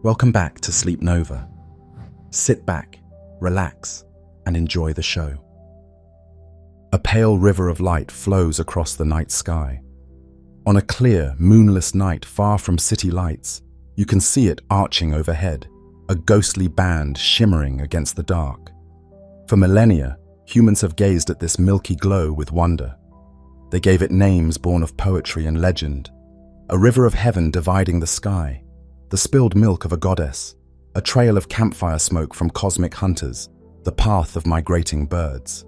Welcome back to Sleep Nova. Sit back, relax, and enjoy the show. A pale river of light flows across the night sky. On a clear, moonless night far from city lights, you can see it arching overhead, a ghostly band shimmering against the dark. For millennia, humans have gazed at this milky glow with wonder. They gave it names born of poetry and legend. A river of heaven dividing the sky, the spilled milk of a goddess, a trail of campfire smoke from cosmic hunters, the path of migrating birds.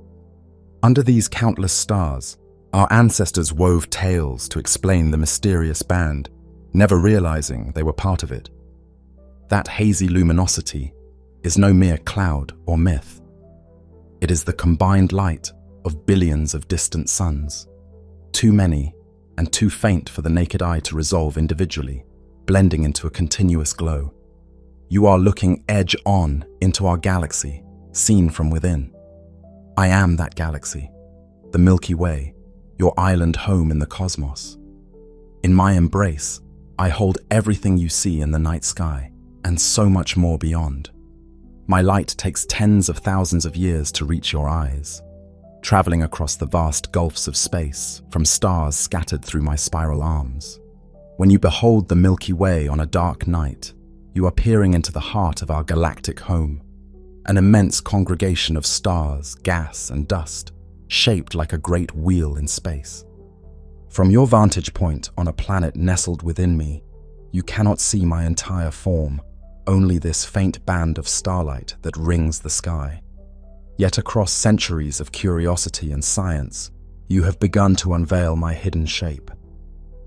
Under these countless stars, our ancestors wove tales to explain the mysterious band, never realizing they were part of it. That hazy luminosity is no mere cloud or myth. It is the combined light of billions of distant suns, too many and too faint for the naked eye to resolve individually, blending into a continuous glow. You are looking edge-on into our galaxy, seen from within. I am that galaxy, the Milky Way, your island home in the cosmos. In my embrace, I hold everything you see in the night sky, and so much more beyond. My light takes tens of thousands of years to reach your eyes, traveling across the vast gulfs of space from stars scattered through my spiral arms. When you behold the Milky Way on a dark night, you are peering into the heart of our galactic home, an immense congregation of stars, gas, and dust, shaped like a great wheel in space. From your vantage point on a planet nestled within me, you cannot see my entire form, only this faint band of starlight that rings the sky. Yet across centuries of curiosity and science, you have begun to unveil my hidden shape.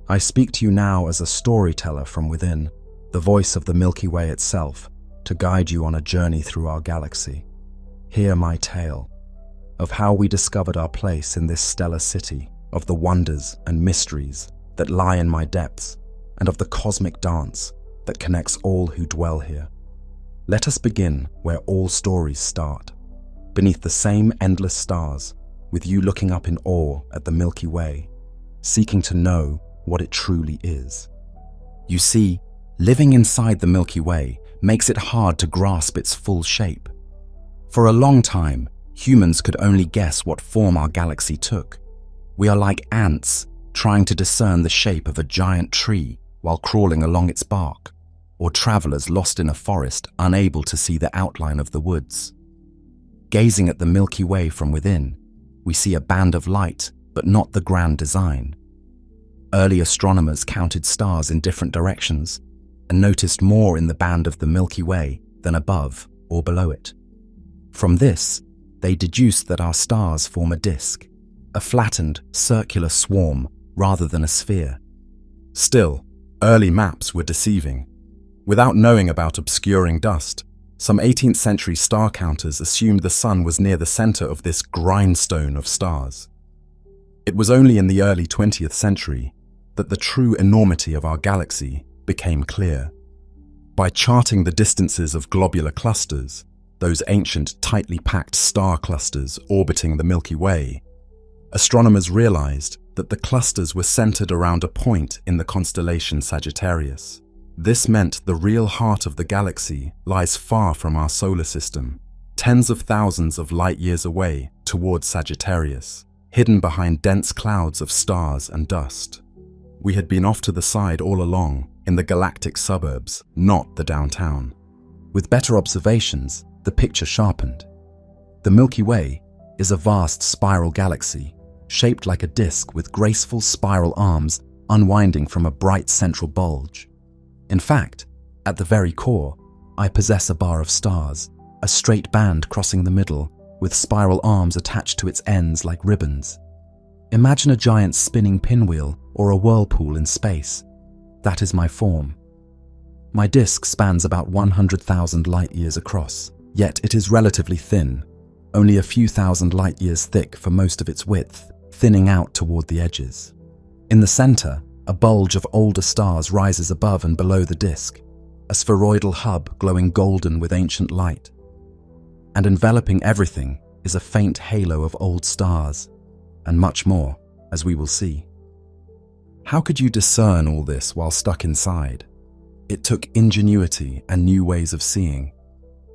I speak to you now as a storyteller from within, the voice of the Milky Way itself, to guide you on a journey through our galaxy. Hear my tale of how we discovered our place in this stellar city, of the wonders and mysteries that lie in my depths, and of the cosmic dance that connects all who dwell here. Let us begin where all stories start, beneath the same endless stars, with you looking up in awe at the Milky Way, seeking to know what it truly is. You see, living inside the Milky Way makes it hard to grasp its full shape. For a long time, humans could only guess what form our galaxy took. We are like ants trying to discern the shape of a giant tree while crawling along its bark, or travelers lost in a forest unable to see the outline of the woods. Gazing at the Milky Way from within, we see a band of light, but not the grand design. Early astronomers counted stars in different directions and noticed more in the band of the Milky Way than above or below it. From this, they deduced that our stars form a disk, a flattened, circular swarm rather than a sphere. Still, early maps were deceiving. Without knowing about obscuring dust, some 18th century star counters assumed the sun was near the center of this grindstone of stars. It was only in the early 20th century that the true enormity of our galaxy became clear. By charting the distances of globular clusters, those ancient, tightly packed star clusters orbiting the Milky Way, astronomers realized that the clusters were centered around a point in the constellation Sagittarius. This meant the real heart of the galaxy lies far from our solar system, tens of thousands of light years away towards Sagittarius, hidden behind dense clouds of stars and dust. We had been off to the side all along, in the galactic suburbs, not the downtown. With better observations, the picture sharpened. The Milky Way is a vast spiral galaxy, shaped like a disk with graceful spiral arms unwinding from a bright central bulge. In fact, at the very core, I possess a bar of stars, a straight band crossing the middle, with spiral arms attached to its ends like ribbons. Imagine a giant spinning pinwheel or a whirlpool in space. That is my form. My disk spans about 100,000 light-years across, yet it is relatively thin, only a few thousand light-years thick for most of its width, thinning out toward the edges. In the center, a bulge of older stars rises above and below the disk, a spheroidal hub glowing golden with ancient light. And enveloping everything is a faint halo of old stars, and much more, as we will see. How could you discern all this while stuck inside? It took ingenuity and new ways of seeing.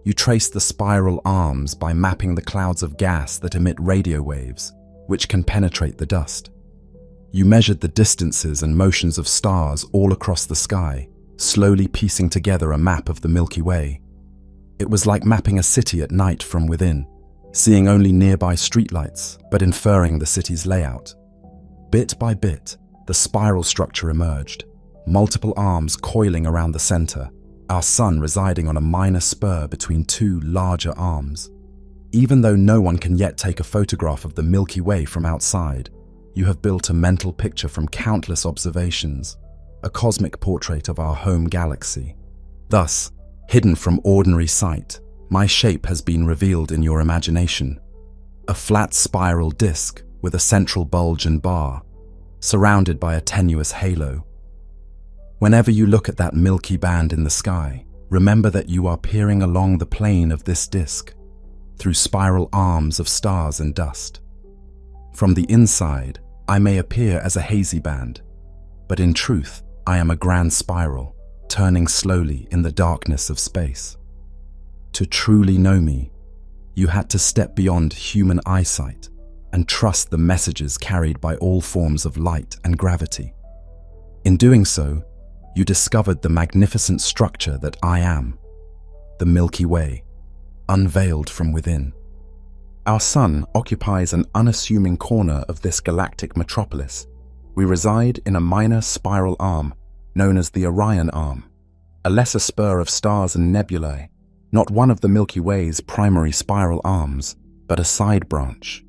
You traced the spiral arms by mapping the clouds of gas that emit radio waves, which can penetrate the dust. You measured the distances and motions of stars all across the sky, slowly piecing together a map of the Milky Way. It was like mapping a city at night from within, seeing only nearby streetlights, but inferring the city's layout. Bit by bit, the spiral structure emerged, multiple arms coiling around the center, our sun residing on a minor spur between two larger arms. Even though no one can yet take a photograph of the Milky Way from outside, you have built a mental picture from countless observations, a cosmic portrait of our home galaxy. Thus, hidden from ordinary sight, my shape has been revealed in your imagination. A flat spiral disk with a central bulge and bar, surrounded by a tenuous halo. Whenever you look at that milky band in the sky, remember that you are peering along the plane of this disk, through spiral arms of stars and dust. From the inside, I may appear as a hazy band, but in truth, I am a grand spiral, turning slowly in the darkness of space. To truly know me, you had to step beyond human eyesight and trust the messages carried by all forms of light and gravity. In doing so, you discovered the magnificent structure that I am, the Milky Way, unveiled from within. Our sun occupies an unassuming corner of this galactic metropolis. We reside in a minor spiral arm known as the Orion Arm, a lesser spur of stars and nebulae, not one of the Milky Way's primary spiral arms, but a side branch.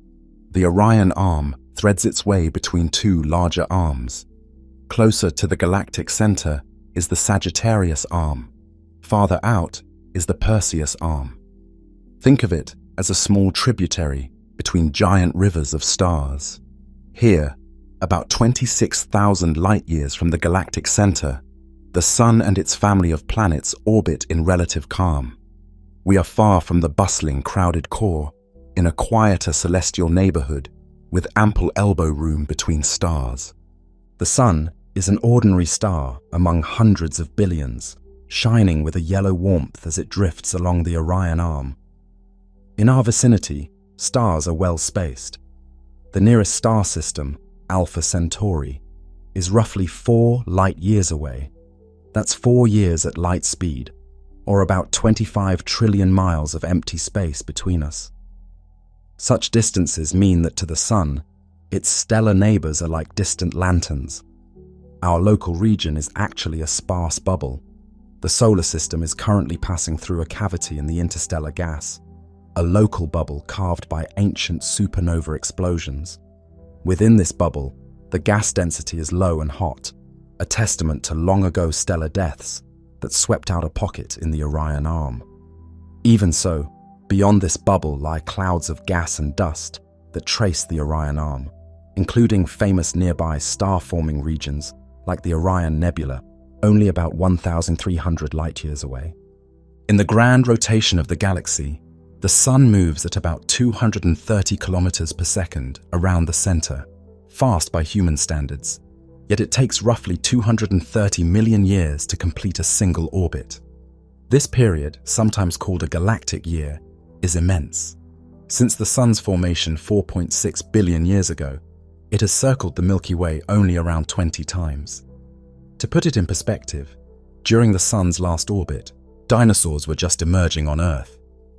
The Orion Arm threads its way between two larger arms. Closer to the galactic center is the Sagittarius Arm. Farther out is the Perseus Arm. Think of it as a small tributary between giant rivers of stars. Here, about 26,000 light-years from the galactic center, the Sun and its family of planets orbit in relative calm. We are far from the bustling, crowded core, in a quieter celestial neighborhood with ample elbow room between stars. The Sun is an ordinary star among hundreds of billions, shining with a yellow warmth as it drifts along the Orion Arm. In our vicinity, stars are well spaced. The nearest star system, Alpha Centauri, is roughly 4 light-years away. That's 4 years at light speed, or about 25 trillion miles of empty space between us. Such distances mean that to the Sun, its stellar neighbors are like distant lanterns. Our local region is actually a sparse bubble. The solar system is currently passing through a cavity in the interstellar gas, a local bubble carved by ancient supernova explosions. Within this bubble, the gas density is low and hot, a testament to long-ago stellar deaths that swept out a pocket in the Orion Arm. Even so, beyond this bubble lie clouds of gas and dust that trace the Orion Arm, including famous nearby star-forming regions like the Orion Nebula, only about 1,300 light-years away. In the grand rotation of the galaxy, the Sun moves at about 230 kilometers per second around the center, fast by human standards, yet it takes roughly 230 million years to complete a single orbit. This period, sometimes called a galactic year, is immense. Since the Sun's formation 4.6 billion years ago, it has circled the Milky Way only around 20 times. To put it in perspective, during the Sun's last orbit, dinosaurs were just emerging on Earth.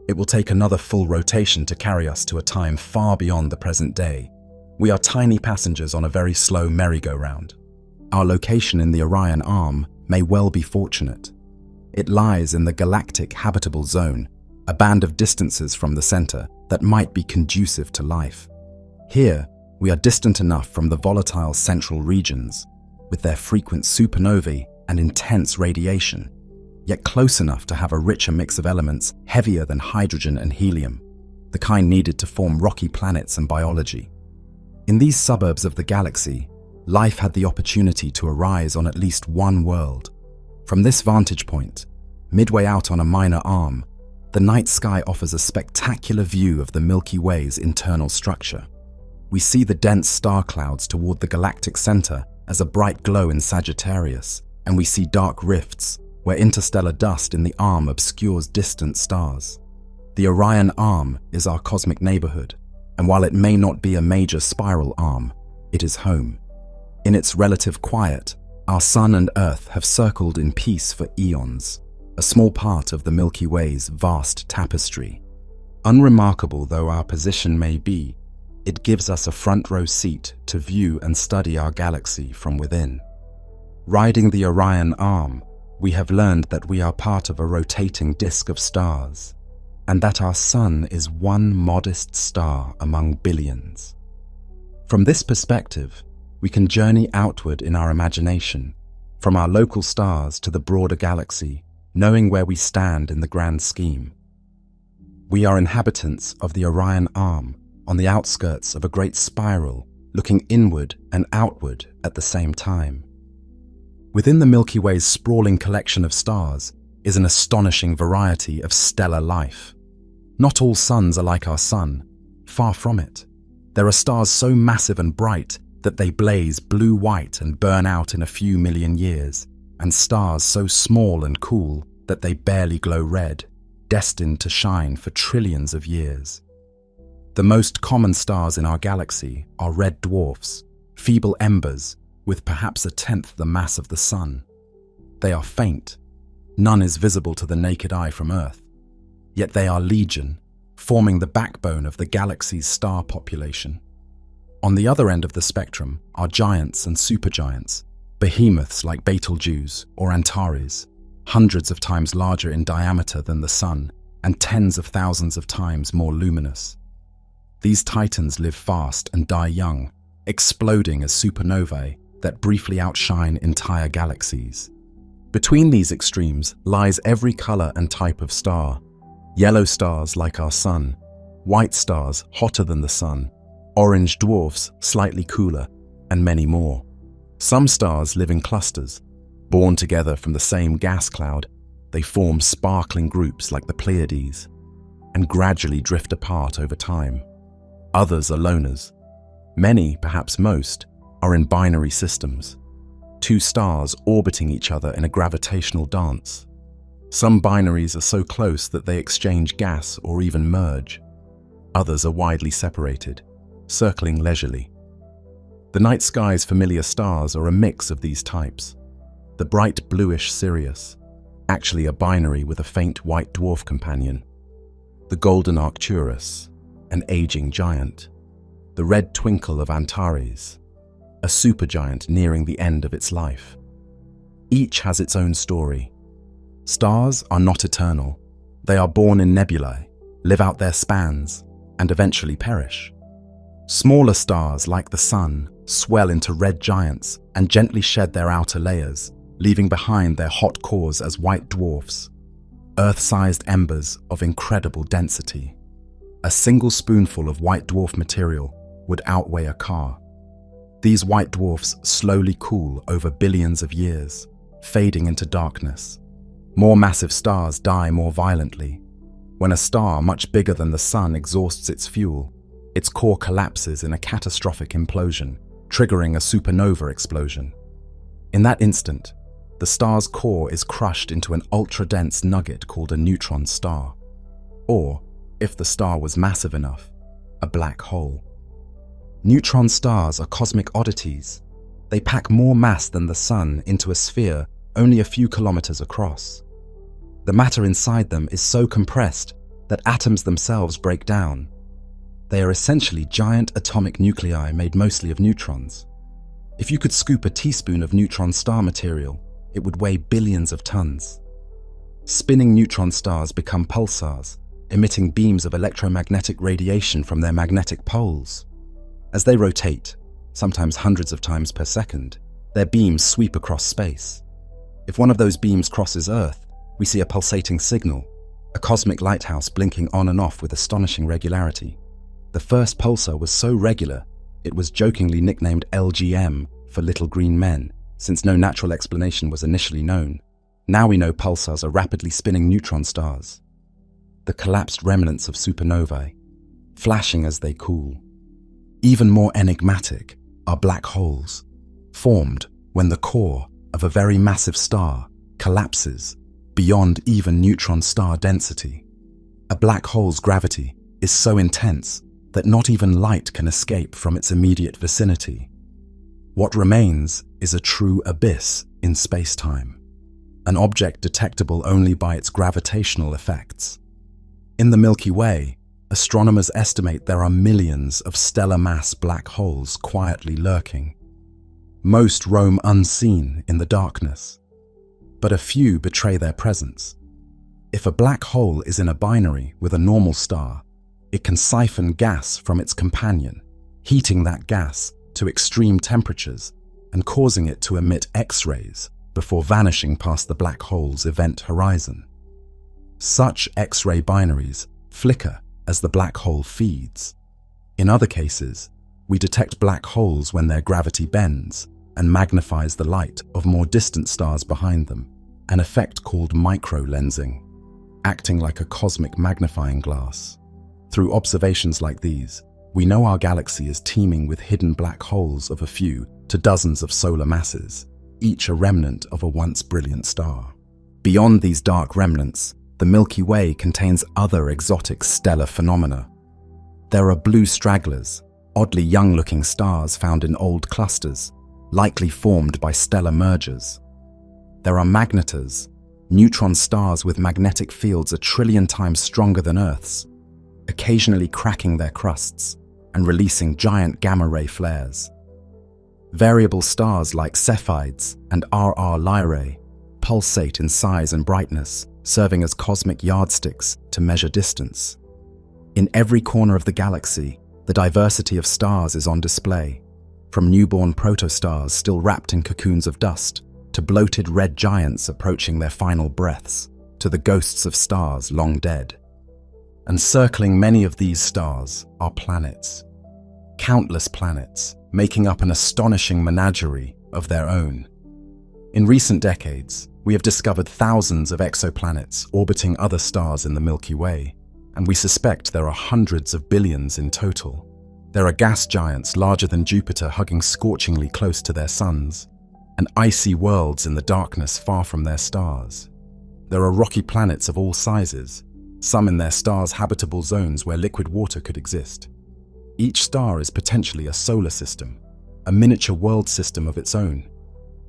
It will take another full rotation to carry us to a time far beyond the present day. We are tiny passengers on a very slow merry-go-round. Our location in the Orion Arm may well be fortunate. It lies in the galactic habitable zone, a band of distances from the center that might be conducive to life. Here, we are distant enough from the volatile central regions, with their frequent supernovae and intense radiation, yet close enough to have a richer mix of elements heavier than hydrogen and helium, the kind needed to form rocky planets and biology. In these suburbs of the galaxy, life had the opportunity to arise on at least one world. From this vantage point, midway out on a minor arm, the night sky offers a spectacular view of the Milky Way's internal structure. We see the dense star clouds toward the galactic center as a bright glow in Sagittarius, and we see dark rifts, where interstellar dust in the arm obscures distant stars. The Orion arm is our cosmic neighborhood, and while it may not be a major spiral arm, it is home. In its relative quiet, our Sun and Earth have circled in peace for eons, a small part of the Milky Way's vast tapestry. Unremarkable though our position may be, it gives us a front-row seat to view and study our galaxy from within. Riding the Orion arm, we have learned that we are part of a rotating disk of stars, and that our Sun is one modest star among billions. From this perspective, we can journey outward in our imagination, from our local stars to the broader galaxy, knowing where we stand in the grand scheme. We are inhabitants of the Orion arm, on the outskirts of a great spiral, looking inward and outward at the same time. Within the Milky Way's sprawling collection of stars is an astonishing variety of stellar life. Not all suns are like our Sun, far from it. There are stars so massive and bright that they blaze blue-white and burn out in a few million years, and stars so small and cool that they barely glow red, destined to shine for trillions of years. The most common stars in our galaxy are red dwarfs, feeble embers with perhaps 1/10 the mass of the Sun. They are faint. None is visible to the naked eye from Earth. Yet they are legion, forming the backbone of the galaxy's star population. On the other end of the spectrum are giants and supergiants, behemoths like Betelgeuse or Antares, hundreds of times larger in diameter than the Sun and tens of thousands of times more luminous. These titans live fast and die young, exploding as supernovae that briefly outshine entire galaxies. Between these extremes lies every color and type of star. Yellow stars like our Sun, white stars hotter than the Sun, orange dwarfs slightly cooler, and many more. Some stars live in clusters. Born together from the same gas cloud, they form sparkling groups like the Pleiades, and gradually drift apart over time. Others are loners. Many, perhaps most, are in binary systems, two stars orbiting each other in a gravitational dance. Some binaries are so close that they exchange gas or even merge. Others are widely separated, circling leisurely. The night sky's familiar stars are a mix of these types. The bright bluish Sirius, actually a binary with a faint white dwarf companion. The golden Arcturus, an aging giant. The red twinkle of Antares, a supergiant nearing the end of its life. Each has its own story. Stars are not eternal. They are born in nebulae, live out their spans, and eventually perish. Smaller stars like the Sun swell into red giants and gently shed their outer layers, leaving behind their hot cores as white dwarfs, Earth-sized embers of incredible density. A single spoonful of white dwarf material would outweigh a car. These white dwarfs slowly cool over billions of years, fading into darkness. More massive stars die more violently. When a star much bigger than the Sun exhausts its fuel, its core collapses in a catastrophic implosion, triggering a supernova explosion. In that instant, the star's core is crushed into an ultra-dense nugget called a neutron star. Or, if the star was massive enough, a black hole. Neutron stars are cosmic oddities. They pack more mass than the Sun into a sphere only a few kilometers across. The matter inside them is so compressed that atoms themselves break down. They are essentially giant atomic nuclei made mostly of neutrons. If you could scoop a teaspoon of neutron star material, it would weigh billions of tons. Spinning neutron stars become pulsars, emitting beams of electromagnetic radiation from their magnetic poles. As they rotate, sometimes hundreds of times per second, their beams sweep across space. If one of those beams crosses Earth, we see a pulsating signal, a cosmic lighthouse blinking on and off with astonishing regularity. The first pulsar was so regular, it was jokingly nicknamed LGM for Little Green Men, since no natural explanation was initially known. Now we know pulsars are rapidly spinning neutron stars, the collapsed remnants of supernovae, flashing as they cool. Even more enigmatic are black holes, formed when the core of a very massive star collapses beyond even neutron star density. A black hole's gravity is so intense that not even light can escape from its immediate vicinity. What remains is a true abyss in space-time, an object detectable only by its gravitational effects. In the Milky Way, astronomers estimate there are millions of stellar mass black holes quietly lurking. Most roam unseen in the darkness, but a few betray their presence. If a black hole is in a binary with a normal star, it can siphon gas from its companion, heating that gas to extreme temperatures and causing it to emit X-rays before vanishing past the black hole's event horizon. Such X-ray binaries flicker as the black hole feeds. In other cases, we detect black holes when their gravity bends and magnifies the light of more distant stars behind them, an effect called microlensing, acting like a cosmic magnifying glass. Through observations like these, we know our galaxy is teeming with hidden black holes of a few to dozens of solar masses, each a remnant of a once brilliant star. Beyond these dark remnants, the Milky Way contains other exotic stellar phenomena. There are blue stragglers, oddly young-looking stars found in old clusters, likely formed by stellar mergers. There are magnetars, neutron stars with magnetic fields 1 trillion times stronger than Earth's, occasionally cracking their crusts and releasing giant gamma-ray flares. Variable stars like Cepheids and RR Lyrae pulsate in size and brightness, serving as cosmic yardsticks to measure distance. In every corner of the galaxy, the diversity of stars is on display, from newborn protostars still wrapped in cocoons of dust, to bloated red giants approaching their final breaths, to the ghosts of stars long dead. And circling many of these stars are planets. Countless planets, making up an astonishing menagerie of their own. In recent decades, we have discovered thousands of exoplanets orbiting other stars in the Milky Way, and we suspect there are hundreds of billions in total. There are gas giants larger than Jupiter hugging scorchingly close to their suns, and icy worlds in the darkness far from their stars. There are rocky planets of all sizes, some in their stars' habitable zones where liquid water could exist. Each star is potentially a solar system, a miniature world system of its own.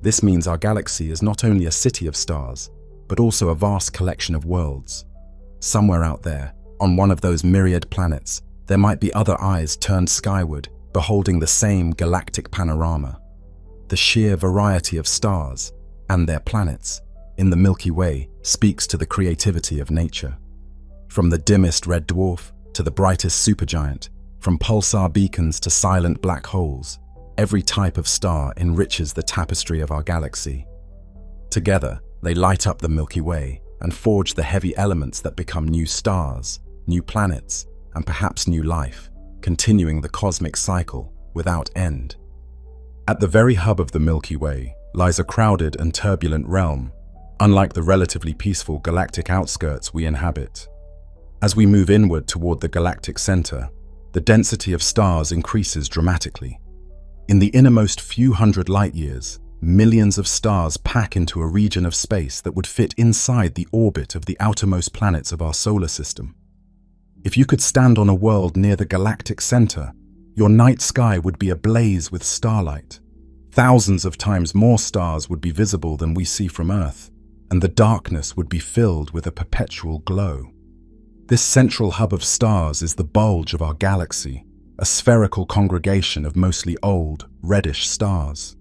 This means our galaxy is not only a city of stars, but also a vast collection of worlds. Somewhere out there, on one of those myriad planets, there might be other eyes turned skyward, beholding the same galactic panorama. The sheer variety of stars and their planets in the Milky Way speaks to the creativity of nature. From the dimmest red dwarf to the brightest supergiant, from pulsar beacons to silent black holes, every type of star enriches the tapestry of our galaxy. Together, they light up the Milky Way and forge the heavy elements that become new stars, new planets, and perhaps new life, continuing the cosmic cycle without end. At the very hub of the Milky Way lies a crowded and turbulent realm, unlike the relatively peaceful galactic outskirts we inhabit. As we move inward toward the galactic center, the density of stars increases dramatically. In the innermost few hundred light-years, millions of stars pack into a region of space that would fit inside the orbit of the outermost planets of our solar system. If you could stand on a world near the galactic center, your night sky would be ablaze with starlight. Thousands of times more stars would be visible than we see from Earth, and the darkness would be filled with a perpetual glow. This central hub of stars is the bulge of our galaxy, a spherical congregation of mostly old, reddish stars.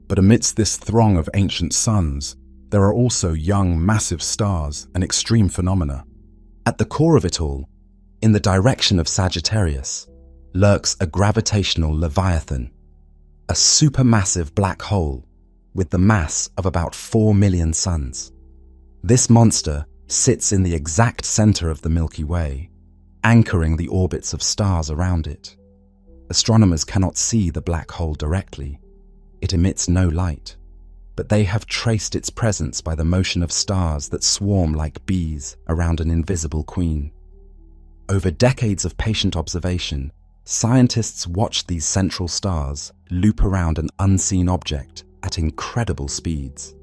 But amidst this throng of ancient suns, there are also young, massive stars and extreme phenomena. At the core of it all, in the direction of Sagittarius, lurks a gravitational leviathan, a supermassive black hole with the mass of about 4 million suns. This monster sits in the exact center of the Milky Way, anchoring the orbits of stars around it. Astronomers cannot see the black hole directly. It emits no light, but they have traced its presence by the motion of stars that swarm like bees around an invisible queen. Over decades of patient observation, scientists watch these central stars loop around an unseen object at incredible speeds.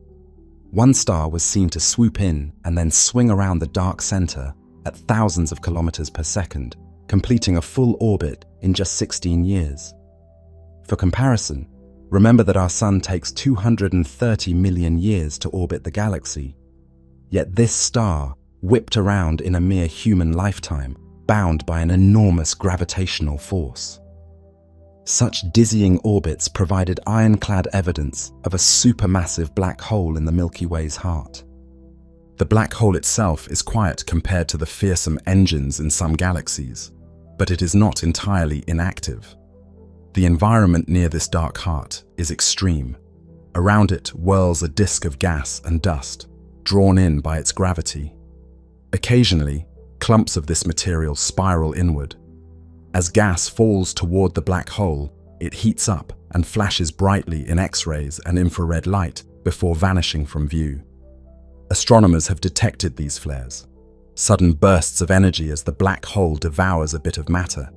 One star was seen to swoop in and then swing around the dark center at thousands of kilometers per second, completing a full orbit in just 16 years. For comparison, remember that our Sun takes 230 million years to orbit the galaxy. Yet this star whipped around in a mere human lifetime, bound by an enormous gravitational force. Such dizzying orbits provided ironclad evidence of a supermassive black hole in the Milky Way's heart. The black hole itself is quiet compared to the fearsome engines in some galaxies, but it is not entirely inactive. The environment near this dark heart is extreme. Around it whirls a disk of gas and dust, drawn in by its gravity. Occasionally, clumps of this material spiral inward. As gas falls toward the black hole, it heats up and flashes brightly in X-rays and infrared light before vanishing from view. Astronomers have detected these flares, sudden bursts of energy as the black hole devours a bit of matter.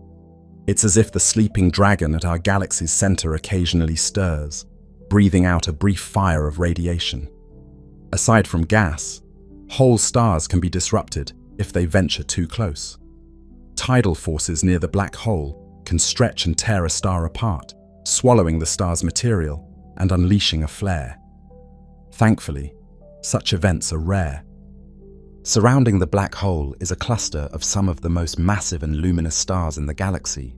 It's as if the sleeping dragon at our galaxy's center occasionally stirs, breathing out a brief fire of radiation. Aside from gas, whole stars can be disrupted if they venture too close. Tidal forces near the black hole can stretch and tear a star apart, swallowing the star's material and unleashing a flare. Thankfully, such events are rare. Surrounding the black hole is a cluster of some of the most massive and luminous stars in the galaxy.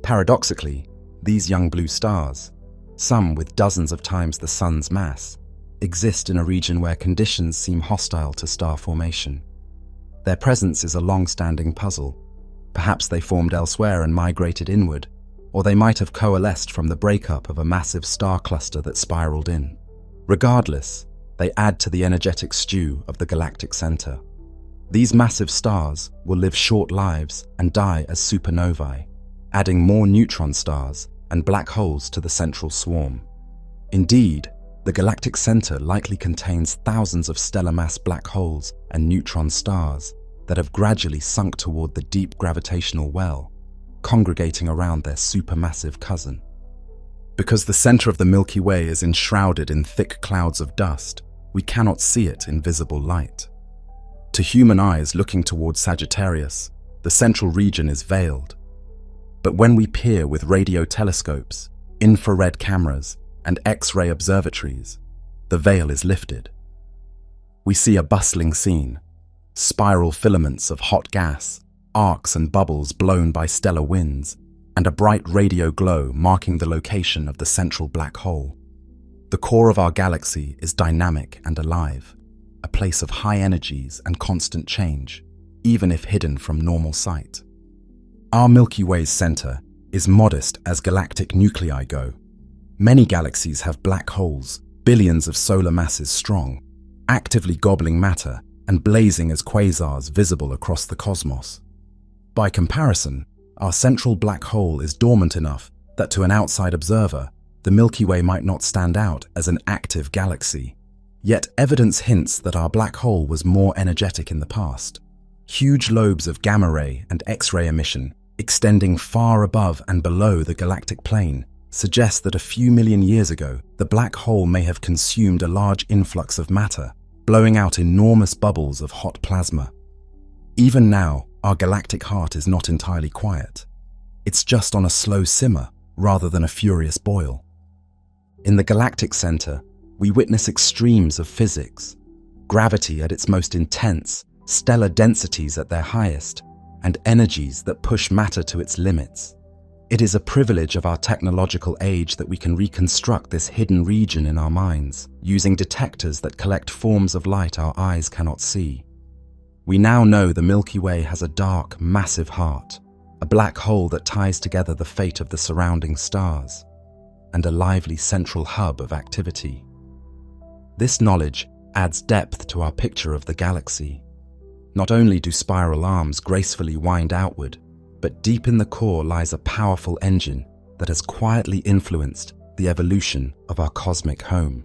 Paradoxically, these young blue stars, some with dozens of times the Sun's mass, exist in a region where conditions seem hostile to star formation. Their presence is a long-standing puzzle. Perhaps they formed elsewhere and migrated inward, or they might have coalesced from the breakup of a massive star cluster that spiraled in. Regardless, they add to the energetic stew of the galactic center. These massive stars will live short lives and die as supernovae, adding more neutron stars and black holes to the central swarm. Indeed, the galactic center likely contains thousands of stellar mass black holes and neutron stars that have gradually sunk toward the deep gravitational well, congregating around their supermassive cousin. Because the center of the Milky Way is enshrouded in thick clouds of dust, we cannot see it in visible light. To human eyes looking toward Sagittarius, the central region is veiled. But when we peer with radio telescopes, infrared cameras, and X-ray observatories, the veil is lifted. We see a bustling scene, spiral filaments of hot gas, arcs and bubbles blown by stellar winds, and a bright radio glow marking the location of the central black hole. The core of our galaxy is dynamic and alive, a place of high energies and constant change, even if hidden from normal sight. Our Milky Way's center is modest as galactic nuclei go. Many galaxies have black holes, billions of solar masses strong, actively gobbling matter and blazing as quasars visible across the cosmos. By comparison, our central black hole is dormant enough that to an outside observer, the Milky Way might not stand out as an active galaxy. Yet evidence hints that our black hole was more energetic in the past. Huge lobes of gamma-ray and X-ray emission, extending far above and below the galactic plane, suggest that a few million years ago, the black hole may have consumed a large influx of matter, blowing out enormous bubbles of hot plasma. Even now, our galactic heart is not entirely quiet. It's just on a slow simmer rather than a furious boil. In the galactic center, we witness extremes of physics, gravity at its most intense, stellar densities at their highest, and energies that push matter to its limits. It is a privilege of our technological age that we can reconstruct this hidden region in our minds, using detectors that collect forms of light our eyes cannot see. We now know the Milky Way has a dark, massive heart, a black hole that ties together the fate of the surrounding stars, and a lively central hub of activity. This knowledge adds depth to our picture of the galaxy. Not only do spiral arms gracefully wind outward, but deep in the core lies a powerful engine that has quietly influenced the evolution of our cosmic home.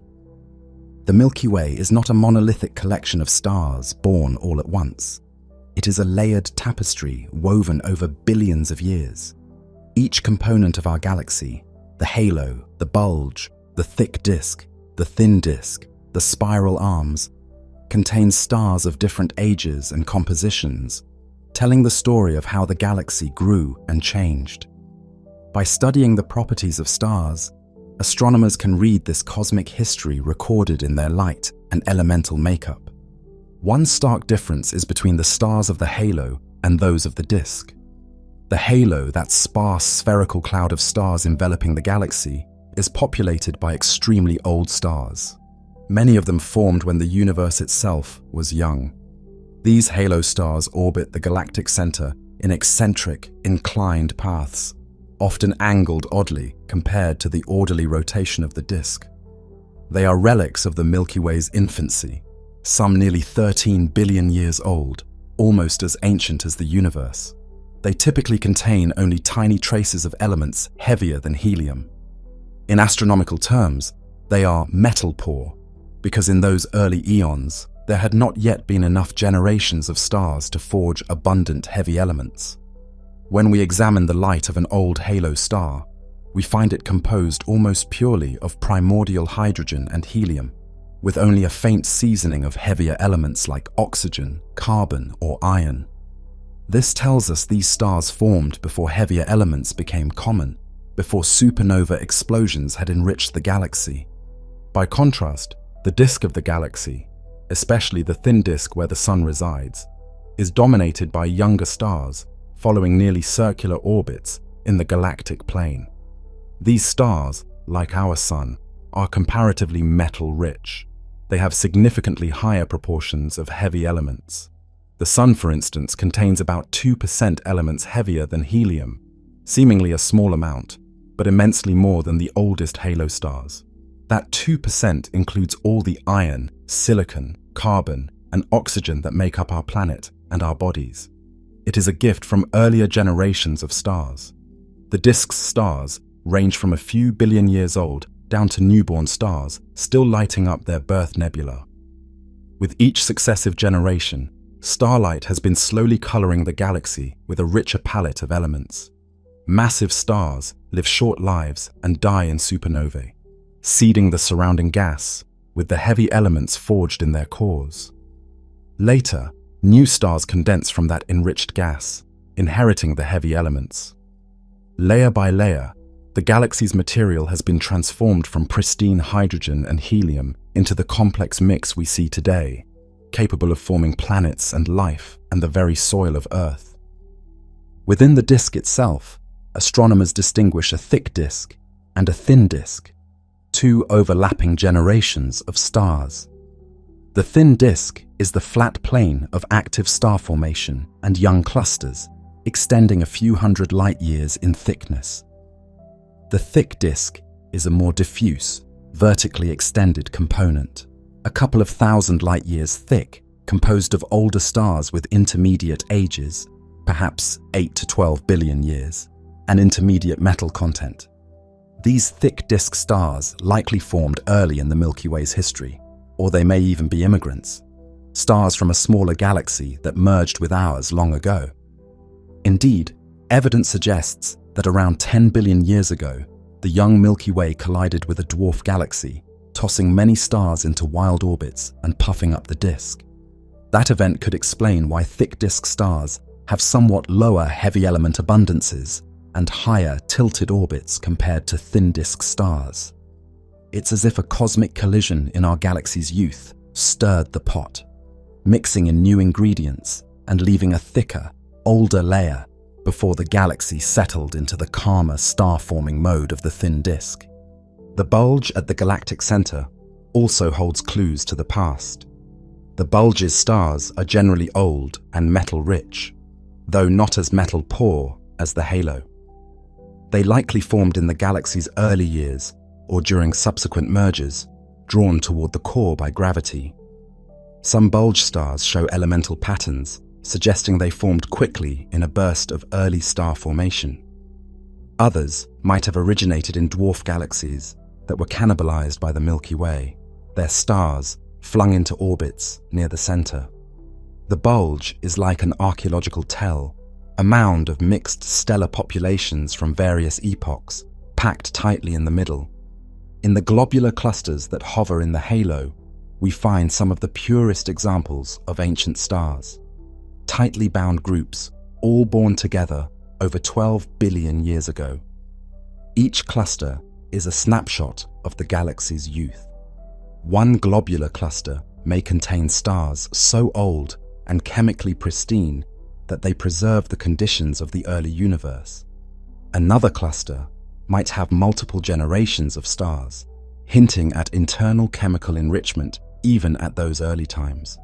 The Milky Way is not a monolithic collection of stars born all at once. It is a layered tapestry woven over billions of years. Each component of our galaxy, the halo, the bulge, the thick disk, the thin disk, the spiral arms, contains stars of different ages and compositions, telling the story of how the galaxy grew and changed. By studying the properties of stars, astronomers can read this cosmic history recorded in their light and elemental makeup. One stark difference is between the stars of the halo and those of the disk. The halo, that sparse spherical cloud of stars enveloping the galaxy, is populated by extremely old stars. Many of them formed when the universe itself was young. These halo stars orbit the galactic center in eccentric, inclined paths, often angled oddly compared to the orderly rotation of the disk. They are relics of the Milky Way's infancy, some nearly 13 billion years old, almost as ancient as the universe. They typically contain only tiny traces of elements heavier than helium. In astronomical terms, they are metal poor, because in those early eons, there had not yet been enough generations of stars to forge abundant heavy elements. When we examine the light of an old halo star, we find it composed almost purely of primordial hydrogen and helium, with only a faint seasoning of heavier elements like oxygen, carbon, or iron. This tells us these stars formed before heavier elements became common, before supernova explosions had enriched the galaxy. By contrast, the disk of the galaxy, especially the thin disk where the Sun resides, is dominated by younger stars following nearly circular orbits in the galactic plane. These stars, like our Sun, are comparatively metal-rich. They have significantly higher proportions of heavy elements. The Sun, for instance, contains about 2% elements heavier than helium, seemingly a small amount, but immensely more than the oldest halo stars. That 2% includes all the iron, silicon, carbon, and oxygen that make up our planet and our bodies. It is a gift from earlier generations of stars. The disk's stars range from a few billion years old down to newborn stars still lighting up their birth nebula. With each successive generation, starlight has been slowly coloring the galaxy with a richer palette of elements. Massive stars live short lives and die in supernovae, seeding the surrounding gas with the heavy elements forged in their cores. Later, new stars condense from that enriched gas, inheriting the heavy elements. Layer by layer, the galaxy's material has been transformed from pristine hydrogen and helium into the complex mix we see today, capable of forming planets and life and the very soil of Earth. Within the disk itself, astronomers distinguish a thick disk and a thin disk, two overlapping generations of stars. The thin disk is the flat plane of active star formation and young clusters, extending a few hundred light years in thickness. The thick disk is a more diffuse, vertically extended component, a couple of thousand light years thick, composed of older stars with intermediate ages, perhaps 8 to 12 billion years, and intermediate metal content. These thick disk stars likely formed early in the Milky Way's history, or they may even be immigrants, stars from a smaller galaxy that merged with ours long ago. Indeed, evidence suggests that around 10 billion years ago, the young Milky Way collided with a dwarf galaxy, tossing many stars into wild orbits and puffing up the disk. That event could explain why thick disk stars have somewhat lower heavy element abundances and higher tilted orbits compared to thin disk stars. It's as if a cosmic collision in our galaxy's youth stirred the pot, mixing in new ingredients and leaving a thicker, older layer before the galaxy settled into the calmer star-forming mode of the thin disk. The bulge at the galactic center also holds clues to the past. The bulge's stars are generally old and metal-rich, though not as metal-poor as the halo. They likely formed in the galaxy's early years or during subsequent mergers, drawn toward the core by gravity. Some bulge stars show elemental patterns, suggesting they formed quickly in a burst of early star formation. Others might have originated in dwarf galaxies that were cannibalized by the Milky Way, their stars flung into orbits near the center. The bulge is like an archaeological tell, a mound of mixed stellar populations from various epochs, packed tightly in the middle. In the globular clusters that hover in the halo, we find some of the purest examples of ancient stars. Tightly bound groups, all born together over 12 billion years ago. Each cluster is a snapshot of the galaxy's youth. One globular cluster may contain stars so old and chemically pristine that they preserve the conditions of the early universe. Another cluster might have multiple generations of stars, hinting at internal chemical enrichment even at those early times.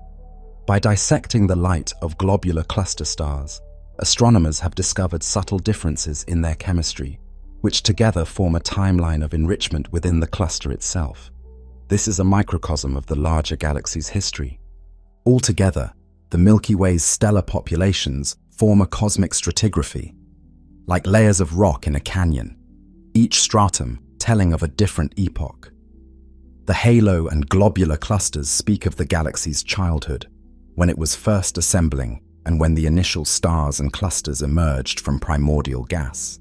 By dissecting the light of globular cluster stars, astronomers have discovered subtle differences in their chemistry, which together form a timeline of enrichment within the cluster itself. This is a microcosm of the larger galaxy's history. Altogether, the Milky Way's stellar populations form a cosmic stratigraphy, like layers of rock in a canyon, each stratum telling of a different epoch. The halo and globular clusters speak of the galaxy's childhood, when it was first assembling and when the initial stars and clusters emerged from primordial gas.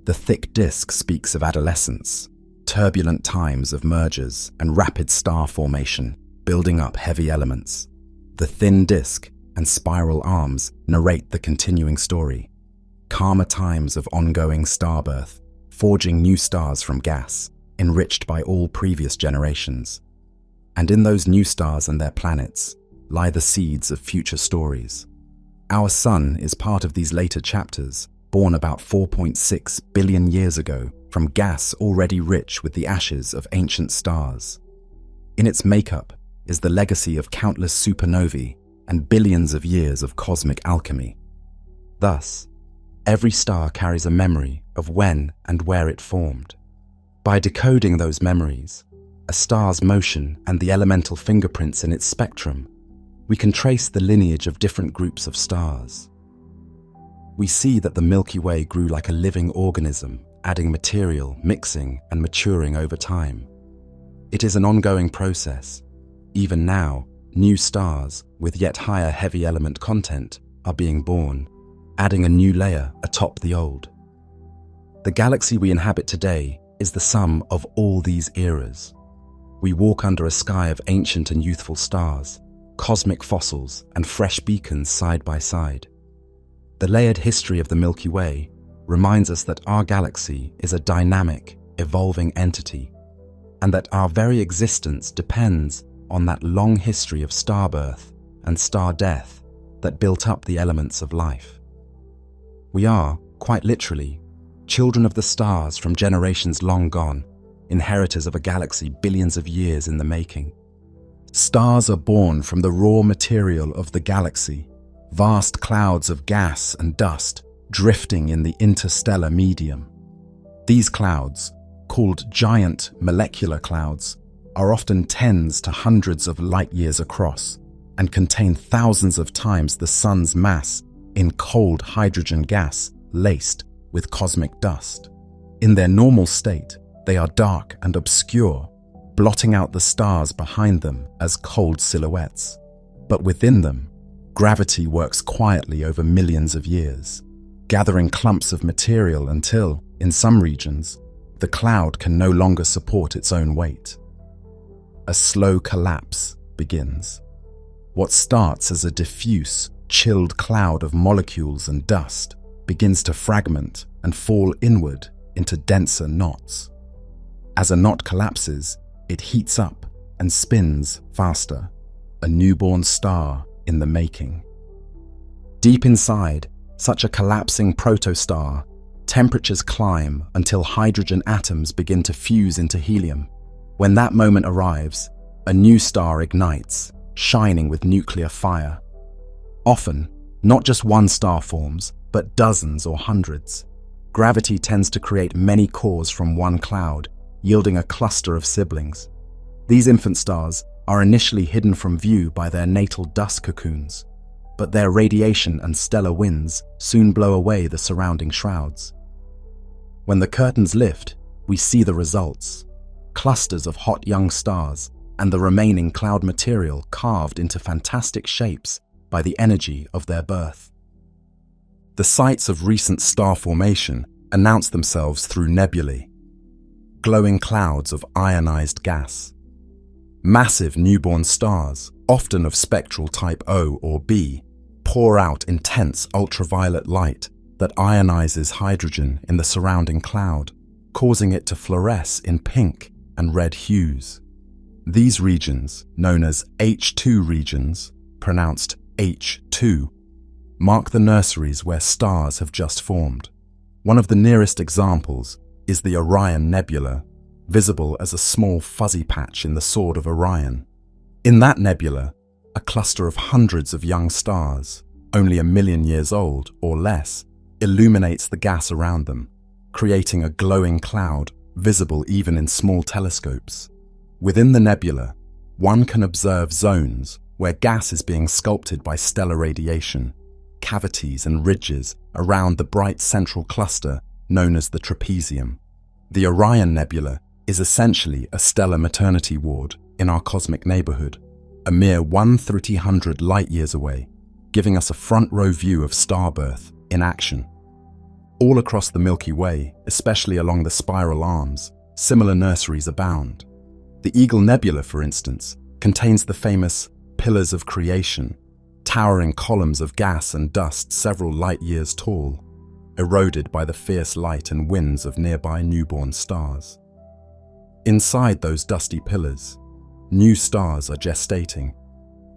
The thick disk speaks of adolescence, turbulent times of mergers and rapid star formation, building up heavy elements. The thin disk and spiral arms narrate the continuing story, calmer times of ongoing starbirth, forging new stars from gas, enriched by all previous generations. And in those new stars and their planets lie the seeds of future stories. Our Sun is part of these later chapters, born about 4.6 billion years ago from gas already rich with the ashes of ancient stars. In its makeup is the legacy of countless supernovae and billions of years of cosmic alchemy. Thus, every star carries a memory of when and where it formed. By decoding those memories, a star's motion and the elemental fingerprints in its spectrum, we can trace the lineage of different groups of stars. We see that the Milky Way grew like a living organism, adding material, mixing, and maturing over time. It is an ongoing process. Even now, new stars with yet higher heavy element content are being born, adding a new layer atop the old. The galaxy we inhabit today is the sum of all these eras. We walk under a sky of ancient and youthful stars, cosmic fossils, and fresh beacons side by side. The layered history of the Milky Way reminds us that our galaxy is a dynamic, evolving entity, and that our very existence depends on that long history of star birth and star death that built up the elements of life. We are, quite literally, children of the stars from generations long gone, inheritors of a galaxy billions of years in the making. Stars are born from the raw material of the galaxy, vast clouds of gas and dust drifting in the interstellar medium. These clouds, called giant molecular clouds, are often tens to hundreds of light years across and contain thousands of times the sun's mass in cold hydrogen gas laced with cosmic dust. In their normal state, they are dark and obscure, blotting out the stars behind them as cold silhouettes. But within them, gravity works quietly over millions of years, gathering clumps of material until, in some regions, the cloud can no longer support its own weight. A slow collapse begins. What starts as a diffuse, chilled cloud of molecules and dust begins to fragment and fall inward into denser knots. As a knot collapses, it heats up and spins faster, a newborn star in the making. Deep inside such a collapsing protostar, temperatures climb until hydrogen atoms begin to fuse into helium. When that moment arrives, a new star ignites, shining with nuclear fire. Often, not just one star forms, but dozens or hundreds. Gravity tends to create many cores from one cloud, yielding a cluster of siblings. These infant stars are initially hidden from view by their natal dust cocoons, but their radiation and stellar winds soon blow away the surrounding shrouds. When the curtains lift, we see the results: clusters of hot young stars and the remaining cloud material carved into fantastic shapes by the energy of their birth. The sites of recent star formation announce themselves through nebulae, glowing clouds of ionized gas. Massive newborn stars, often of spectral type O or B, pour out intense ultraviolet light that ionizes hydrogen in the surrounding cloud, causing it to fluoresce in pink and red hues. These regions, known as H2 regions, pronounced H2, mark the nurseries where stars have just formed. One of the nearest examples is the Orion Nebula, visible as a small fuzzy patch in the Sword of Orion. In that nebula, a cluster of hundreds of young stars, only 1 million years old or less, illuminates the gas around them, creating a glowing cloud visible even in small telescopes. Within the nebula, one can observe zones where gas is being sculpted by stellar radiation, cavities and ridges around the bright central cluster known as the trapezium. The Orion Nebula is essentially a stellar maternity ward in our cosmic neighborhood, a mere 1/300 light-years away, giving us a front-row view of star birth in action. All across the Milky Way, especially along the spiral arms, similar nurseries abound. The Eagle Nebula, for instance, contains the famous Pillars of Creation, towering columns of gas and dust several light-years tall, eroded by the fierce light and winds of nearby newborn stars. Inside those dusty pillars, new stars are gestating,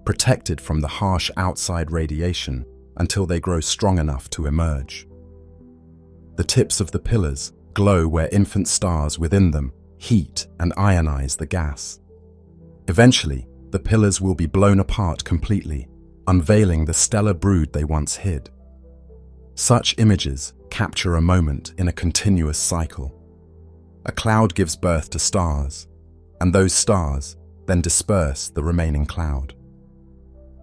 protected from the harsh outside radiation until they grow strong enough to emerge. The tips of the pillars glow where infant stars within them heat and ionize the gas. Eventually, the pillars will be blown apart completely, unveiling the stellar brood they once hid. Such images capture a moment in a continuous cycle. A cloud gives birth to stars, and those stars then disperse the remaining cloud.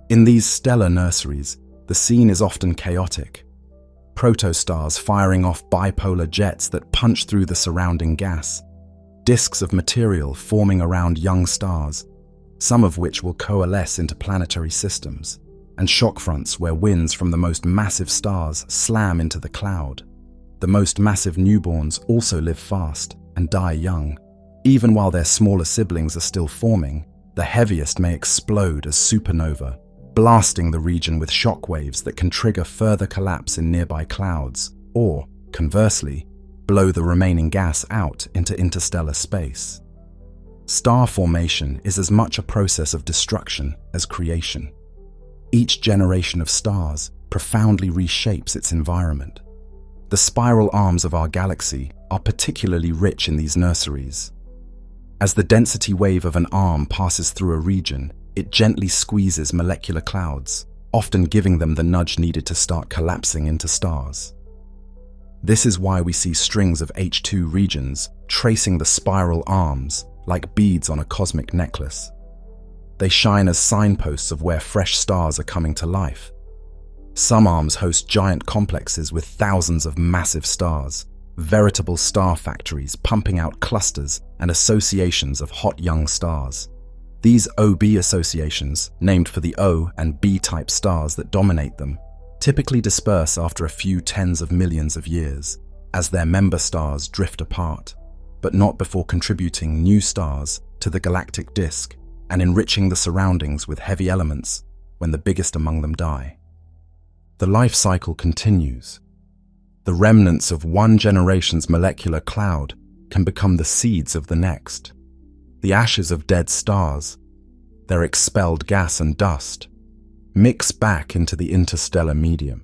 In these stellar nurseries, the scene is often chaotic. Protostars firing off bipolar jets that punch through the surrounding gas, disks of material forming around young stars, some of which will coalesce into planetary systems, and shock fronts where winds from the most massive stars slam into the cloud. The most massive newborns also live fast and die young. Even while their smaller siblings are still forming, the heaviest may explode as supernova, blasting the region with shock waves that can trigger further collapse in nearby clouds, or, conversely, blow the remaining gas out into interstellar space. Star formation is as much a process of destruction as creation. Each generation of stars profoundly reshapes its environment. The spiral arms of our galaxy are particularly rich in these nurseries. As the density wave of an arm passes through a region, it gently squeezes molecular clouds, often giving them the nudge needed to start collapsing into stars. This is why we see strings of H2 regions tracing the spiral arms like beads on a cosmic necklace. They shine as signposts of where fresh stars are coming to life. Some arms host giant complexes with thousands of massive stars, veritable star factories pumping out clusters and associations of hot young stars. These OB associations, named for the O and B-type stars that dominate them, typically disperse after a few tens of millions of years as their member stars drift apart, but not before contributing new stars to the galactic disk and enriching the surroundings with heavy elements when the biggest among them die. The life cycle continues. The remnants of one generation's molecular cloud can become the seeds of the next. The ashes of dead stars, their expelled gas and dust, mix back into the interstellar medium.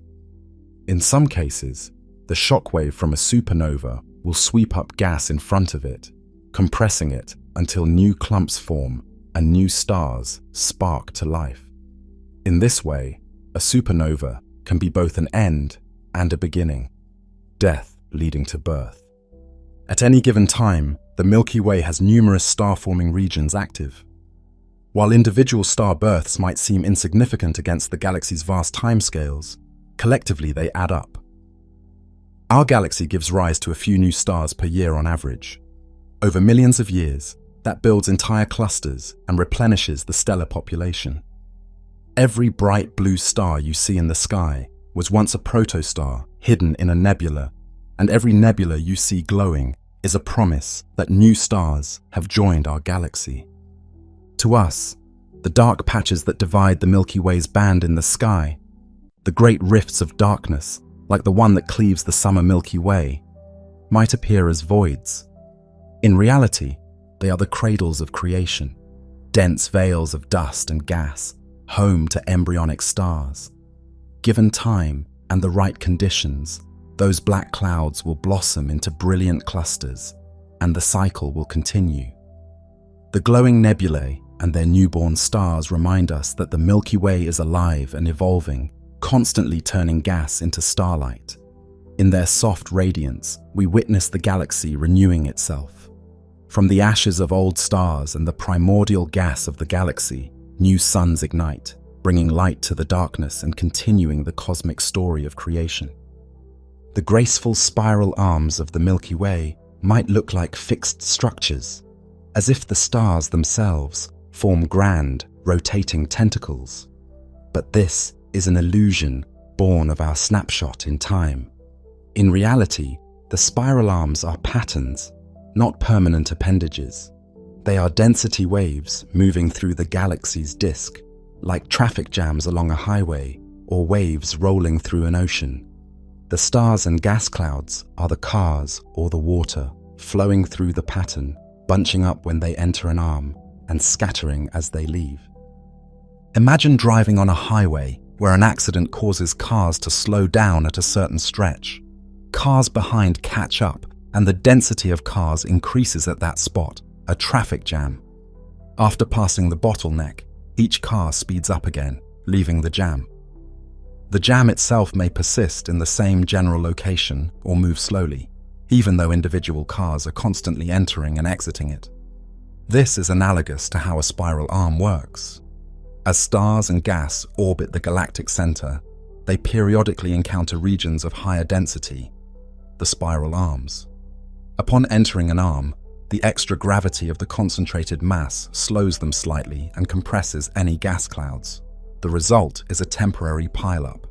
In some cases, the shockwave from a supernova will sweep up gas in front of it, compressing it until new clumps form and new stars spark to life. In this way, a supernova can be both an end and a beginning, death leading to birth. At any given time, the Milky Way has numerous star-forming regions active. While individual star births might seem insignificant against the galaxy's vast timescales, collectively they add up. Our galaxy gives rise to a few new stars per year on average. Over millions of years, that builds entire clusters and replenishes the stellar population. Every bright blue star you see in the sky was once a protostar hidden in a nebula, and every nebula you see glowing is a promise that new stars have joined our galaxy. To us, the dark patches that divide the Milky Way's band in the sky, the great rifts of darkness, like the one that cleaves the summer Milky Way, might appear as voids. In reality, they are the cradles of creation, dense veils of dust and gas, home to embryonic stars. Given time and the right conditions, those black clouds will blossom into brilliant clusters, and the cycle will continue. The glowing nebulae and their newborn stars remind us that the Milky Way is alive and evolving, constantly turning gas into starlight. In their soft radiance, we witness the galaxy renewing itself. From the ashes of old stars and the primordial gas of the galaxy, new suns ignite, bringing light to the darkness and continuing the cosmic story of creation. The graceful spiral arms of the Milky Way might look like fixed structures, as if the stars themselves form grand, rotating tentacles. But this is an illusion born of our snapshot in time. In reality, the spiral arms are patterns, not permanent appendages. They are density waves moving through the galaxy's disk, like traffic jams along a highway or waves rolling through an ocean. The stars and gas clouds are the cars or the water flowing through the pattern, bunching up when they enter an arm and scattering as they leave. Imagine driving on a highway where an accident causes cars to slow down at a certain stretch. Cars behind catch up, and the density of cars increases at that spot, a traffic jam. After passing the bottleneck, each car speeds up again, leaving the jam. The jam itself may persist in the same general location or move slowly, even though individual cars are constantly entering and exiting it. This is analogous to how a spiral arm works. As stars and gas orbit the galactic center, they periodically encounter regions of higher density, the spiral arms. Upon entering an arm, the extra gravity of the concentrated mass slows them slightly and compresses any gas clouds. The result is a temporary pileup.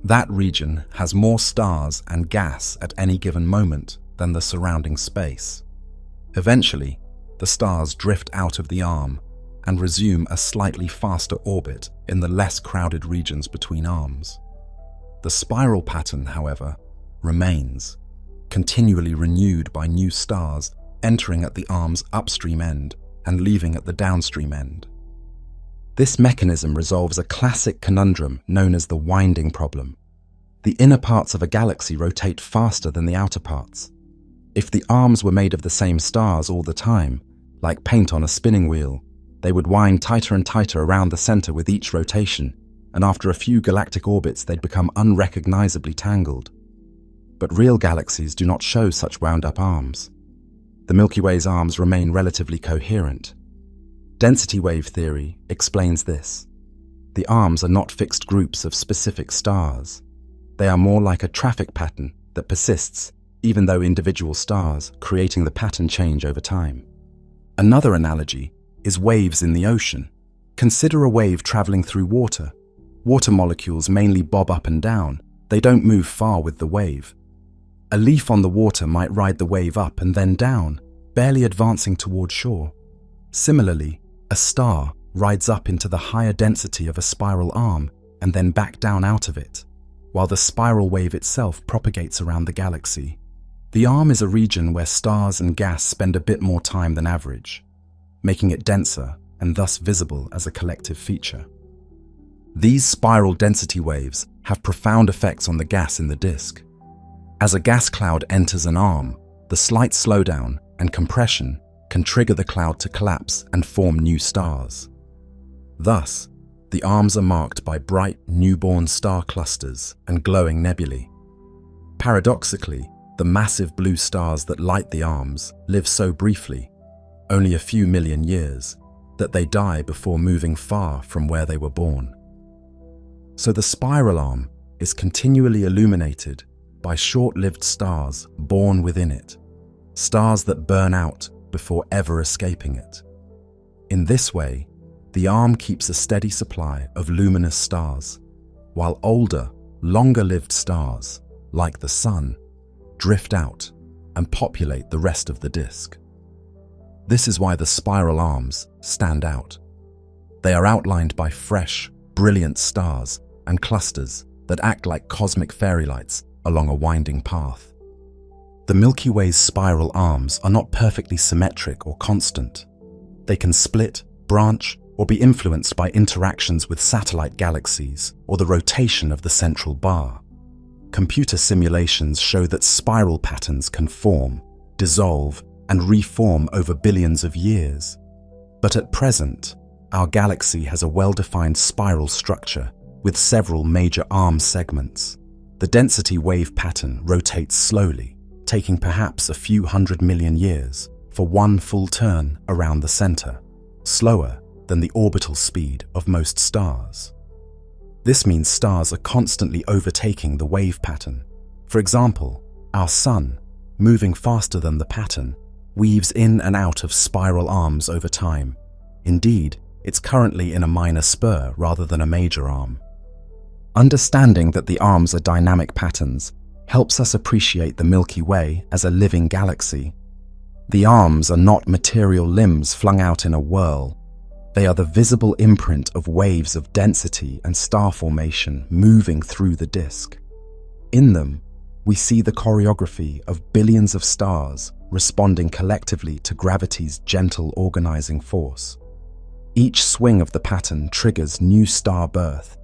That region has more stars and gas at any given moment than the surrounding space. Eventually, the stars drift out of the arm and resume a slightly faster orbit in the less crowded regions between arms. The spiral pattern, however, remains, continually renewed by new stars entering at the arm's upstream end and leaving at the downstream end. This mechanism resolves a classic conundrum known as the winding problem. The inner parts of a galaxy rotate faster than the outer parts. If the arms were made of the same stars all the time, like paint on a spinning wheel, they would wind tighter and tighter around the center with each rotation, and after a few galactic orbits they'd become unrecognizably tangled. But real galaxies do not show such wound-up arms. The Milky Way's arms remain relatively coherent. Density wave theory explains this. The arms are not fixed groups of specific stars. They are more like a traffic pattern that persists, even though individual stars creating the pattern change over time. Another analogy is waves in the ocean. Consider a wave traveling through water. Water molecules mainly bob up and down. They don't move far with the wave. A leaf on the water might ride the wave up and then down, barely advancing toward shore. Similarly, a star rides up into the higher density of a spiral arm and then back down out of it, while the spiral wave itself propagates around the galaxy. The arm is a region where stars and gas spend a bit more time than average, making it denser and thus visible as a collective feature. These spiral density waves have profound effects on the gas in the disk. As a gas cloud enters an arm, the slight slowdown and compression can trigger the cloud to collapse and form new stars. Thus, the arms are marked by bright newborn star clusters and glowing nebulae. Paradoxically, the massive blue stars that light the arms live so briefly, only a few million years, that they die before moving far from where they were born. So the spiral arm is continually illuminated by short-lived stars born within it, stars that burn out before ever escaping it. In this way, the arm keeps a steady supply of luminous stars, while older, longer-lived stars, like the Sun, drift out and populate the rest of the disk. This is why the spiral arms stand out. They are outlined by fresh, brilliant stars and clusters that act like cosmic fairy lights along a winding path. The Milky Way's spiral arms are not perfectly symmetric or constant. They can split, branch, or be influenced by interactions with satellite galaxies or the rotation of the central bar. Computer simulations show that spiral patterns can form, dissolve, and reform over billions of years. But at present, our galaxy has a well-defined spiral structure with several major arm segments. The density wave pattern rotates slowly, taking perhaps a few 100 million years for one full turn around the center, slower than the orbital speed of most stars. This means stars are constantly overtaking the wave pattern. For example, our Sun, moving faster than the pattern, weaves in and out of spiral arms over time. Indeed, it's currently in a minor spur rather than a major arm. Understanding that the arms are dynamic patterns helps us appreciate the Milky Way as a living galaxy. The arms are not material limbs flung out in a whirl. They are the visible imprint of waves of density and star formation moving through the disk. In them, we see the choreography of billions of stars responding collectively to gravity's gentle organizing force. Each swing of the pattern triggers new star birth,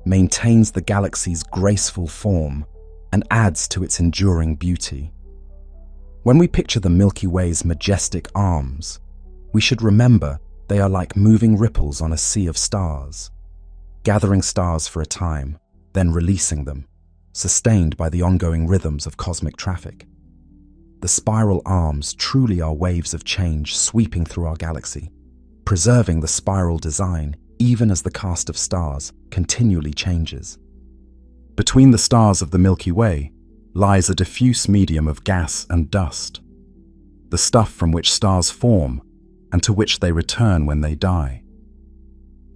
maintains the galaxy's graceful form, and adds to its enduring beauty. When we picture the Milky Way's majestic arms, we should remember they are like moving ripples on a sea of stars, gathering stars for a time, then releasing them, sustained by the ongoing rhythms of cosmic traffic. The spiral arms truly are waves of change sweeping through our galaxy, preserving the spiral design even as the cast of stars continually changes. Between the stars of the Milky Way lies a diffuse medium of gas and dust, the stuff from which stars form and to which they return when they die.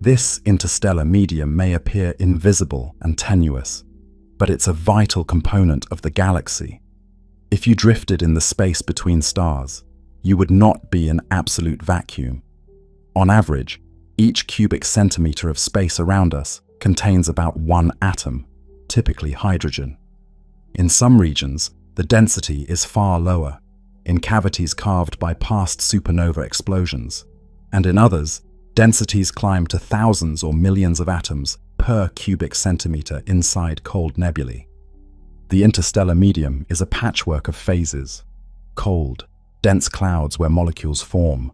This interstellar medium may appear invisible and tenuous, but it's a vital component of the galaxy. If you drifted in the space between stars, you would not be an absolute vacuum. On average, each cubic centimeter of space around us contains about one atom, typically hydrogen. In some regions, the density is far lower, in cavities carved by past supernova explosions, and in others, densities climb to thousands or millions of atoms per cubic centimeter inside cold nebulae. The interstellar medium is a patchwork of phases: cold, dense clouds where molecules form,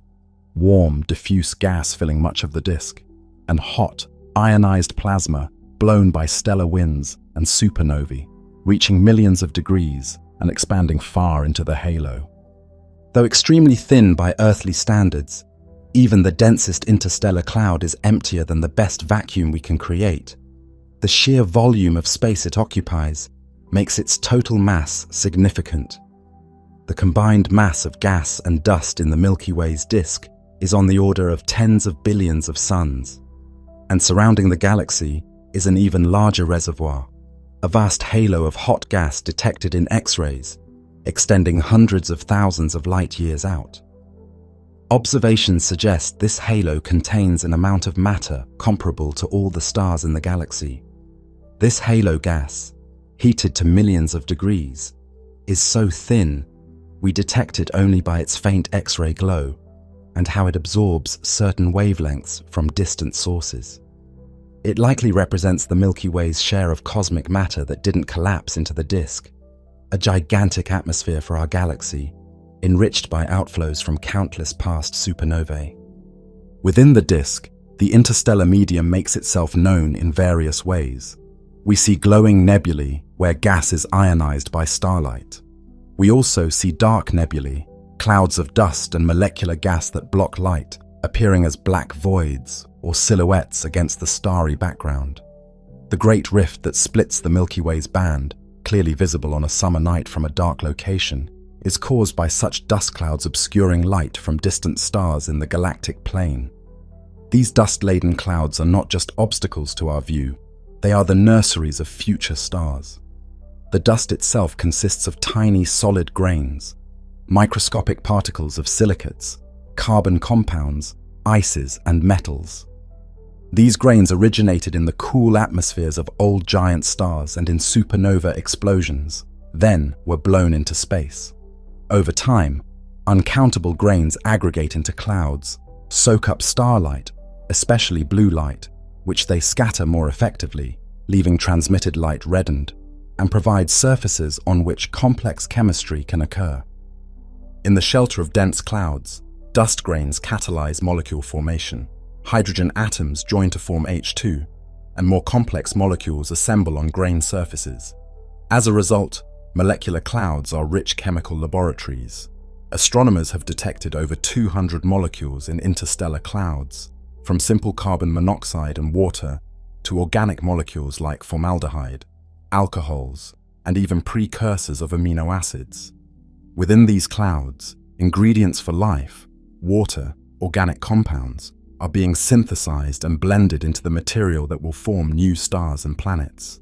warm, diffuse gas filling much of the disk, and hot, ionized plasma blown by stellar winds and supernovae, reaching millions of degrees and expanding far into the halo. Though extremely thin by earthly standards, even the densest interstellar cloud is emptier than the best vacuum we can create. The sheer volume of space it occupies makes its total mass significant. The combined mass of gas and dust in the Milky Way's disk is on the order of tens of billions of suns, and surrounding the galaxy is an even larger reservoir, a vast halo of hot gas detected in X-rays, extending hundreds of thousands of light years out. Observations suggest this halo contains an amount of matter comparable to all the stars in the galaxy. This halo gas, heated to millions of degrees, is so thin we detect it only by its faint X-ray glow and how it absorbs certain wavelengths from distant sources. It likely represents the Milky Way's share of cosmic matter that didn't collapse into the disk, a gigantic atmosphere for our galaxy, enriched by outflows from countless past supernovae. Within the disk, the interstellar medium makes itself known in various ways. We see glowing nebulae where gas is ionized by starlight. We also see dark nebulae, clouds of dust and molecular gas that block light, appearing as black voids or silhouettes against the starry background. The great rift that splits the Milky Way's band, clearly visible on a summer night from a dark location, is caused by such dust clouds obscuring light from distant stars in the galactic plane. These dust-laden clouds are not just obstacles to our view, they are the nurseries of future stars. The dust itself consists of tiny solid grains, microscopic particles of silicates, carbon compounds, ices, and metals. These grains originated in the cool atmospheres of old giant stars and in supernova explosions, then were blown into space. Over time, uncountable grains aggregate into clouds, soak up starlight, especially blue light, which they scatter more effectively, leaving transmitted light reddened, and provide surfaces on which complex chemistry can occur. In the shelter of dense clouds, dust grains catalyze molecule formation. Hydrogen atoms join to form H2, and more complex molecules assemble on grain surfaces. As a result, molecular clouds are rich chemical laboratories. Astronomers have detected over 200 molecules in interstellar clouds, from simple carbon monoxide and water to organic molecules like formaldehyde, alcohols, and even precursors of amino acids. Within these clouds, ingredients for life, water, organic compounds, are being synthesized and blended into the material that will form new stars and planets.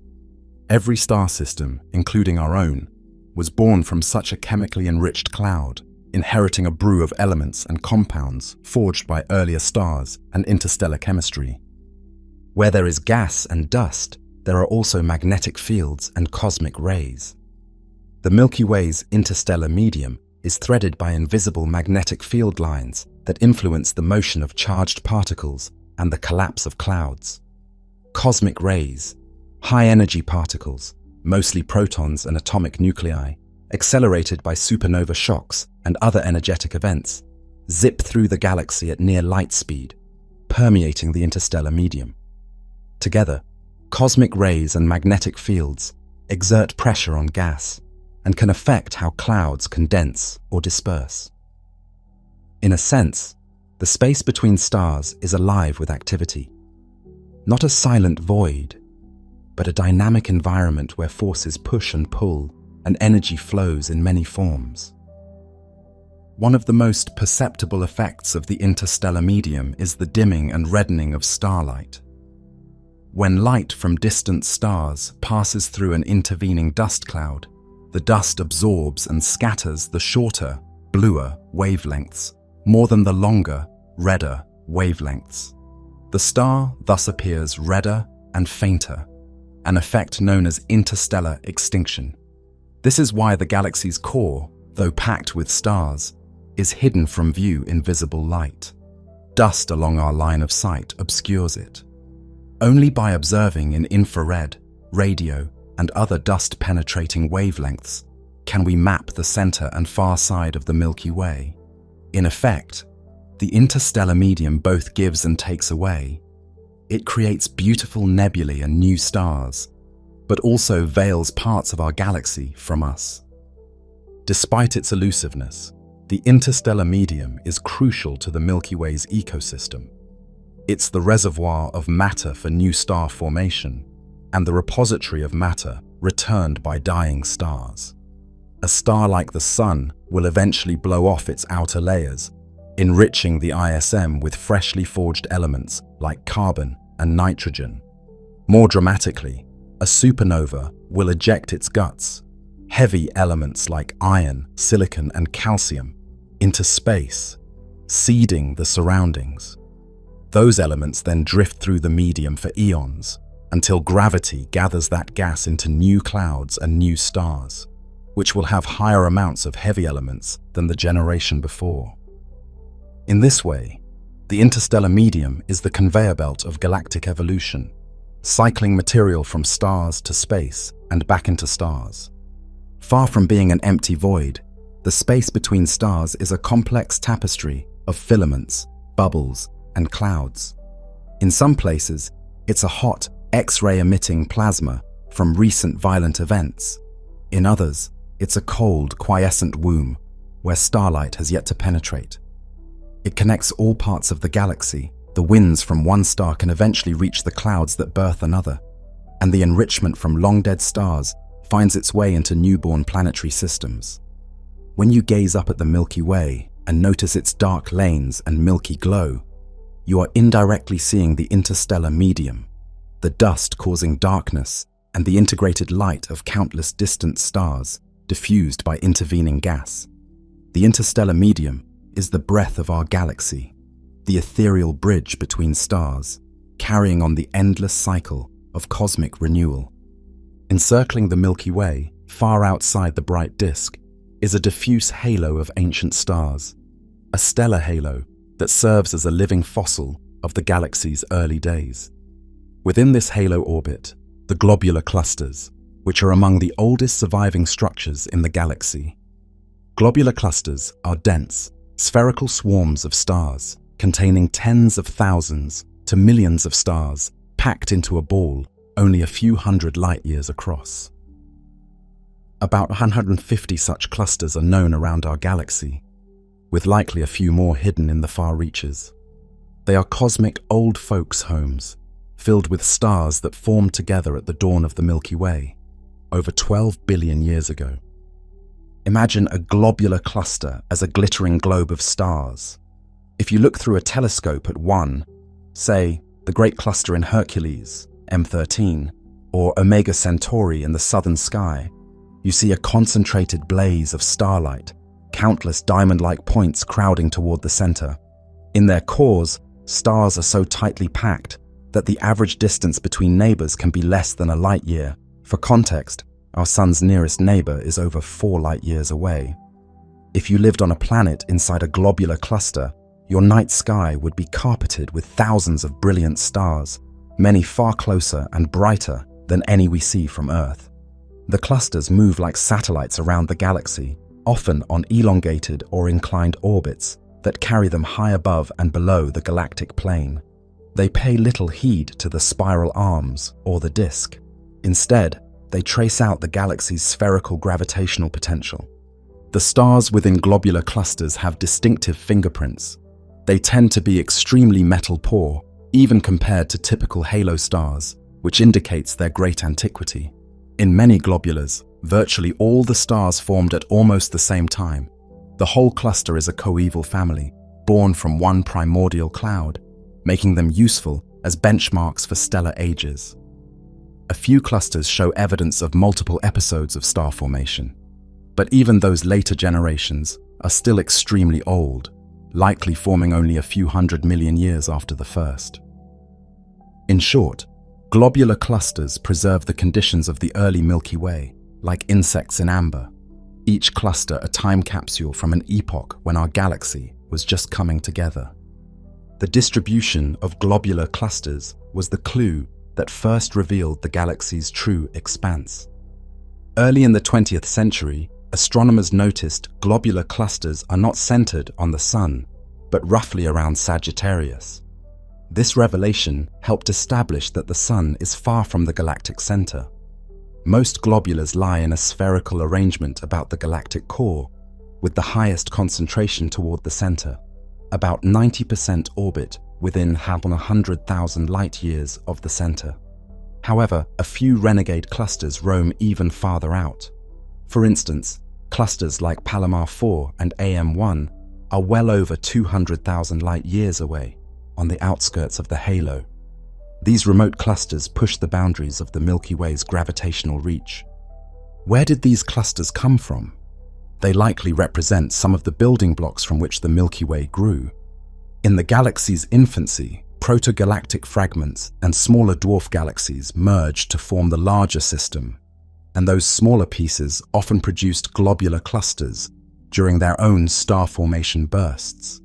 Every star system, including our own, was born from such a chemically enriched cloud, inheriting a brew of elements and compounds forged by earlier stars and interstellar chemistry. Where there is gas and dust, there are also magnetic fields and cosmic rays. The Milky Way's interstellar medium is threaded by invisible magnetic field lines that influence the motion of charged particles and the collapse of clouds. Cosmic rays, high-energy particles, mostly protons and atomic nuclei, accelerated by supernova shocks and other energetic events, zip through the galaxy at near light speed, permeating the interstellar medium. Together, cosmic rays and magnetic fields exert pressure on gas and can affect how clouds condense or disperse. In a sense, the space between stars is alive with activity. Not a silent void, but a dynamic environment where forces push and pull and energy flows in many forms. One of the most perceptible effects of the interstellar medium is the dimming and reddening of starlight. When light from distant stars passes through an intervening dust cloud, the dust absorbs and scatters the shorter, bluer wavelengths more than the longer, redder wavelengths. The star thus appears redder and fainter, an effect known as interstellar extinction. This is why the galaxy's core, though packed with stars, is hidden from view in visible light. Dust along our line of sight obscures it. Only by observing in infrared, radio, and other dust-penetrating wavelengths can we map the center and far side of the Milky Way. In effect, the interstellar medium both gives and takes away. It creates beautiful nebulae and new stars, but also veils parts of our galaxy from us. Despite its elusiveness, the interstellar medium is crucial to the Milky Way's ecosystem. It's the reservoir of matter for new star formation and the repository of matter returned by dying stars. A star like the Sun will eventually blow off its outer layers, enriching the ISM with freshly forged elements like carbon and nitrogen. More dramatically, a supernova will eject its guts, heavy elements like iron, silicon, and calcium, into space, seeding the surroundings. Those elements then drift through the medium for eons, until gravity gathers that gas into new clouds and new stars, which will have higher amounts of heavy elements than the generation before. In this way, the interstellar medium is the conveyor belt of galactic evolution, cycling material from stars to space and back into stars. Far from being an empty void, the space between stars is a complex tapestry of filaments, bubbles, and clouds. In some places, it's a hot, X-ray emitting plasma from recent violent events. In others, it's a cold, quiescent womb where starlight has yet to penetrate. It connects all parts of the galaxy. The winds from one star can eventually reach the clouds that birth another, and the enrichment from long-dead stars finds its way into newborn planetary systems. When you gaze up at the Milky Way and notice its dark lanes and milky glow, you are indirectly seeing the interstellar medium, the dust causing darkness and the integrated light of countless distant stars diffused by intervening gas. The interstellar medium is the breath of our galaxy, the ethereal bridge between stars, carrying on the endless cycle of cosmic renewal. Encircling the Milky Way, far outside the bright disk, is a diffuse halo of ancient stars, a stellar halo that serves as a living fossil of the galaxy's early days. Within this halo orbit, the globular clusters, which are among the oldest surviving structures in the galaxy. Globular clusters are dense, spherical swarms of stars containing tens of thousands to millions of stars packed into a ball only a few hundred light-years across. About 150 such clusters are known around our galaxy, with likely a few more hidden in the far reaches. They are cosmic old folks' homes, filled with stars that formed together at the dawn of the Milky Way, over 12 billion years ago. Imagine a globular cluster as a glittering globe of stars. If you look through a telescope at one, say, the Great Cluster in Hercules, M13, or Omega Centauri in the southern sky, you see a concentrated blaze of starlight, countless diamond-like points crowding toward the center. In their cores, stars are so tightly packed that the average distance between neighbors can be less than a light year. For context, our sun's nearest neighbor is over 4 light-years away. If you lived on a planet inside a globular cluster, your night sky would be carpeted with thousands of brilliant stars, many far closer and brighter than any we see from Earth. The clusters move like satellites around the galaxy, often on elongated or inclined orbits that carry them high above and below the galactic plane. They pay little heed to the spiral arms or the disk. Instead, they trace out the galaxy's spherical gravitational potential. The stars within globular clusters have distinctive fingerprints. They tend to be extremely metal-poor, even compared to typical halo stars, which indicates their great antiquity. In many globulars, virtually all the stars formed at almost the same time. The whole cluster is a coeval family, born from one primordial cloud, making them useful as benchmarks for stellar ages. A few clusters show evidence of multiple episodes of star formation, but even those later generations are still extremely old, likely forming only a few 100 million years after the first. In short, globular clusters preserve the conditions of the early Milky Way, like insects in amber, each cluster a time capsule from an epoch when our galaxy was just coming together. The distribution of globular clusters was the clue that first revealed the galaxy's true expanse. Early in the 20th century, astronomers noticed globular clusters are not centered on the Sun, but roughly around Sagittarius. This revelation helped establish that the Sun is far from the galactic center. Most globulars lie in a spherical arrangement about the galactic core, with the highest concentration toward the center. About 90% orbit within 100,000 light-years of the center. However, a few renegade clusters roam even farther out. For instance, clusters like Palomar 4 and AM1 are well over 200,000 light-years away, on the outskirts of the halo. These remote clusters push the boundaries of the Milky Way's gravitational reach. Where did these clusters come from? They likely represent some of the building blocks from which the Milky Way grew. In the galaxy's infancy, proto-galactic fragments and smaller dwarf galaxies merged to form the larger system, and those smaller pieces often produced globular clusters during their own star formation bursts.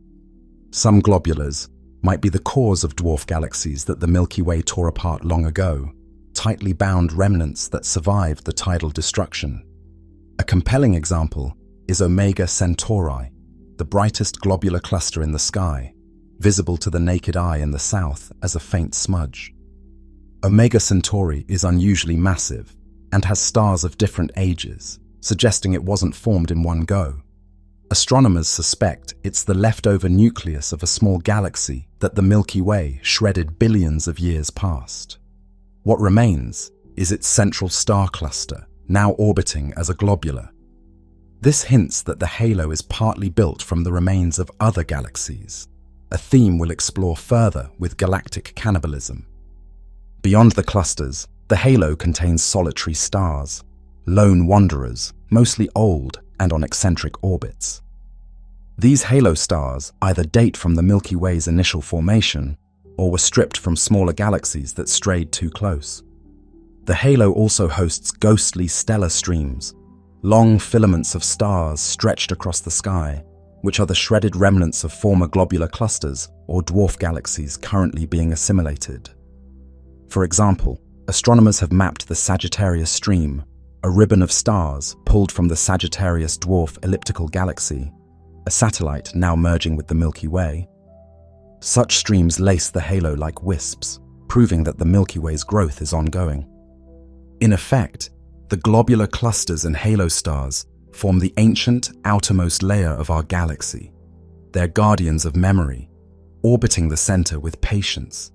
Some globulars might be the cores of dwarf galaxies that the Milky Way tore apart long ago, tightly bound remnants that survived the tidal destruction. A compelling example is Omega Centauri, the brightest globular cluster in the sky, visible to the naked eye in the south as a faint smudge. Omega Centauri is unusually massive and has stars of different ages, suggesting it wasn't formed in one go. Astronomers suspect it's the leftover nucleus of a small galaxy that the Milky Way shredded billions of years past. What remains is its central star cluster, now orbiting as a globular. This hints that the halo is partly built from the remains of other galaxies, a theme we'll explore further with galactic cannibalism. Beyond the clusters, the halo contains solitary stars, lone wanderers, mostly old and on eccentric orbits. These halo stars either date from the Milky Way's initial formation or were stripped from smaller galaxies that strayed too close. The halo also hosts ghostly stellar streams, long filaments of stars stretched across the sky, which are the shredded remnants of former globular clusters or dwarf galaxies currently being assimilated. For example, astronomers have mapped the Sagittarius Stream, a ribbon of stars pulled from the Sagittarius dwarf elliptical galaxy, a satellite now merging with the Milky Way. Such streams lace the halo like wisps, proving that the Milky Way's growth is ongoing. In effect, the globular clusters and halo stars form the ancient outermost layer of our galaxy. They're guardians of memory, orbiting the center with patience.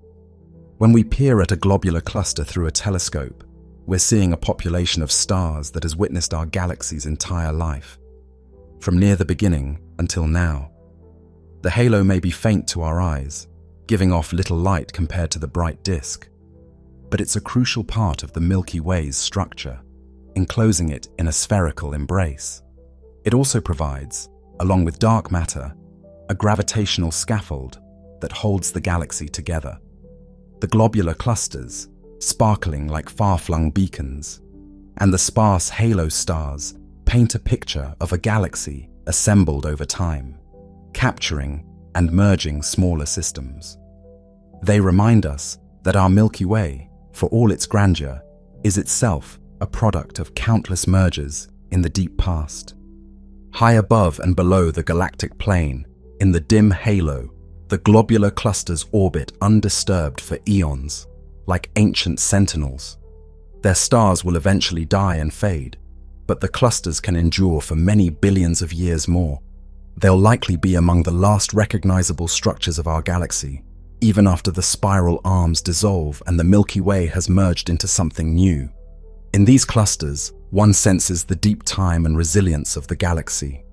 When we peer at a globular cluster through a telescope, we're seeing a population of stars that has witnessed our galaxy's entire life, from near the beginning until now. The halo may be faint to our eyes, giving off little light compared to the bright disk, but it's a crucial part of the Milky Way's structure, enclosing it in a spherical embrace. It also provides, along with dark matter, a gravitational scaffold that holds the galaxy together. The globular clusters, sparkling like far-flung beacons, and the sparse halo stars paint a picture of a galaxy assembled over time, capturing and merging smaller systems. They remind us that our Milky Way, for all its grandeur, is itself a product of countless mergers in the deep past. High above and below the galactic plane, in the dim halo, the globular clusters orbit undisturbed for eons, like ancient sentinels. Their stars will eventually die and fade, but the clusters can endure for many billions of years more. They'll likely be among the last recognizable structures of our galaxy, even after the spiral arms dissolve and the Milky Way has merged into something new. In these clusters, one senses the deep time and resilience of the galaxy.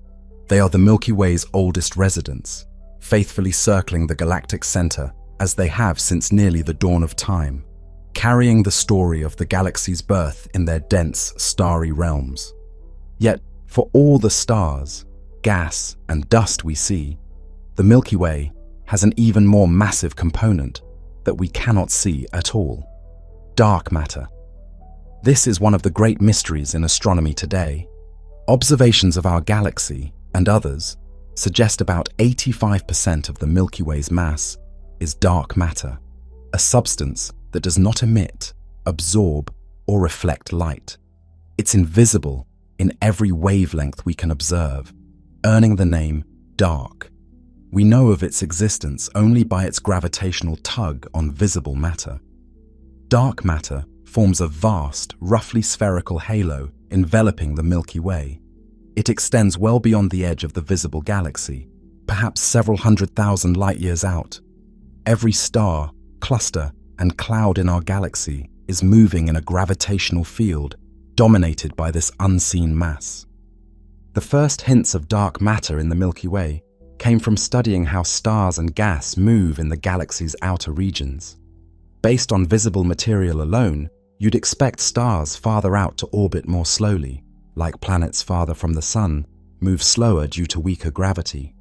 They are the Milky Way's oldest residents, faithfully circling the galactic center as they have since nearly the dawn of time, carrying the story of the galaxy's birth in their dense, starry realms. Yet, for all the stars, gas, and dust we see, the Milky Way has an even more massive component that we cannot see at all: dark matter. This is one of the great mysteries in astronomy today. Observations of our galaxy, and others, suggest about 85% of the Milky Way's mass is dark matter, a substance that does not emit, absorb, or reflect light. It's invisible in every wavelength we can observe, earning the name dark. We know of its existence only by its gravitational tug on visible matter. Dark matter forms a vast, roughly spherical halo enveloping the Milky Way. It extends well beyond the edge of the visible galaxy, perhaps several 100,000 light-years out. Every star, cluster, and cloud in our galaxy is moving in a gravitational field dominated by this unseen mass. The first hints of dark matter in the Milky Way came from studying how stars and gas move in the galaxy's outer regions. Based on visible material alone, you'd expect stars farther out to orbit more slowly, like planets farther from the Sun move slower due to weaker gravity.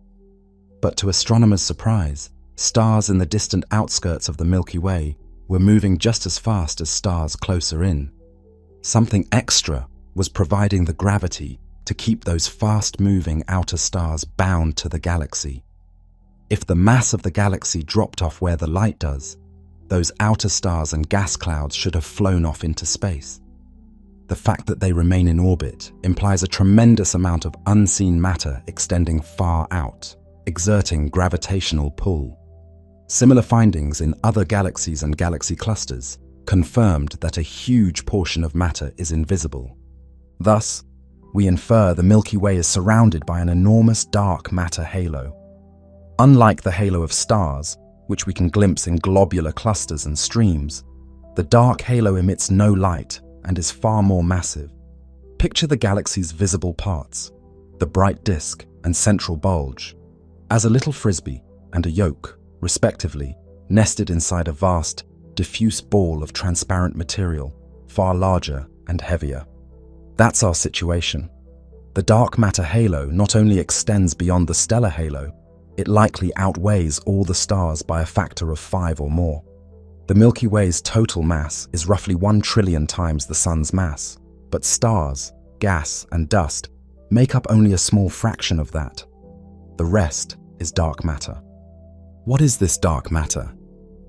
But to astronomers' surprise, stars in the distant outskirts of the Milky Way were moving just as fast as stars closer in. Something extra was providing the gravity to keep those fast-moving outer stars bound to the galaxy. If the mass of the galaxy dropped off where the light does, those outer stars and gas clouds should have flown off into space. The fact that they remain in orbit implies a tremendous amount of unseen matter extending far out, exerting gravitational pull. Similar findings in other galaxies and galaxy clusters confirmed that a huge portion of matter is invisible. Thus, we infer the Milky Way is surrounded by an enormous dark matter halo. Unlike the halo of stars, which we can glimpse in globular clusters and streams, the dark halo emits no light and is far more massive. Picture the galaxy's visible parts, the bright disk and central bulge, as a little frisbee and a yolk, respectively, nested inside a vast, diffuse ball of transparent material, far larger and heavier. That's our situation. The dark matter halo not only extends beyond the stellar halo, it likely outweighs all the stars by a factor of 5 or more. The Milky Way's total mass is roughly 1 trillion times the Sun's mass, but stars, gas, and dust make up only a small fraction of that. The rest is dark matter. What is this dark matter?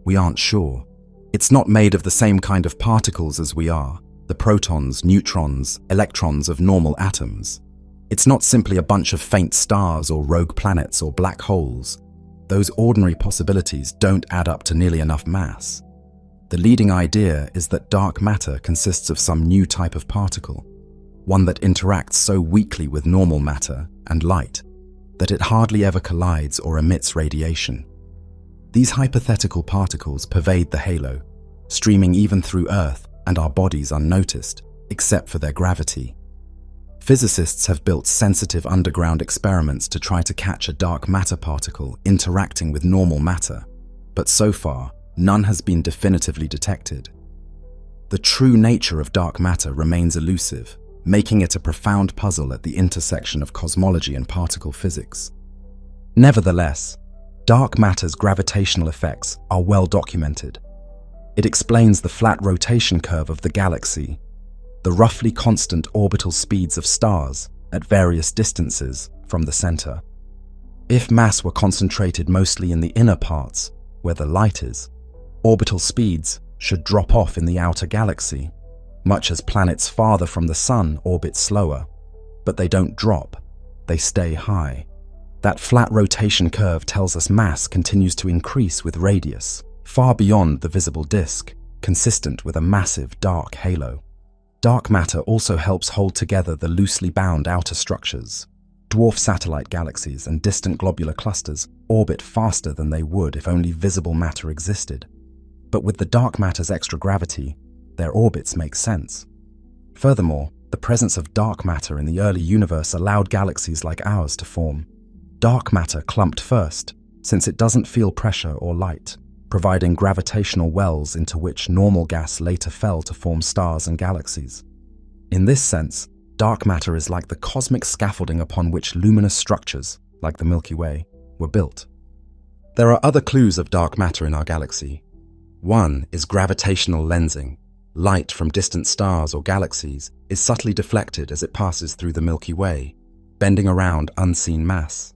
We aren't sure. It's not made of the same kind of particles as we are, the protons, neutrons, electrons of normal atoms. It's not simply a bunch of faint stars or rogue planets or black holes. Those ordinary possibilities don't add up to nearly enough mass. The leading idea is that dark matter consists of some new type of particle, one that interacts so weakly with normal matter and light that it hardly ever collides or emits radiation. These hypothetical particles pervade the halo, streaming even through Earth and our bodies unnoticed, except for their gravity. Physicists have built sensitive underground experiments to try to catch a dark matter particle interacting with normal matter, but so far, none has been definitively detected. The true nature of dark matter remains elusive, making it a profound puzzle at the intersection of cosmology and particle physics. Nevertheless, dark matter's gravitational effects are well documented. It explains the flat rotation curve of the galaxy, the roughly constant orbital speeds of stars at various distances from the center. If mass were concentrated mostly in the inner parts, where the light is, orbital speeds should drop off in the outer galaxy, much as planets farther from the Sun orbit slower. But they don't drop, they stay high. That flat rotation curve tells us mass continues to increase with radius, far beyond the visible disk, consistent with a massive dark halo. Dark matter also helps hold together the loosely bound outer structures. Dwarf satellite galaxies and distant globular clusters orbit faster than they would if only visible matter existed. But with the dark matter's extra gravity, their orbits make sense. Furthermore, the presence of dark matter in the early universe allowed galaxies like ours to form. Dark matter clumped first, since it doesn't feel pressure or light, providing gravitational wells into which normal gas later fell to form stars and galaxies. In this sense, dark matter is like the cosmic scaffolding upon which luminous structures, like the Milky Way, were built. There are other clues of dark matter in our galaxy. One is gravitational lensing. Light from distant stars or galaxies is subtly deflected as it passes through the Milky Way, bending around unseen mass.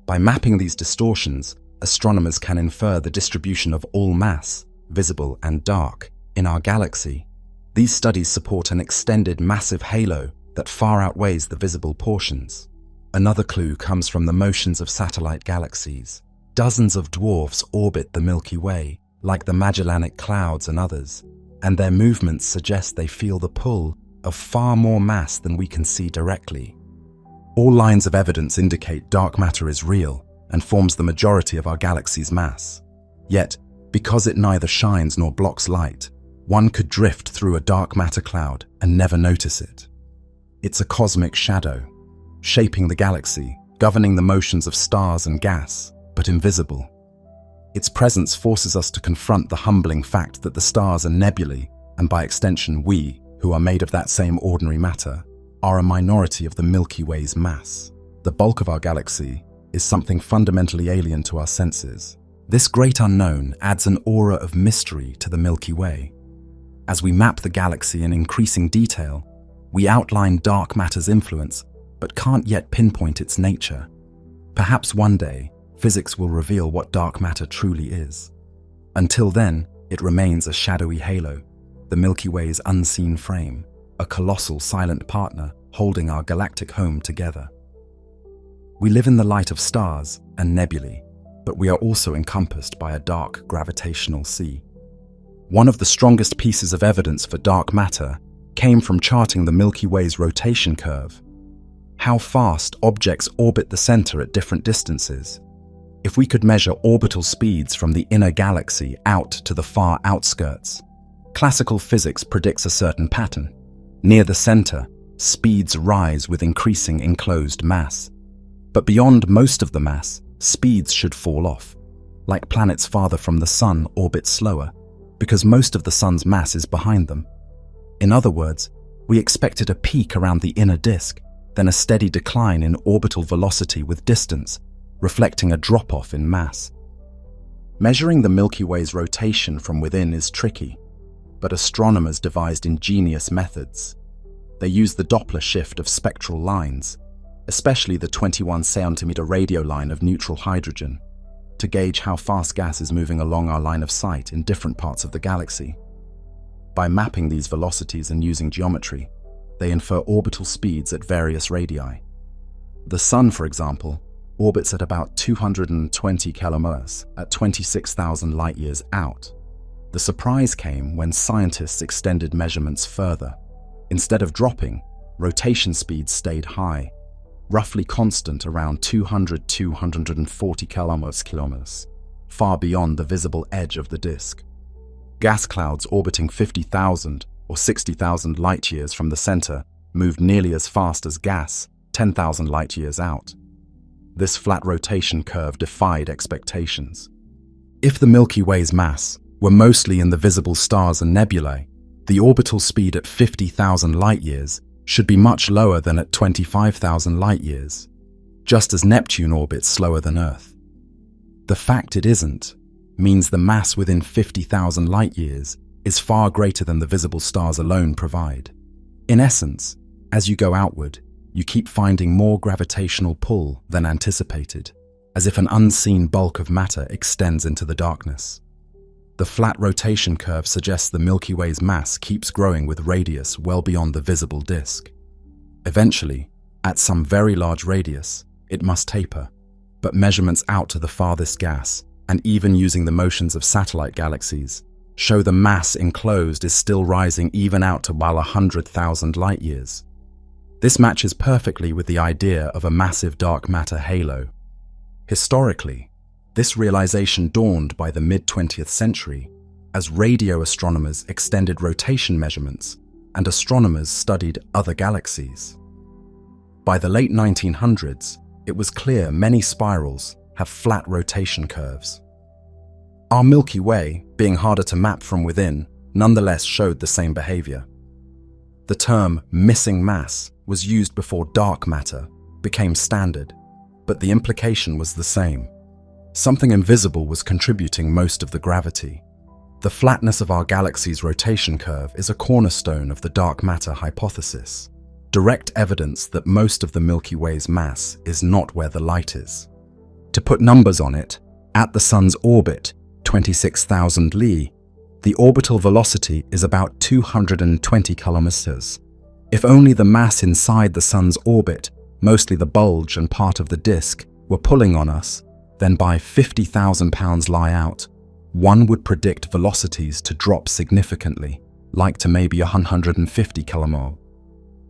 By mapping these distortions, astronomers can infer the distribution of all mass, visible and dark, in our galaxy. These studies support an extended massive halo that far outweighs the visible portions. Another clue comes from the motions of satellite galaxies. Dozens of dwarfs orbit the Milky Way, like the Magellanic Clouds and others, and their movements suggest they feel the pull of far more mass than we can see directly. All lines of evidence indicate dark matter is real and forms the majority of our galaxy's mass. Yet, because it neither shines nor blocks light, one could drift through a dark matter cloud and never notice it. It's a cosmic shadow, shaping the galaxy, governing the motions of stars and gas, but invisible. Its presence forces us to confront the humbling fact that the stars and nebulae, and by extension we, who are made of that same ordinary matter, are a minority of the Milky Way's mass. The bulk of our galaxy is something fundamentally alien to our senses. This great unknown adds an aura of mystery to the Milky Way. As we map the galaxy in increasing detail, we outline dark matter's influence, but can't yet pinpoint its nature. Perhaps one day, physics will reveal what dark matter truly is. Until then, it remains a shadowy halo, the Milky Way's unseen frame, a colossal silent partner holding our galactic home together. We live in the light of stars and nebulae, but we are also encompassed by a dark gravitational sea. One of the strongest pieces of evidence for dark matter came from charting the Milky Way's rotation curve. How fast objects orbit the center at different distances. If we could measure orbital speeds from the inner galaxy out to the far outskirts, classical physics predicts a certain pattern. Near the center, speeds rise with increasing enclosed mass. But beyond most of the mass, speeds should fall off. Like planets farther from the Sun orbit slower, because most of the Sun's mass is behind them. In other words, we expected a peak around the inner disk, then a steady decline in orbital velocity with distance, reflecting a drop-off in mass. Measuring the Milky Way's rotation from within is tricky, but astronomers devised ingenious methods. They use the Doppler shift of spectral lines, especially the 21-centimeter radio line of neutral hydrogen, to gauge how fast gas is moving along our line of sight in different parts of the galaxy. By mapping these velocities and using geometry, they infer orbital speeds at various radii. The Sun, for example, orbits at about 220 kilometers at 26,000 light-years out. The surprise came when scientists extended measurements further. Instead of dropping, rotation speeds stayed high, roughly constant around 200–240 kilometers, far beyond the visible edge of the disk. Gas clouds orbiting 50,000 or 60,000 light-years from the center moved nearly as fast as gas 10,000 light-years out. This flat rotation curve defied expectations. If the Milky Way's mass were mostly in the visible stars and nebulae, the orbital speed at 50,000 light-years should be much lower than at 25,000 light-years, just as Neptune orbits slower than Earth. The fact it isn't means the mass within 50,000 light-years is far greater than the visible stars alone provide. In essence, as you go outward, you keep finding more gravitational pull than anticipated, as if an unseen bulk of matter extends into the darkness. The flat rotation curve suggests the Milky Way's mass keeps growing with radius well beyond the visible disk. Eventually, at some very large radius, it must taper, but measurements out to the farthest gas, and even using the motions of satellite galaxies, show the mass enclosed is still rising even out to about 100,000 light-years. This matches perfectly with the idea of a massive dark matter halo. Historically, this realization dawned by the mid-20th century as radio astronomers extended rotation measurements and astronomers studied other galaxies. By the late 1900s, it was clear many spirals have flat rotation curves. Our Milky Way, being harder to map from within, nonetheless showed the same behavior. The term missing mass was used before dark matter became standard, but the implication was the same. Something invisible was contributing most of the gravity. The flatness of our galaxy's rotation curve is a cornerstone of the dark matter hypothesis, direct evidence that most of the Milky Way's mass is not where the light is. To put numbers on it, at the Sun's orbit, 26,000 Li, the orbital velocity is about 220 kilometers. If only the mass inside the Sun's orbit, mostly the bulge and part of the disk, were pulling on us, then by 50,000 pounds lie out, one would predict velocities to drop significantly, like to maybe 150 km.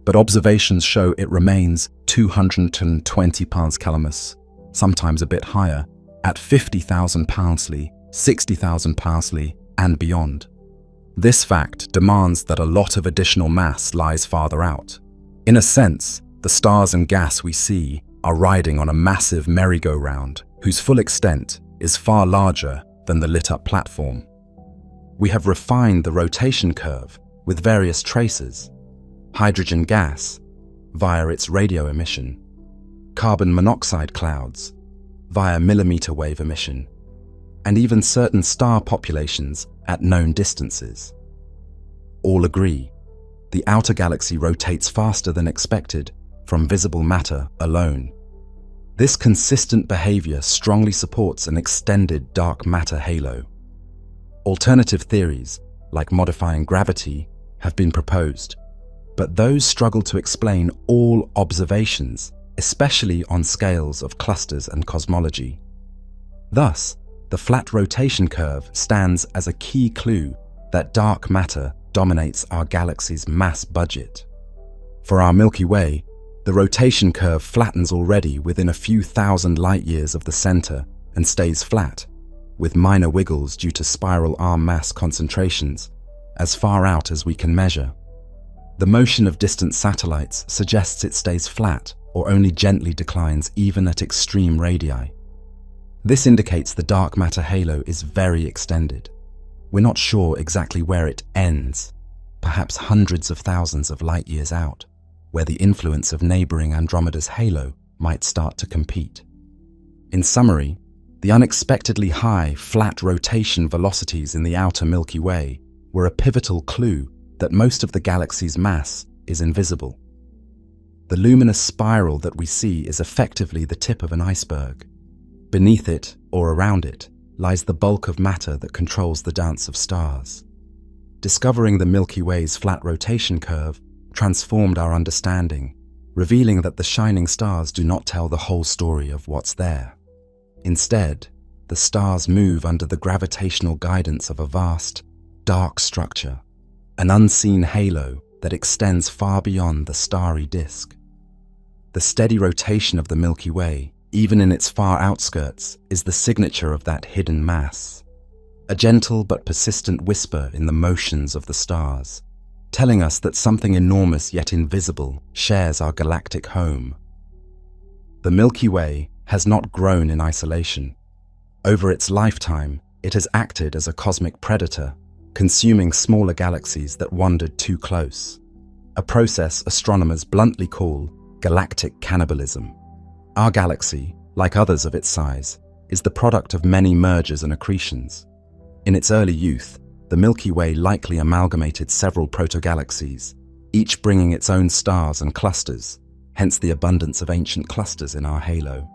But observations show it remains 220 pounds kilometers, sometimes a bit higher, at 50,000 pounds Li, 60,000 pounds Li, and beyond. This fact demands that a lot of additional mass lies farther out. In a sense, the stars and gas we see are riding on a massive merry-go-round whose full extent is far larger than the lit-up platform. We have refined the rotation curve with various traces: hydrogen gas, via its radio emission, carbon monoxide clouds, via millimeter wave emission, and even certain star populations at known distances. All agree, the outer galaxy rotates faster than expected from visible matter alone. This consistent behavior strongly supports an extended dark matter halo. Alternative theories, like modifying gravity, have been proposed, but those struggle to explain all observations, especially on scales of clusters and cosmology. Thus, the flat rotation curve stands as a key clue that dark matter dominates our galaxy's mass budget. For our Milky Way, the rotation curve flattens already within a few thousand light-years of the center and stays flat, with minor wiggles due to spiral arm mass concentrations, as far out as we can measure. The motion of distant satellites suggests it stays flat or only gently declines even at extreme radii. This indicates the dark matter halo is very extended. We're not sure exactly where it ends, perhaps hundreds of thousands of light-years out, where the influence of neighboring Andromeda's halo might start to compete. In summary, the unexpectedly high, flat rotation velocities in the outer Milky Way were a pivotal clue that most of the galaxy's mass is invisible. The luminous spiral that we see is effectively the tip of an iceberg. Beneath it, or around it, lies the bulk of matter that controls the dance of stars. Discovering the Milky Way's flat rotation curve transformed our understanding, revealing that the shining stars do not tell the whole story of what's there. Instead, the stars move under the gravitational guidance of a vast, dark structure, an unseen halo that extends far beyond the starry disk. The steady rotation of the Milky Way, even in its far outskirts, is the signature of that hidden mass. A gentle but persistent whisper in the motions of the stars, telling us that something enormous yet invisible shares our galactic home. The Milky Way has not grown in isolation. Over its lifetime, it has acted as a cosmic predator, consuming smaller galaxies that wandered too close, a process astronomers bluntly call galactic cannibalism. Our galaxy, like others of its size, is the product of many mergers and accretions. In its early youth, the Milky Way likely amalgamated several protogalaxies, each bringing its own stars and clusters, hence the abundance of ancient clusters in our halo.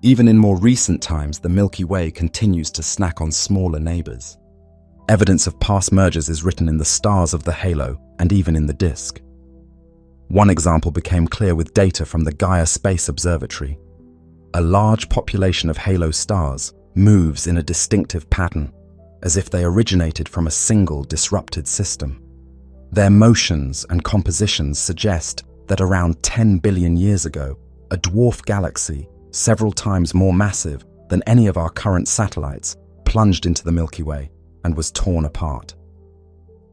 Even in more recent times, the Milky Way continues to snack on smaller neighbors. Evidence of past mergers is written in the stars of the halo and even in the disk. One example became clear with data from the Gaia Space Observatory. A large population of halo stars moves in a distinctive pattern, as if they originated from a single disrupted system. Their motions and compositions suggest that around 10 billion years ago, a dwarf galaxy, several times more massive than any of our current satellites, plunged into the Milky Way and was torn apart.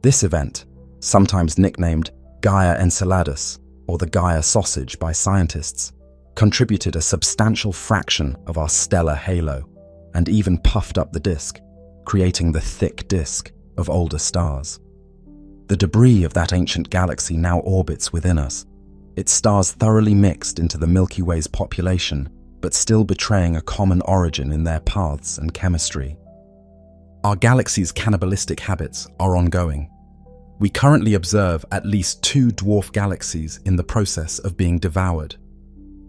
This event, sometimes nicknamed Gaia Enceladus or the Gaia sausage by scientists, contributed a substantial fraction of our stellar halo and even puffed up the disk, creating the thick disk of older stars. The debris of that ancient galaxy now orbits within us, its stars thoroughly mixed into the Milky Way's population, but still betraying a common origin in their paths and chemistry. Our galaxy's cannibalistic habits are ongoing. We currently observe at least 2 dwarf galaxies in the process of being devoured.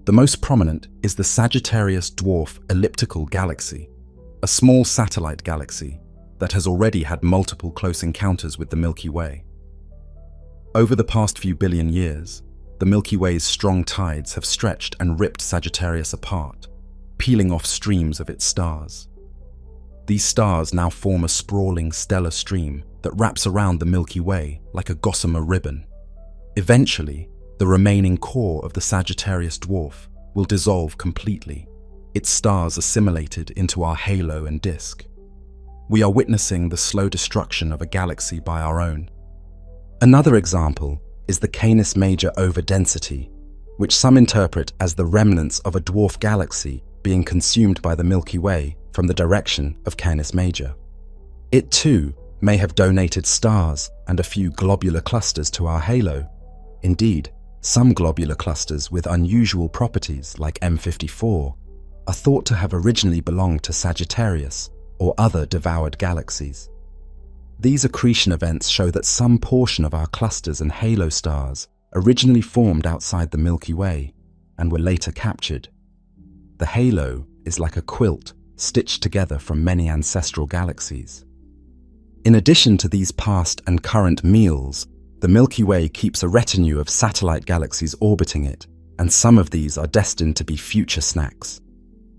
The most prominent is the Sagittarius Dwarf Elliptical Galaxy, a small satellite galaxy that has already had multiple close encounters with the Milky Way. Over the past few billion years, the Milky Way's strong tides have stretched and ripped Sagittarius apart, peeling off streams of its stars. These stars now form a sprawling stellar stream that wraps around the Milky Way like a gossamer ribbon. Eventually, the remaining core of the Sagittarius dwarf will dissolve completely, its stars assimilated into our halo and disk. We are witnessing the slow destruction of a galaxy by our own. Another example is the Canis Major overdensity, which some interpret as the remnants of a dwarf galaxy being consumed by the Milky Way from the direction of Canis Major. It too may have donated stars and a few globular clusters to our halo. Indeed, some globular clusters with unusual properties like M54 are thought to have originally belonged to Sagittarius or other devoured galaxies. These accretion events show that some portion of our clusters and halo stars originally formed outside the Milky Way and were later captured. The halo is like a quilt stitched together from many ancestral galaxies. In addition to these past and current meals, the Milky Way keeps a retinue of satellite galaxies orbiting it, and some of these are destined to be future snacks.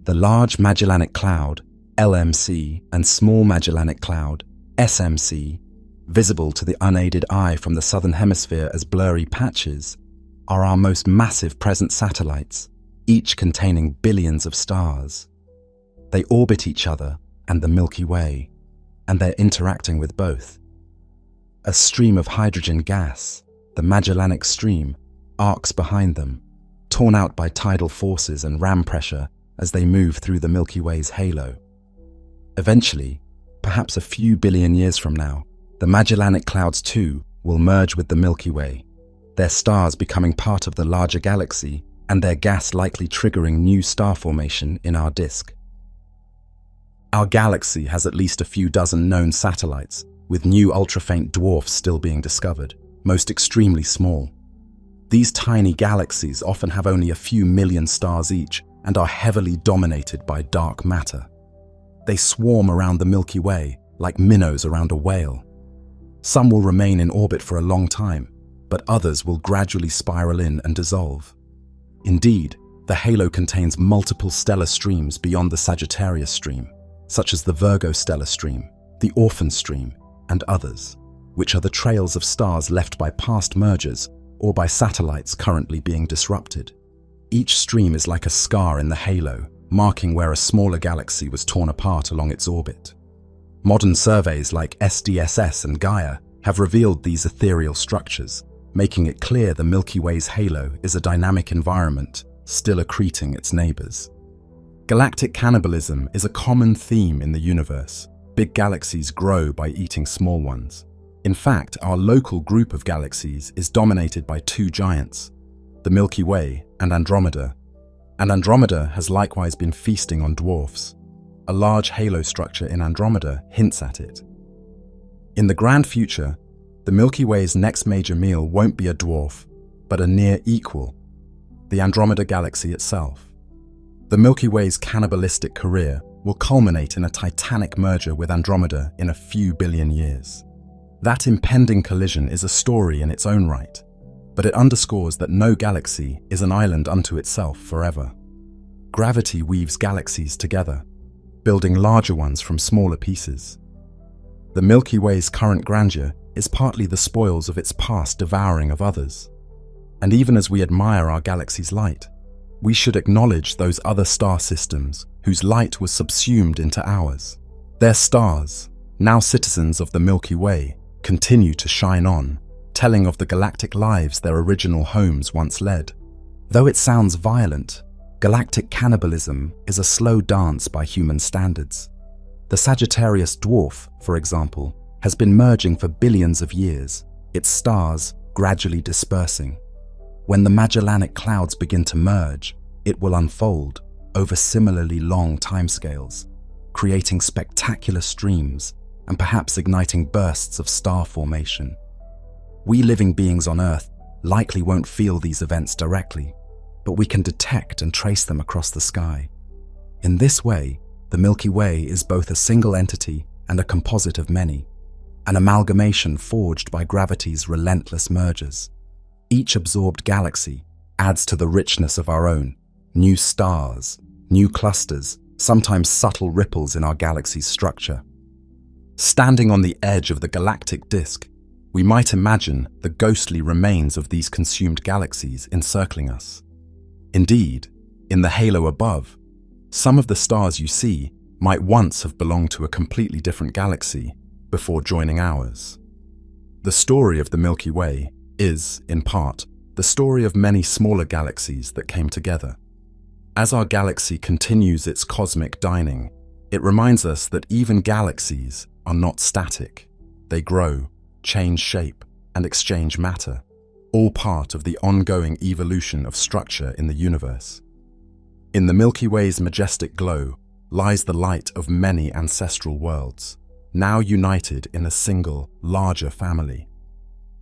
The Large Magellanic Cloud, LMC, and Small Magellanic Cloud, SMC, visible to the unaided eye from the southern hemisphere as blurry patches, are our most massive present satellites, each containing billions of stars. They orbit each other and the Milky Way, and they're interacting with both. A stream of hydrogen gas, the Magellanic Stream, arcs behind them, torn out by tidal forces and ram pressure as they move through the Milky Way's halo. Eventually, perhaps a few billion years from now, the Magellanic Clouds too will merge with the Milky Way, their stars becoming part of the larger galaxy and their gas likely triggering new star formation in our disk. Our galaxy has at least a few dozen known satellites, with new ultra-faint dwarfs still being discovered, most extremely small. These tiny galaxies often have only a few million stars each and are heavily dominated by dark matter. They swarm around the Milky Way like minnows around a whale. Some will remain in orbit for a long time, but others will gradually spiral in and dissolve. Indeed, the halo contains multiple stellar streams beyond the Sagittarius stream, such as the Virgo stellar stream, the Orphan stream, and others, which are the trails of stars left by past mergers or by satellites currently being disrupted. Each stream is like a scar in the halo, marking where a smaller galaxy was torn apart along its orbit. Modern surveys like SDSS and Gaia have revealed these ethereal structures, making it clear the Milky Way's halo is a dynamic environment, still accreting its neighbors. Galactic cannibalism is a common theme in the universe. Big galaxies grow by eating small ones. In fact, our local group of galaxies is dominated by two giants, the Milky Way and Andromeda. And Andromeda has likewise been feasting on dwarfs. A large halo structure in Andromeda hints at it. In the grand future, the Milky Way's next major meal won't be a dwarf, but a near equal, the Andromeda galaxy itself. The Milky Way's cannibalistic career will culminate in a titanic merger with Andromeda in a few billion years. That impending collision is a story in its own right, but it underscores that no galaxy is an island unto itself forever. Gravity weaves galaxies together, building larger ones from smaller pieces. The Milky Way's current grandeur is partly the spoils of its past devouring of others. And even as we admire our galaxy's light, we should acknowledge those other star systems whose light was subsumed into ours. Their stars, now citizens of the Milky Way, continue to shine on, telling of the galactic lives their original homes once led. Though it sounds violent, galactic cannibalism is a slow dance by human standards. The Sagittarius dwarf, for example, has been merging for billions of years, its stars gradually dispersing. When the Magellanic clouds begin to merge, it will unfold over similarly long timescales, creating spectacular streams and perhaps igniting bursts of star formation. We living beings on Earth likely won't feel these events directly, but we can detect and trace them across the sky. In this way, the Milky Way is both a single entity and a composite of many, an amalgamation forged by gravity's relentless mergers. Each absorbed galaxy adds to the richness of our own, new stars, new clusters, sometimes subtle ripples in our galaxy's structure. Standing on the edge of the galactic disk, we might imagine the ghostly remains of these consumed galaxies encircling us. Indeed, in the halo above, some of the stars you see might once have belonged to a completely different galaxy before joining ours. The story of the Milky Way is, in part, the story of many smaller galaxies that came together. As our galaxy continues its cosmic dining, it reminds us that even galaxies are not static. They grow, change shape, and exchange matter, all part of the ongoing evolution of structure in the universe. In the Milky Way's majestic glow lies the light of many ancestral worlds, now united in a single, larger family.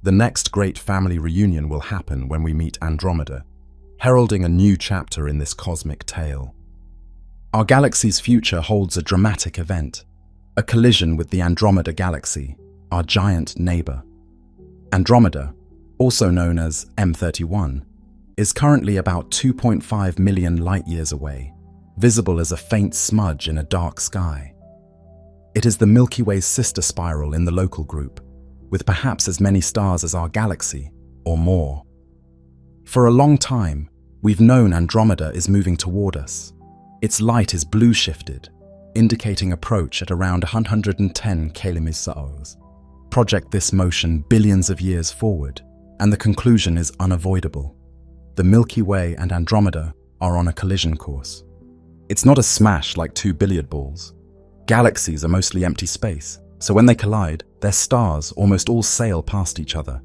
The next great family reunion will happen when we meet Andromeda, heralding a new chapter in this cosmic tale. Our galaxy's future holds a dramatic event, a collision with the Andromeda galaxy, our giant neighbor. Andromeda, also known as M31, is currently about 2.5 million light-years away, visible as a faint smudge in a dark sky. It is the Milky Way's sister spiral in the local group, with perhaps as many stars as our galaxy, or more. For a long time, we've known Andromeda is moving toward us. Its light is blue-shifted, indicating approach at around 110 km/s. Project this motion billions of years forward, and the conclusion is unavoidable. The Milky Way and Andromeda are on a collision course. It's not a smash like two billiard balls. Galaxies are mostly empty space, so when they collide, their stars almost all sail past each other.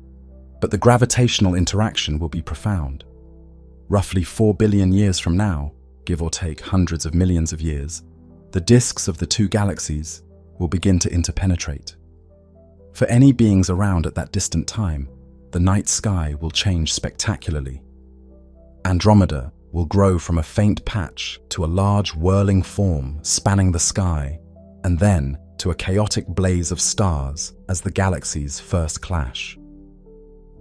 But the gravitational interaction will be profound. roughly 4 billion years from now, give or take hundreds of millions of years, the disks of the two galaxies will begin to interpenetrate. For any beings around at that distant time, the night sky will change spectacularly. Andromeda will grow from a faint patch to a large whirling form spanning the sky, and then to a chaotic blaze of stars as the galaxies first clash.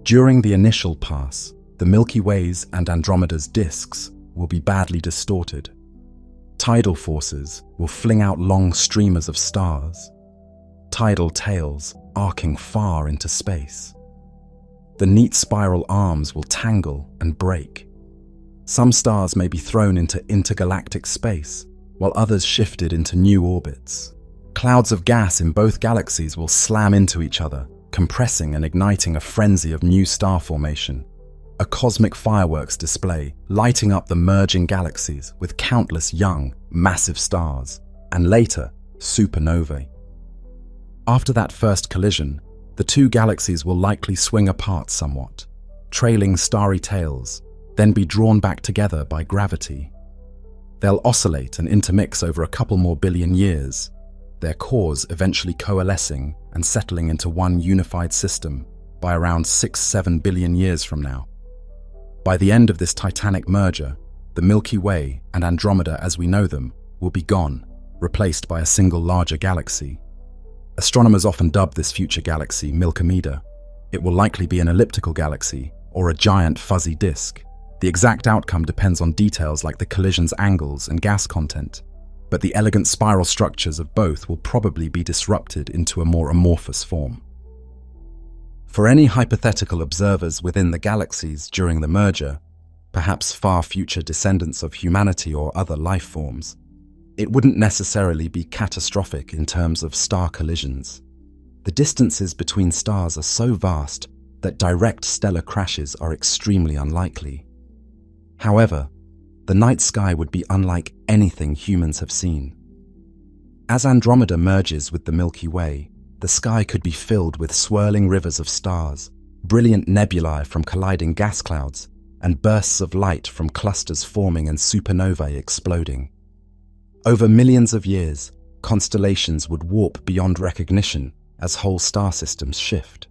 During the initial pass, the Milky Way's and Andromeda's disks will be badly distorted. Tidal forces will fling out long streamers of stars, tidal tails arcing far into space. The neat spiral arms will tangle and break. Some stars may be thrown into intergalactic space, while others shifted into new orbits. Clouds of gas in both galaxies will slam into each other, compressing and igniting a frenzy of new star formation. A cosmic fireworks display lighting up the merging galaxies with countless young, massive stars, and later, supernovae. After that first collision, the two galaxies will likely swing apart somewhat, trailing starry tails, then be drawn back together by gravity. They'll oscillate and intermix over a couple more billion years, their cores eventually coalescing and settling into one unified system by around 6-7 billion years from now. By the end of this titanic merger, the Milky Way and Andromeda as we know them will be gone, replaced by a single larger galaxy. Astronomers often dub this future galaxy Milkomeda. It will likely be an elliptical galaxy or a giant fuzzy disk. The exact outcome depends on details like the collision's angles and gas content, but the elegant spiral structures of both will probably be disrupted into a more amorphous form. For any hypothetical observers within the galaxies during the merger, perhaps far future descendants of humanity or other life forms, it wouldn't necessarily be catastrophic in terms of star collisions. The distances between stars are so vast that direct stellar crashes are extremely unlikely. However, the night sky would be unlike anything humans have seen. As Andromeda merges with the Milky Way, the sky could be filled with swirling rivers of stars, brilliant nebulae from colliding gas clouds, and bursts of light from clusters forming and supernovae exploding. Over millions of years, constellations would warp beyond recognition as whole star systems shift.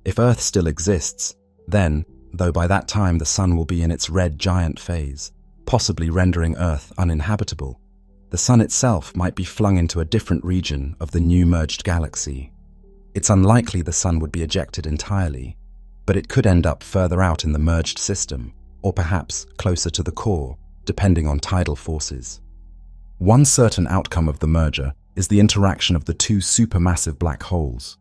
If Earth still exists, then, though by that time the Sun will be in its red giant phase, possibly rendering Earth uninhabitable, the Sun itself might be flung into a different region of the new merged galaxy. It's unlikely the Sun would be ejected entirely, but it could end up further out in the merged system, or perhaps closer to the core, depending on tidal forces. One certain outcome of the merger is the interaction of the two supermassive black holes.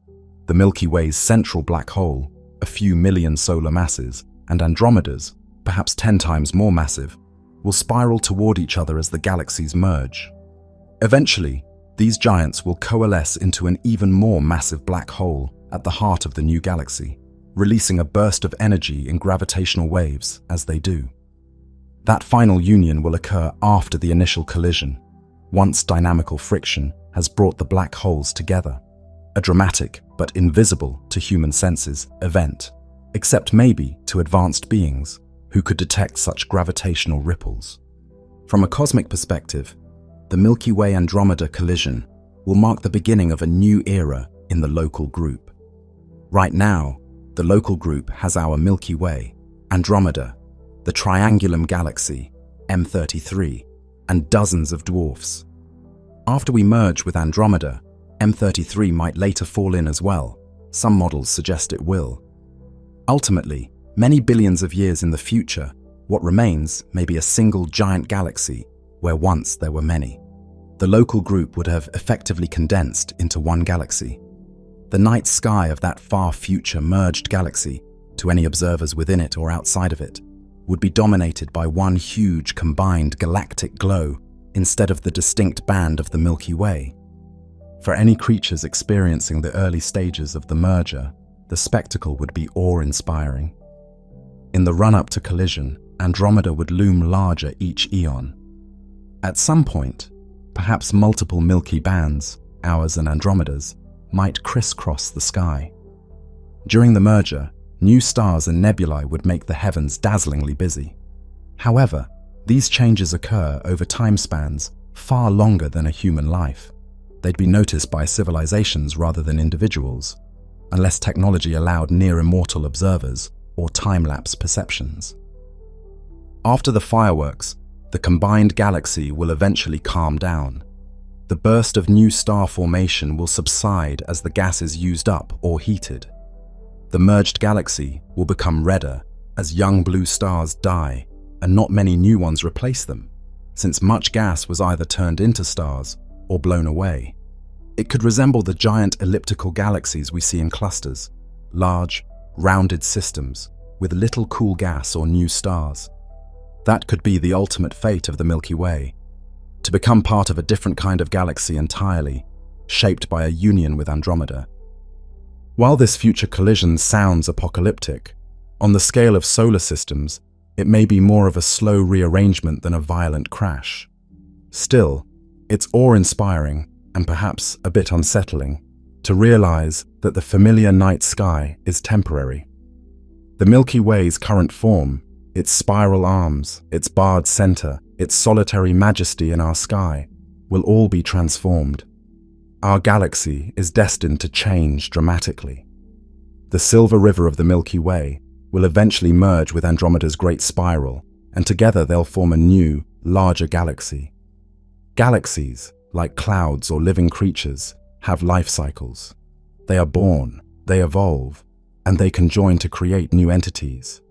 The Milky Way's central black hole, a few million solar masses, and Andromeda's, perhaps 10 times more massive, will spiral toward each other as the galaxies merge. Eventually, these giants will coalesce into an even more massive black hole at the heart of the new galaxy, releasing a burst of energy in gravitational waves as they do. That final union will occur after the initial collision, once dynamical friction has brought the black holes together. A dramatic, but invisible to human senses, event, except maybe to advanced beings who could detect such gravitational ripples. From a cosmic perspective, the Milky Way-Andromeda collision will mark the beginning of a new era in the local group. Right now, the local group has our Milky Way, Andromeda, the Triangulum Galaxy, M33, and dozens of dwarfs. After we merge with Andromeda, M33 might later fall in as well. Some models suggest it will. Ultimately, many billions of years in the future, what remains may be a single giant galaxy where once there were many. The local group would have effectively condensed into one galaxy. The night sky of that far future merged galaxy, to any observers within it or outside of it, would be dominated by one huge combined galactic glow instead of the distinct band of the Milky Way. For any creatures experiencing the early stages of the merger, the spectacle would be awe-inspiring. In the run-up to collision, Andromeda would loom larger each eon. At some point, perhaps multiple Milky bands, ours and Andromeda's, might crisscross the sky. During the merger, new stars and nebulae would make the heavens dazzlingly busy. However, these changes occur over time spans far longer than a human life. They'd be noticed by civilizations rather than individuals, unless technology allowed near-immortal observers or time-lapse perceptions. After the fireworks, the combined galaxy will eventually calm down. The burst of new star formation will subside as the gas is used up or heated. The merged galaxy will become redder as young blue stars die and not many new ones replace them, since much gas was either turned into stars or blown away. It could resemble the giant elliptical galaxies we see in clusters, large, rounded systems with little cool gas or new stars. That could be the ultimate fate of the Milky Way, to become part of a different kind of galaxy entirely, shaped by a union with Andromeda. While this future collision sounds apocalyptic, on the scale of solar systems, it may be more of a slow rearrangement than a violent crash. Still, it's awe-inspiring and perhaps a bit unsettling to realize that the familiar night sky is temporary. The Milky Way's current form, its spiral arms, its barred center, its solitary majesty in our sky, will all be transformed. Our galaxy is destined to change dramatically. The silver river of the Milky Way will eventually merge with Andromeda's great spiral, and together they'll form a new, larger galaxy. Galaxies, like clouds or living creatures, have life cycles. They are born, they evolve, and they can join to create new entities.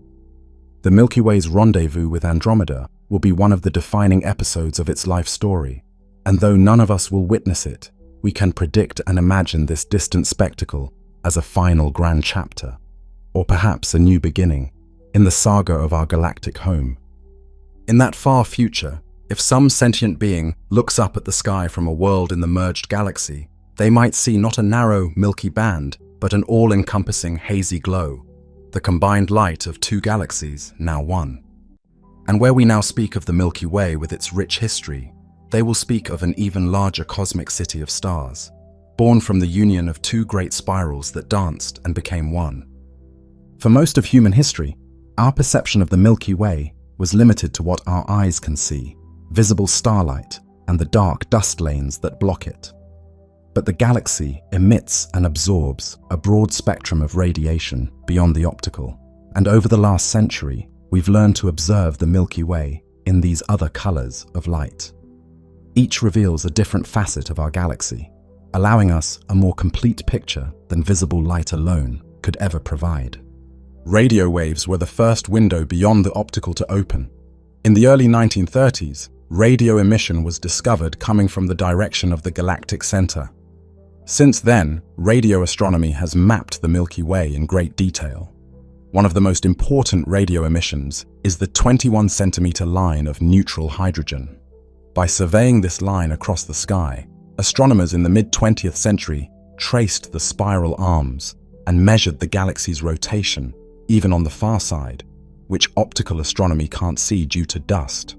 The Milky Way's rendezvous with Andromeda will be one of the defining episodes of its life story, and though none of us will witness it, we can predict and imagine this distant spectacle as a final grand chapter, or perhaps a new beginning, in the saga of our galactic home. In that far future, if some sentient being looks up at the sky from a world in the merged galaxy, they might see not a narrow, milky band, but an all-encompassing hazy glow, the combined light of two galaxies, now one. And where we now speak of the Milky Way with its rich history, they will speak of an even larger cosmic city of stars, born from the union of two great spirals that danced and became one. For most of human history, our perception of the Milky Way was limited to what our eyes can see, visible starlight and the dark dust lanes that block it. But the galaxy emits and absorbs a broad spectrum of radiation beyond the optical, and over the last century, we've learned to observe the Milky Way in these other colors of light. Each reveals a different facet of our galaxy, allowing us a more complete picture than visible light alone could ever provide. Radio waves were the first window beyond the optical to open. In the early 1930s, radio emission was discovered coming from the direction of the galactic center. Since then, radio astronomy has mapped the Milky Way in great detail. One of the most important radio emissions is the 21-centimeter line of neutral hydrogen. By surveying this line across the sky, astronomers in the mid-20th century traced the spiral arms and measured the galaxy's rotation, even on the far side, which optical astronomy can't see due to dust.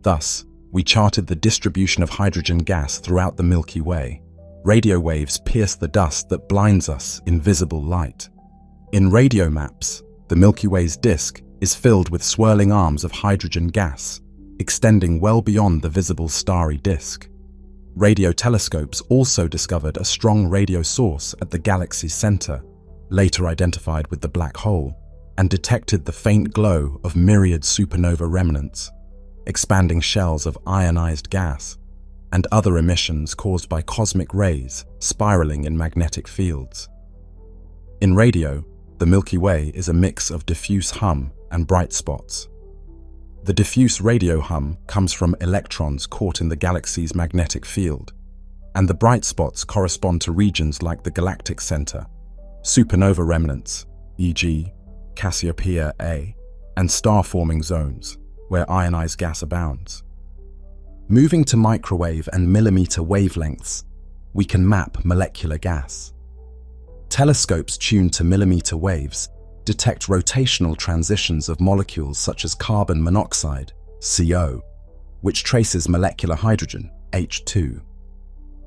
Thus, we charted the distribution of hydrogen gas throughout the Milky Way. Radio waves pierce the dust that blinds us in visible light. In radio maps, the Milky Way's disk is filled with swirling arms of hydrogen gas, extending well beyond the visible starry disk. Radio telescopes also discovered a strong radio source at the galaxy's center, later identified with the black hole, and detected the faint glow of myriad supernova remnants, expanding shells of ionized gas, and other emissions caused by cosmic rays spiraling in magnetic fields. In radio, the Milky Way is a mix of diffuse hum and bright spots. The diffuse radio hum comes from electrons caught in the galaxy's magnetic field, and the bright spots correspond to regions like the galactic center, supernova remnants, e.g., Cassiopeia A, and star-forming zones, where ionized gas abounds. Moving to microwave and millimeter wavelengths, we can map molecular gas. Telescopes tuned to millimeter waves detect rotational transitions of molecules such as carbon monoxide, CO, which traces molecular hydrogen, H2.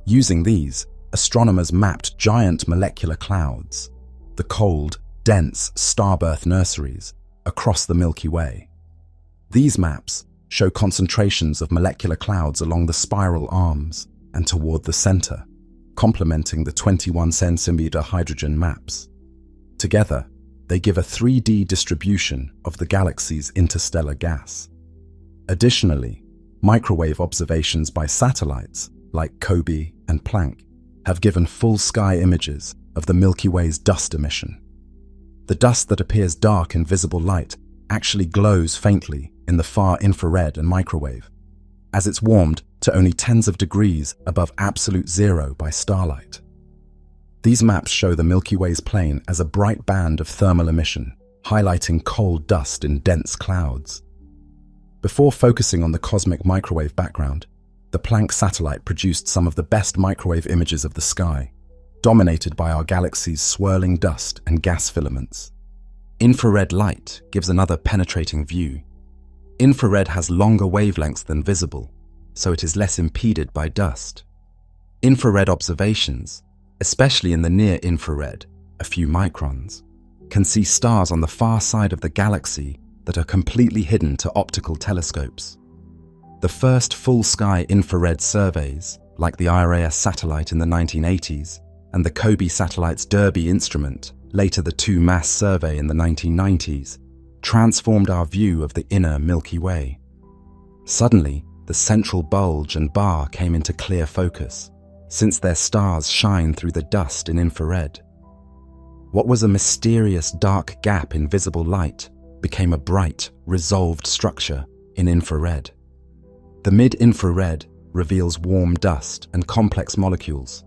Using these, astronomers mapped giant molecular clouds, the cold, dense starbirth nurseries, across the Milky Way. These maps show concentrations of molecular clouds along the spiral arms and toward the center, complementing the 21 centimeter hydrogen maps. Together, they give a 3D distribution of the galaxy's interstellar gas. Additionally, microwave observations by satellites like COBE and Planck have given full sky images of the Milky Way's dust emission. The dust that appears dark in visible light actually glows faintly in the far infrared and microwave, as it's warmed to only tens of degrees above absolute zero by starlight. These maps show the Milky Way's plane as a bright band of thermal emission, highlighting cold dust in dense clouds. Before focusing on the cosmic microwave background, the Planck satellite produced some of the best microwave images of the sky, dominated by our galaxy's swirling dust and gas filaments. Infrared light gives another penetrating view. Infrared has longer wavelengths than visible, so it is less impeded by dust. Infrared observations, especially in the near-infrared, a few microns, can see stars on the far side of the galaxy that are completely hidden to optical telescopes. The first full-sky infrared surveys, like the IRAS satellite in the 1980s and the COBE satellite's Derby instrument, later the 2MASS survey in the 1990s, transformed our view of the inner Milky Way. Suddenly, the central bulge and bar came into clear focus, since their stars shine through the dust in infrared. What was a mysterious dark gap in visible light became a bright, resolved structure in infrared. The mid-infrared reveals warm dust and complex molecules,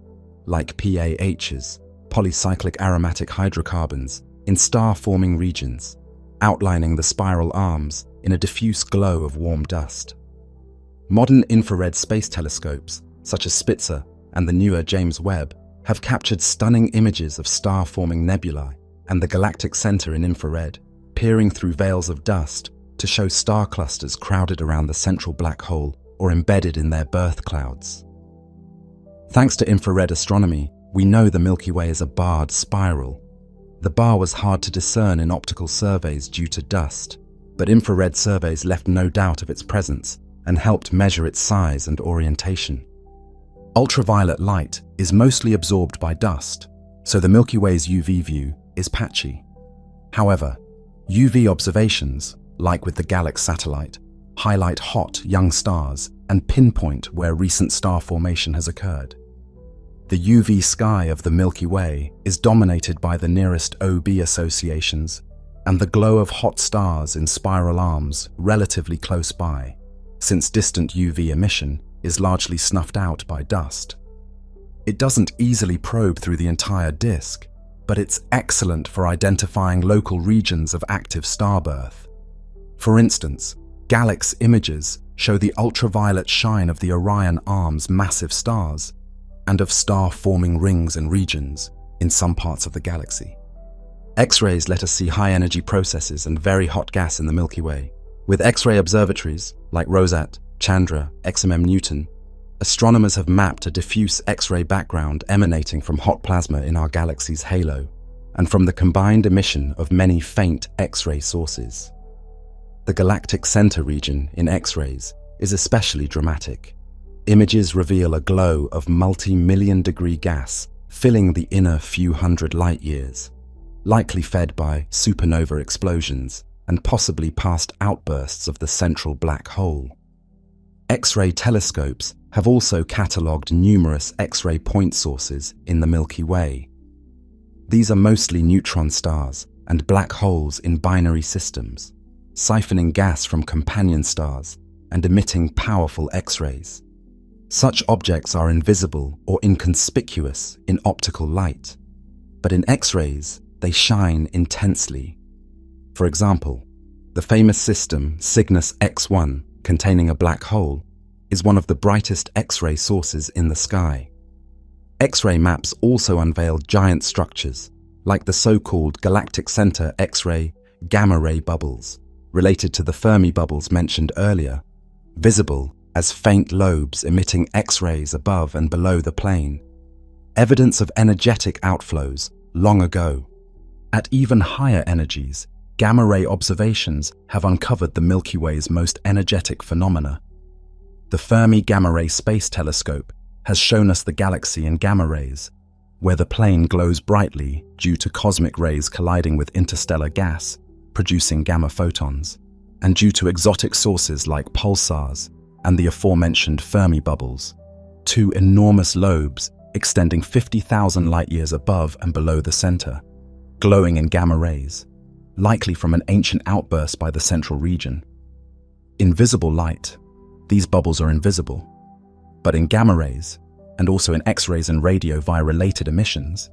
like PAHs, polycyclic aromatic hydrocarbons, in star-forming regions, outlining the spiral arms in a diffuse glow of warm dust. Modern infrared space telescopes, such as Spitzer and the newer James Webb, have captured stunning images of star-forming nebulae and the galactic center in infrared, peering through veils of dust to show star clusters crowded around the central black hole or embedded in their birth clouds. Thanks to infrared astronomy, we know the Milky Way is a barred spiral. The bar was hard to discern in optical surveys due to dust, but infrared surveys left no doubt of its presence and helped measure its size and orientation. Ultraviolet light is mostly absorbed by dust, so the Milky Way's UV view is patchy. However, UV observations, like with the Galactic satellite, highlight hot, young stars and pinpoint where recent star formation has occurred. The UV sky of the Milky Way is dominated by the nearest OB associations and the glow of hot stars in spiral arms relatively close by, since distant UV emission is largely snuffed out by dust. It doesn't easily probe through the entire disk, but it's excellent for identifying local regions of active starbirth. For instance, Galactic images show the ultraviolet shine of the Orion Arm's massive stars and of star-forming rings and regions in some parts of the galaxy. X-rays let us see high-energy processes and very hot gas in the Milky Way. With X-ray observatories like Rosat, Chandra, XMM Newton, astronomers have mapped a diffuse X-ray background emanating from hot plasma in our galaxy's halo and from the combined emission of many faint X-ray sources. The galactic center region in X-rays is especially dramatic. Images reveal a glow of multi-million degree gas filling the inner few hundred light years, likely fed by supernova explosions and possibly past outbursts of the central black hole. X-ray telescopes have also catalogued numerous X-ray point sources in the Milky Way. These are mostly neutron stars and black holes in binary systems, siphoning gas from companion stars and emitting powerful X-rays. Such objects are invisible or inconspicuous in optical light, but in X-rays, they shine intensely. For example, the famous system Cygnus X1, containing a black hole, is one of the brightest X-ray sources in the sky. X-ray maps also unveil giant structures, like the so-called galactic center X-ray gamma-ray bubbles, related to the Fermi bubbles mentioned earlier, visible as faint lobes emitting X-rays above and below the plane, evidence of energetic outflows long ago. At even higher energies, gamma-ray observations have uncovered the Milky Way's most energetic phenomena. The Fermi Gamma-Ray Space Telescope has shown us the galaxy in gamma rays, where the plane glows brightly due to cosmic rays colliding with interstellar gas, producing gamma photons, and due to exotic sources like pulsars and the aforementioned Fermi bubbles, two enormous lobes extending 50,000 light-years above and below the center, glowing in gamma rays, likely from an ancient outburst by the central region. In visible light, these bubbles are invisible, but in gamma rays, and also in X-rays and radio via related emissions,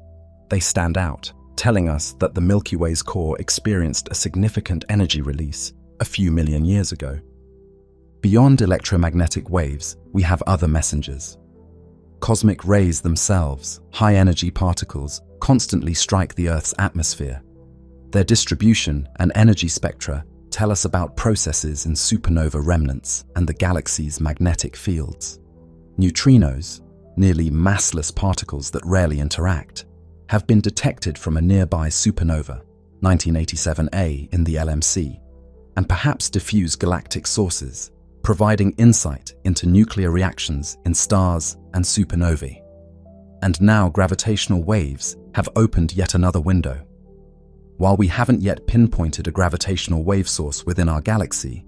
they stand out, telling us that the Milky Way's core experienced a significant energy release a few million years ago. Beyond electromagnetic waves, we have other messengers. Cosmic rays themselves, high-energy particles, constantly strike the Earth's atmosphere. Their distribution and energy spectra tell us about processes in supernova remnants and the galaxy's magnetic fields. Neutrinos, nearly massless particles that rarely interact, have been detected from a nearby supernova, 1987A in the LMC, and perhaps diffuse galactic sources, providing insight into nuclear reactions in stars and supernovae. And now gravitational waves have opened yet another window. While we haven't yet pinpointed a gravitational wave source within our galaxy,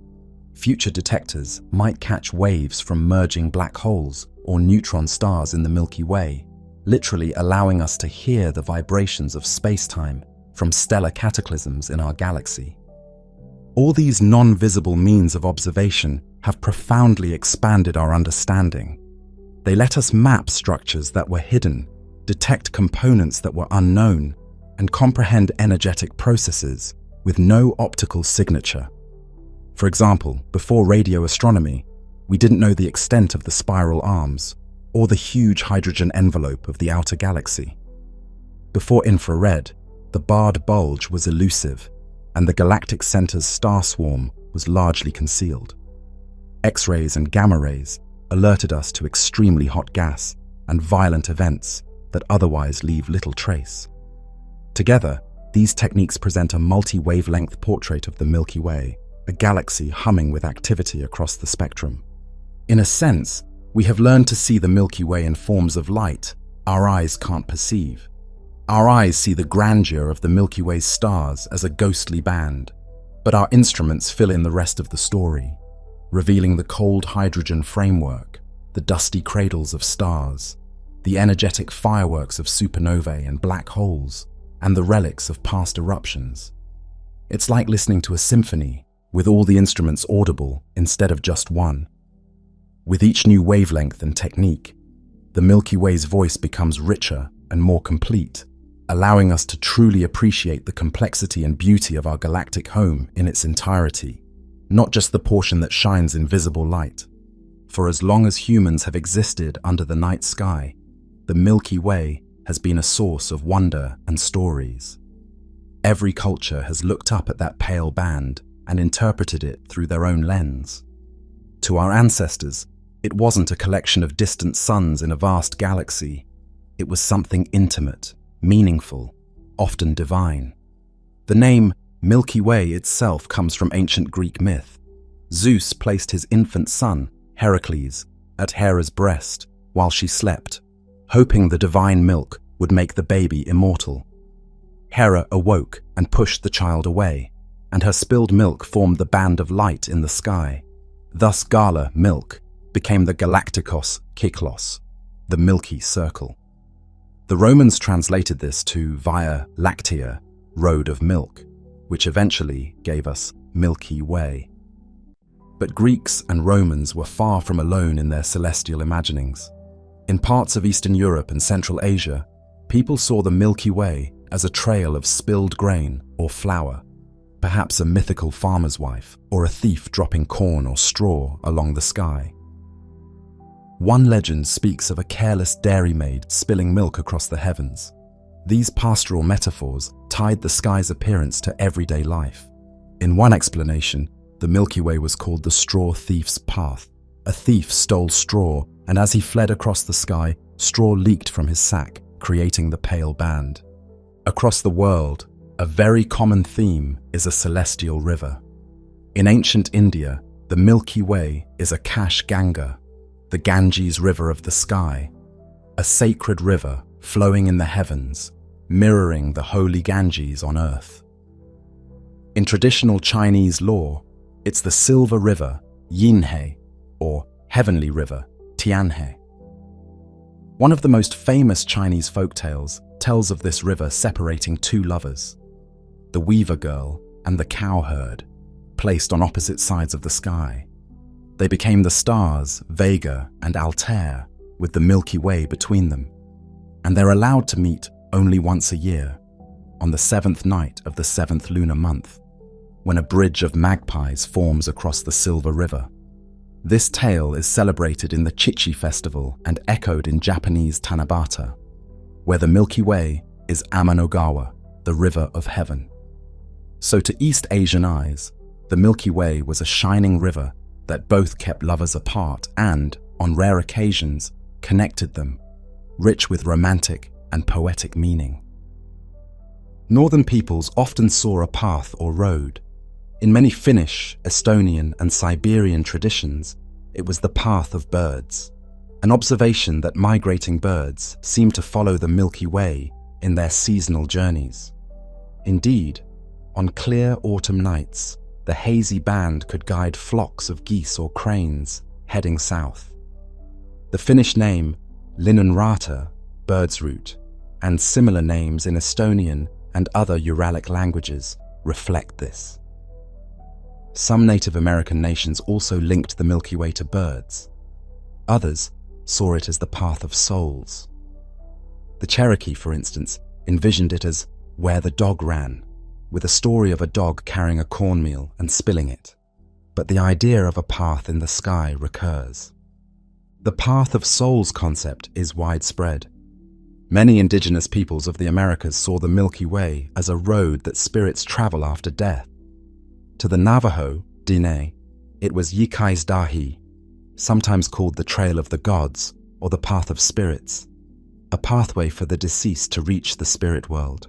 future detectors might catch waves from merging black holes or neutron stars in the Milky Way, literally allowing us to hear the vibrations of space-time from stellar cataclysms in our galaxy. All these non-visible means of observation have profoundly expanded our understanding. They let us map structures that were hidden, detect components that were unknown, and comprehend energetic processes with no optical signature. For example, before radio astronomy, we didn't know the extent of the spiral arms or the huge hydrogen envelope of the outer galaxy. Before infrared, the barred bulge was elusive, and the galactic center's star swarm was largely concealed. X-rays and gamma rays alerted us to extremely hot gas and violent events that otherwise leave little trace. Together, these techniques present a multi-wavelength portrait of the Milky Way, a galaxy humming with activity across the spectrum. In a sense, we have learned to see the Milky Way in forms of light our eyes can't perceive. Our eyes see the grandeur of the Milky Way's stars as a ghostly band, but our instruments fill in the rest of the story, revealing the cold hydrogen framework, the dusty cradles of stars, the energetic fireworks of supernovae and black holes, and the relics of past eruptions. It's like listening to a symphony with all the instruments audible instead of just one. With each new wavelength and technique, the Milky Way's voice becomes richer and more complete, allowing us to truly appreciate the complexity and beauty of our galactic home in its entirety, not just the portion that shines in visible light. For as long as humans have existed under the night sky, the Milky Way has been a source of wonder and stories. Every culture has looked up at that pale band and interpreted it through their own lens. To our ancestors, it wasn't a collection of distant suns in a vast galaxy. It was something intimate, meaningful, often divine. The name Milky Way itself comes from ancient Greek myth. Zeus placed his infant son, Heracles, at Hera's breast while she slept, hoping the divine milk would make the baby immortal. Hera awoke and pushed the child away, and her spilled milk formed the band of light in the sky. Thus Gala, milk, became the Galacticos Kyklos, the Milky Circle. The Romans translated this to Via Lactea, road of milk, which eventually gave us Milky Way. But Greeks and Romans were far from alone in their celestial imaginings. In parts of Eastern Europe and Central Asia, people saw the Milky Way as a trail of spilled grain or flour, perhaps a mythical farmer's wife or a thief dropping corn or straw along the sky. One legend speaks of a careless dairymaid spilling milk across the heavens. These pastoral metaphors tied the sky's appearance to everyday life. In one explanation, the Milky Way was called the straw thief's path. A thief stole straw, and as he fled across the sky, straw leaked from his sack, creating the pale band. Across the world, A very common theme is a celestial river. In ancient India, the Milky Way is a Ganga, the Ganges river of the sky, a sacred river flowing in the heavens, mirroring the holy Ganges on earth. In traditional Chinese lore, it's the silver river, Yinhe, or heavenly river, Tianhe. One of the most famous Chinese folktales tells of this river separating two lovers, the weaver girl and the cowherd, placed on opposite sides of the sky. They became the stars Vega and Altair, with the Milky Way between them, and they're allowed to meet only once a year, on the 7th night of the 7th lunar month, when a bridge of magpies forms across the Silver River. This tale is celebrated in the Chichi festival and echoed in Japanese Tanabata, where the Milky Way is Amanogawa, the river of heaven. So to East Asian eyes, the Milky Way was a shining river that both kept lovers apart and, on rare occasions, connected them, rich with romantic and poetic meaning. Northern peoples often saw a path or road. In many Finnish, Estonian, and Siberian traditions, it was the path of birds, an observation that migrating birds seem to follow the Milky Way in their seasonal journeys. Indeed, on clear autumn nights, the hazy band could guide flocks of geese or cranes heading south. The Finnish name Linnunrata, bird's root, and similar names in Estonian and other Uralic languages reflect this. Some Native American nations also linked the Milky Way to birds. Others saw it as the path of souls. The Cherokee, for instance, envisioned it as where the dog ran, with a story of a dog carrying a cornmeal and spilling it. But the idea of a path in the sky recurs. The path of souls concept is widespread. Many indigenous peoples of the Americas saw the Milky Way as a road that spirits travel after death. To the Navajo, Diné, it was Yikai's Dahi, sometimes called the Trail of the Gods or the Path of Spirits, a pathway for the deceased to reach the spirit world.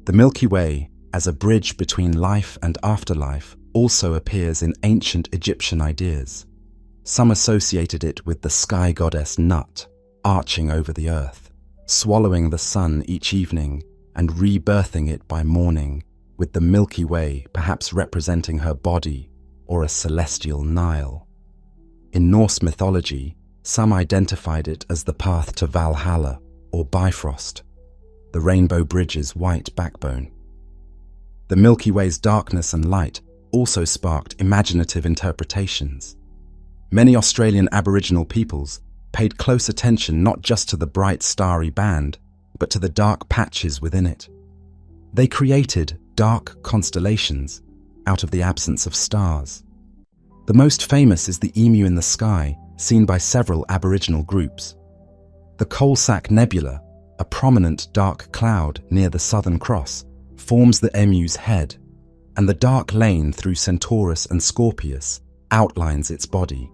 The Milky Way, as a bridge between life and afterlife, also appears in ancient Egyptian ideas. Some associated it with the sky goddess Nut, arching over the earth, swallowing the sun each evening and rebirthing it by morning, with the Milky Way perhaps representing her body or a celestial Nile. In Norse mythology, some identified it as the path to Valhalla or Bifrost, the rainbow bridge's white backbone. The Milky Way's darkness and light also sparked imaginative interpretations. Many Australian Aboriginal peoples paid close attention not just to the bright starry band, but to the dark patches within it. They created dark constellations out of the absence of stars. The most famous is the emu in the sky, seen by several Aboriginal groups. The Coalsack Nebula, a prominent dark cloud near the Southern Cross, forms the emu's head, and the dark lane through Centaurus and Scorpius outlines its body.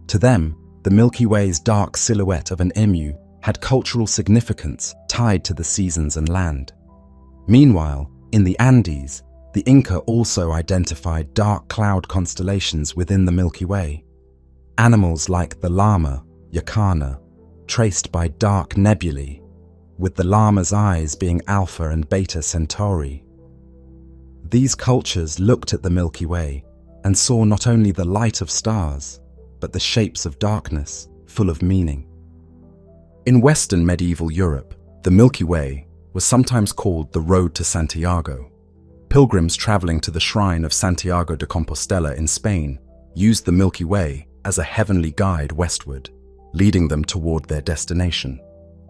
To them, the Milky Way's dark silhouette of an emu had cultural significance tied to the seasons and land. Meanwhile, in the Andes, the Inca also identified dark cloud constellations within the Milky Way. Animals like the llama, Yacana, traced by dark nebulae, with the llama's eyes being Alpha and Beta Centauri. These cultures looked at the Milky Way and saw not only the light of stars, but the shapes of darkness, full of meaning. In Western medieval Europe, the Milky Way was sometimes called the Road to Santiago. Pilgrims traveling to the shrine of Santiago de Compostela in Spain used the Milky Way as a heavenly guide westward, leading them toward their destination.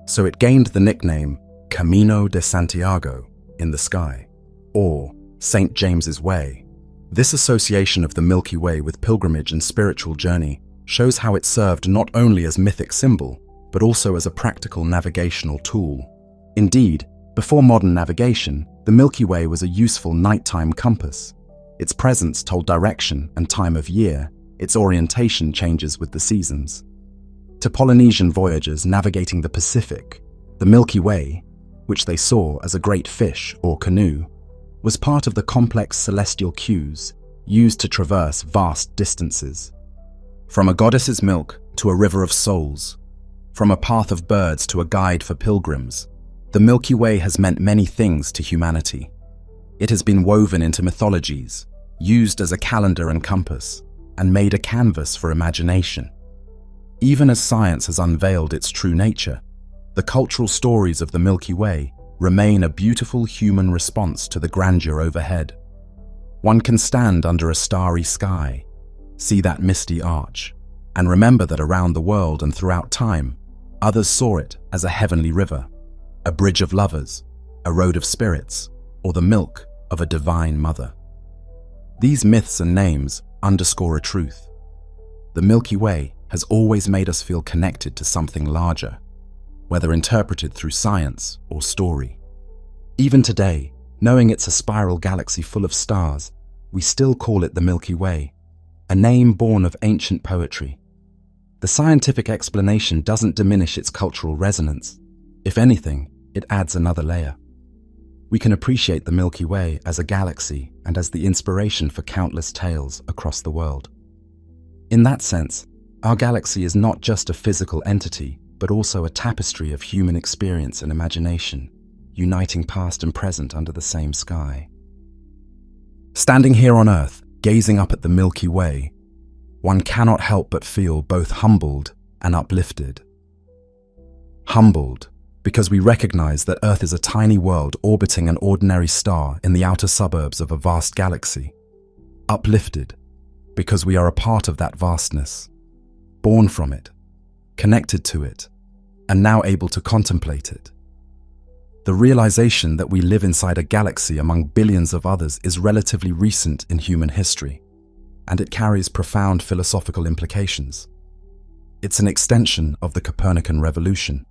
So it gained the nickname Camino de Santiago, in the sky, or St. James's Way. This association of the Milky Way with pilgrimage and spiritual journey shows how it served not only as mythic symbol, but also as a practical navigational tool. Indeed, before modern navigation, the Milky Way was a useful nighttime compass. Its presence told direction and time of year. Its orientation changes with the seasons. To Polynesian voyagers navigating the Pacific, the Milky Way, which they saw as a great fish or canoe, was part of the complex celestial cues used to traverse vast distances. From a goddess's milk to a river of souls, from a path of birds to a guide for pilgrims, the Milky Way has meant many things to humanity. It has been woven into mythologies, used as a calendar and compass, and made a canvas for imagination. Even as science has unveiled its true nature, the cultural stories of the Milky Way remain a beautiful human response to the grandeur overhead. One can stand under a starry sky, see that misty arch, and remember that around the world and throughout time, others saw it as a heavenly river, a bridge of lovers, a road of spirits, or the milk of a divine mother. These myths and names underscore a truth. The Milky Way has always made us feel connected to something larger, whether interpreted through science or story. Even today, knowing it's a spiral galaxy full of stars, we still call it the Milky Way, a name born of ancient poetry. The scientific explanation doesn't diminish its cultural resonance. If anything, it adds another layer. We can appreciate the Milky Way as a galaxy and as the inspiration for countless tales across the world. In that sense, our galaxy is not just a physical entity, but also a tapestry of human experience and imagination, uniting past and present under the same sky. Standing here on Earth, gazing up at the Milky Way, one cannot help but feel both humbled and uplifted. Humbled, because we recognize that Earth is a tiny world orbiting an ordinary star in the outer suburbs of a vast galaxy. Uplifted, because we are a part of that vastness, born from it, connected to it, and now able to contemplate it. The realization that we live inside a galaxy among billions of others is relatively recent in human history, and it carries profound philosophical implications. It's an extension of the Copernican revolution.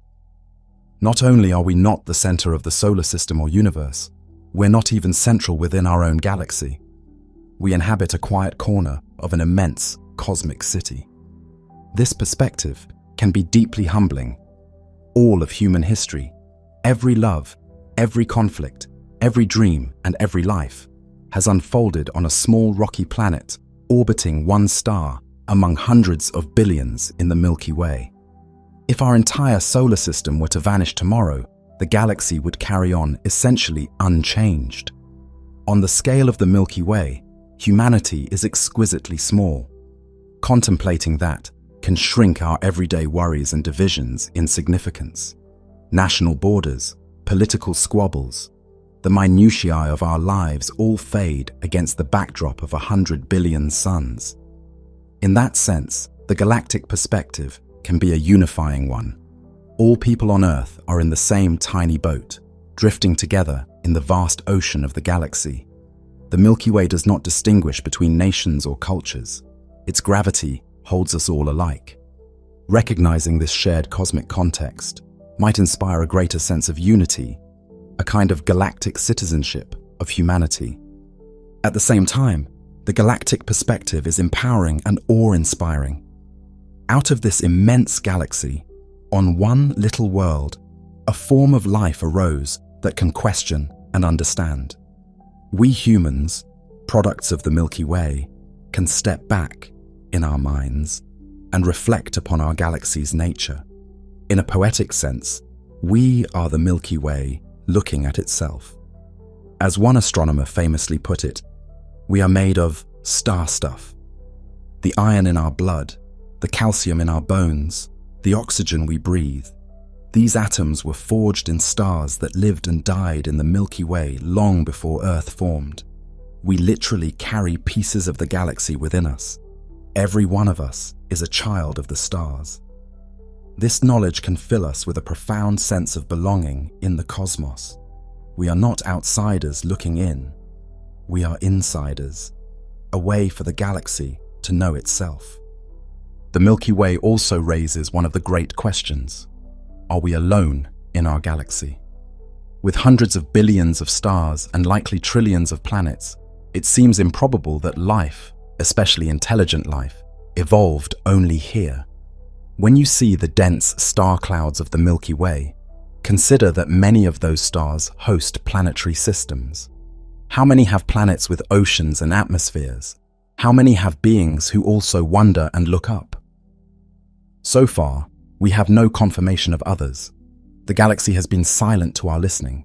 Not only are we not the center of the solar system or universe, we're not even central within our own galaxy. We inhabit a quiet corner of an immense cosmic city. This perspective can be deeply humbling. All of human history, every love, every conflict, every dream, and every life has unfolded on a small rocky planet orbiting one star among hundreds of billions in the Milky Way. If our entire solar system were to vanish tomorrow, the galaxy would carry on essentially unchanged. On the scale of the Milky Way, humanity is exquisitely small. Contemplating that can shrink our everyday worries and divisions in significance. National borders, political squabbles, the minutiae of our lives all fade against the backdrop of 100 billion suns. In that sense, the galactic perspective can be a unifying one. All people on Earth are in the same tiny boat, drifting together in the vast ocean of the galaxy. The Milky Way does not distinguish between nations or cultures. Its gravity holds us all alike. Recognizing this shared cosmic context might inspire a greater sense of unity, a kind of galactic citizenship of humanity. At the same time, the galactic perspective is empowering and awe-inspiring. Out of this immense galaxy, on one little world, a form of life arose that can question and understand. We humans, products of the Milky Way, can step back in our minds and reflect upon our galaxy's nature. In a poetic sense, we are the Milky Way looking at itself. As one astronomer famously put it, we are made of star stuff. The iron in our blood, the calcium in our bones, the oxygen we breathe. These atoms were forged in stars that lived and died in the Milky Way long before Earth formed. We literally carry pieces of the galaxy within us. Every one of us is a child of the stars. This knowledge can fill us with a profound sense of belonging in the cosmos. We are not outsiders looking in. We are insiders, a way for the galaxy to know itself. The Milky Way also raises one of the great questions. Are we alone in our galaxy? With hundreds of billions of stars and likely trillions of planets, it seems improbable that life, especially intelligent life, evolved only here. When you see the dense star clouds of the Milky Way, Consider that many of those stars host planetary systems. How many have planets with oceans and atmospheres? How many have beings who also wonder and look up? So far, we have no confirmation of others. The galaxy has been silent to our listening.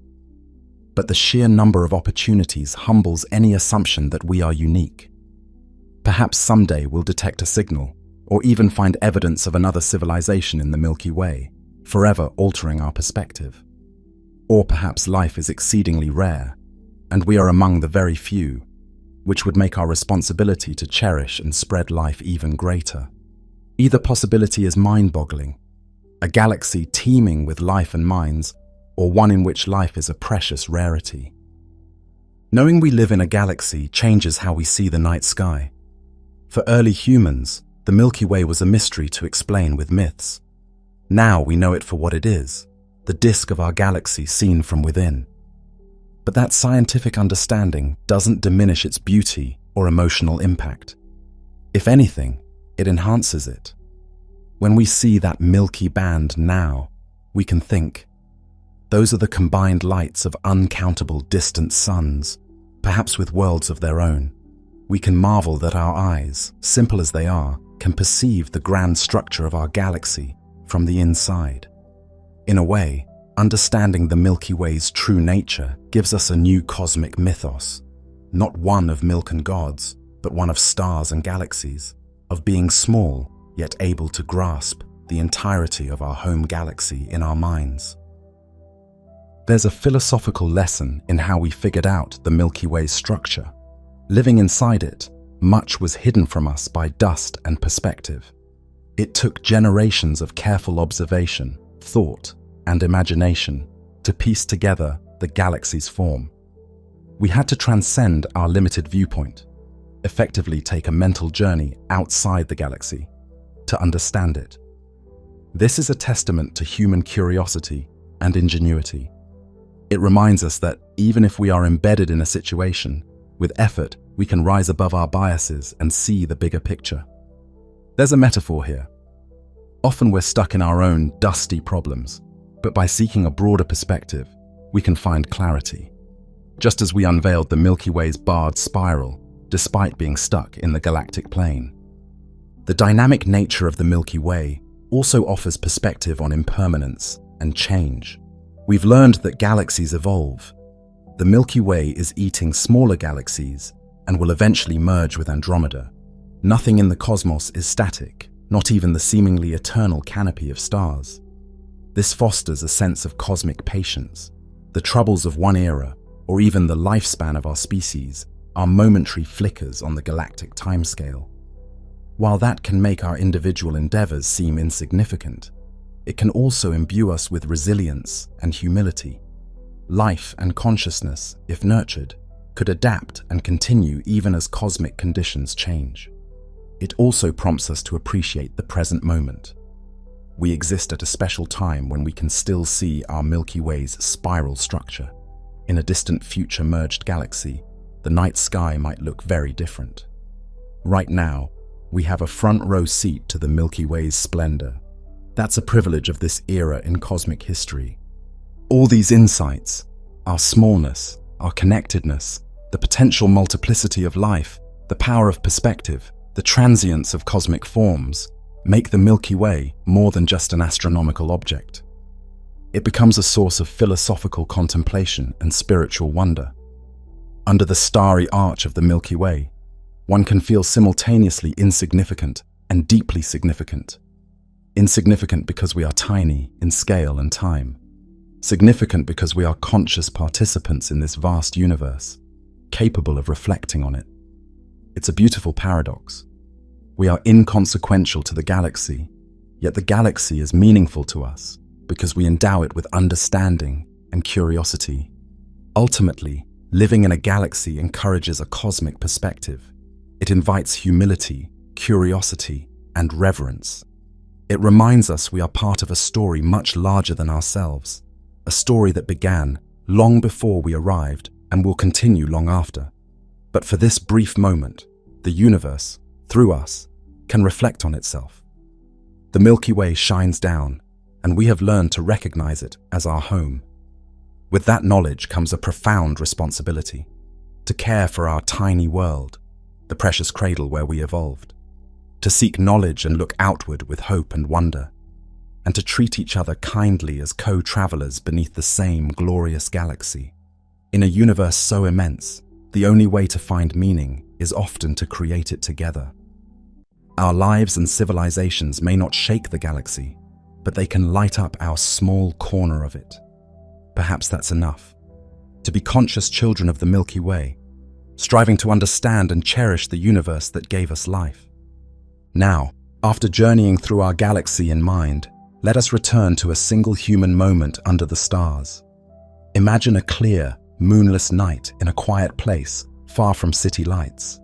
But the sheer number of opportunities humbles any assumption that we are unique. Perhaps someday we'll detect a signal, or even find evidence of another civilization in the Milky Way, forever altering our perspective. Or perhaps life is exceedingly rare, and we are among the very few, which would make our responsibility to cherish and spread life even greater. Either possibility is mind-boggling, a galaxy teeming with life and minds, or one in which life is a precious rarity. Knowing we live in a galaxy changes how we see the night sky. For early humans, the Milky Way was a mystery to explain with myths. Now we know it for what it is, the disk of our galaxy seen from within. But that scientific understanding doesn't diminish its beauty or emotional impact. If anything, it enhances it. When we see that milky band now, we can think, those are the combined lights of uncountable distant suns, perhaps with worlds of their own. We can marvel that our eyes, simple as they are, can perceive the grand structure of our galaxy from the inside. In a way, understanding the Milky Way's true nature gives us a new cosmic mythos, not one of milk and gods, but one of stars and galaxies, of being small yet able to grasp the entirety of our home galaxy in our minds. There's a philosophical lesson in how we figured out the Milky Way's structure. Living inside it, much was hidden from us by dust and perspective. It took generations of careful observation, thought, and imagination to piece together the galaxy's form. We had to transcend our limited viewpoint, effectively take a mental journey outside the galaxy to understand it. This is a testament to human curiosity and ingenuity. It reminds us that even if we are embedded in a situation, with effort, we can rise above our biases and see the bigger picture. There's a metaphor here. Often we're stuck in our own dusty problems, but by seeking a broader perspective, we can find clarity. Just as we unveiled the Milky Way's barred spiral, despite being stuck in the galactic plane. The dynamic nature of the Milky Way also offers perspective on impermanence and change. We've learned that galaxies evolve. The Milky Way is eating smaller galaxies and will eventually merge with Andromeda. Nothing in the cosmos is static, not even the seemingly eternal canopy of stars. This fosters a sense of cosmic patience. The troubles of one era, or even the lifespan of our species, are momentary flickers on the galactic timescale. While that can make our individual endeavors seem insignificant, it can also imbue us with resilience and humility. Life and consciousness, if nurtured, could adapt and continue even as cosmic conditions change. It also prompts us to appreciate the present moment. We exist at a special time when we can still see our Milky Way's spiral structure. In a distant future merged galaxy, the night sky might look very different. Right now, we have a front row seat to the Milky Way's splendor. That's a privilege of this era in cosmic history. All these insights, our smallness, our connectedness, the potential multiplicity of life, the power of perspective, the transience of cosmic forms, make the Milky Way more than just an astronomical object. It becomes a source of philosophical contemplation and spiritual wonder. Under the starry arch of the Milky Way, one can feel simultaneously insignificant and deeply significant. Insignificant because we are tiny in scale and time. Significant because we are conscious participants in this vast universe, capable of reflecting on it. It's a beautiful paradox. We are inconsequential to the galaxy, yet the galaxy is meaningful to us because we endow it with understanding and curiosity. Ultimately, living in a galaxy encourages a cosmic perspective. It invites humility, curiosity, and reverence. It reminds us we are part of a story much larger than ourselves, a story that began long before we arrived and will continue long after. But for this brief moment, the universe, through us, can reflect on itself. The Milky Way shines down, and we have learned to recognize it as our home. With that knowledge comes a profound responsibility to care for our tiny world, the precious cradle where we evolved, to seek knowledge and look outward with hope and wonder, and to treat each other kindly as co-travelers beneath the same glorious galaxy. In a universe so immense, the only way to find meaning is often to create it together. Our lives and civilizations may not shake the galaxy, but they can light up our small corner of it. Perhaps that's enough. To be conscious children of the Milky Way, striving to understand and cherish the universe that gave us life. Now, after journeying through our galaxy in mind, let us return to a single human moment under the stars. Imagine a clear, moonless night in a quiet place, far from city lights.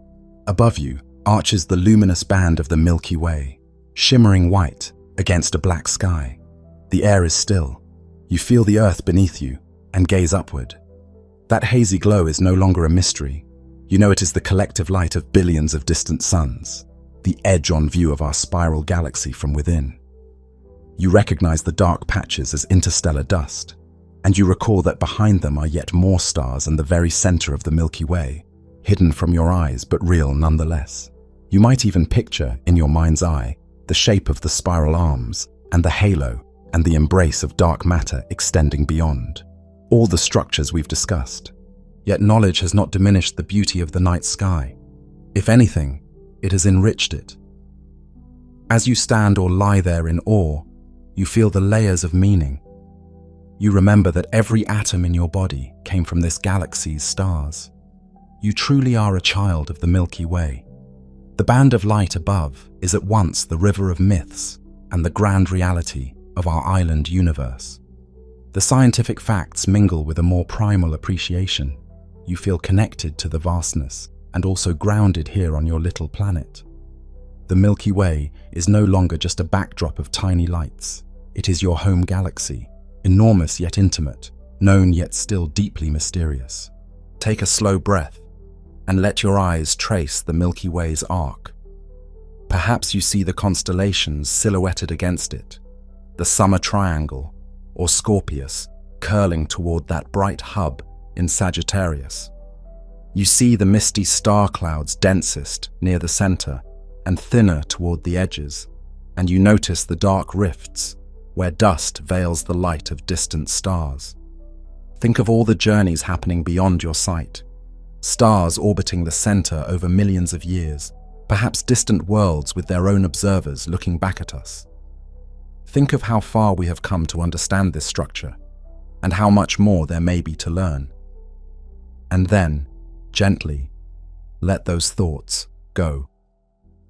Above you arches the luminous band of the Milky Way, shimmering white against a black sky. The air is still. You feel the earth beneath you and gaze upward. That hazy glow is no longer a mystery. You know it is the collective light of billions of distant suns, the edge-on view of our spiral galaxy from within. You recognize the dark patches as interstellar dust, and you recall that behind them are yet more stars and the very center of the Milky Way, hidden from your eyes but real nonetheless. You might even picture, in your mind's eye, the shape of the spiral arms and the halo and the embrace of dark matter extending beyond. All the structures we've discussed. Yet knowledge has not diminished the beauty of the night sky. If anything, it has enriched it. As you stand or lie there in awe, you feel the layers of meaning. You remember that every atom in your body came from this galaxy's stars. You truly are a child of the Milky Way. The band of light above is at once the river of myths and the grand reality of our island universe. The scientific facts mingle with a more primal appreciation. You feel connected to the vastness and also grounded here on your little planet. The Milky Way is no longer just a backdrop of tiny lights. It is your home galaxy, enormous yet intimate, known yet still deeply mysterious. Take a slow breath and let your eyes trace the Milky Way's arc. Perhaps you see the constellations silhouetted against it, the Summer Triangle or Scorpius curling toward that bright hub in Sagittarius. You see the misty star clouds densest near the center and thinner toward the edges, and you notice the dark rifts where dust veils the light of distant stars. Think of all the journeys happening beyond your sight, stars orbiting the center over millions of years, perhaps distant worlds with their own observers looking back at us. Think of how far we have come to understand this structure, and how much more there may be to learn. And then, gently, let those thoughts go.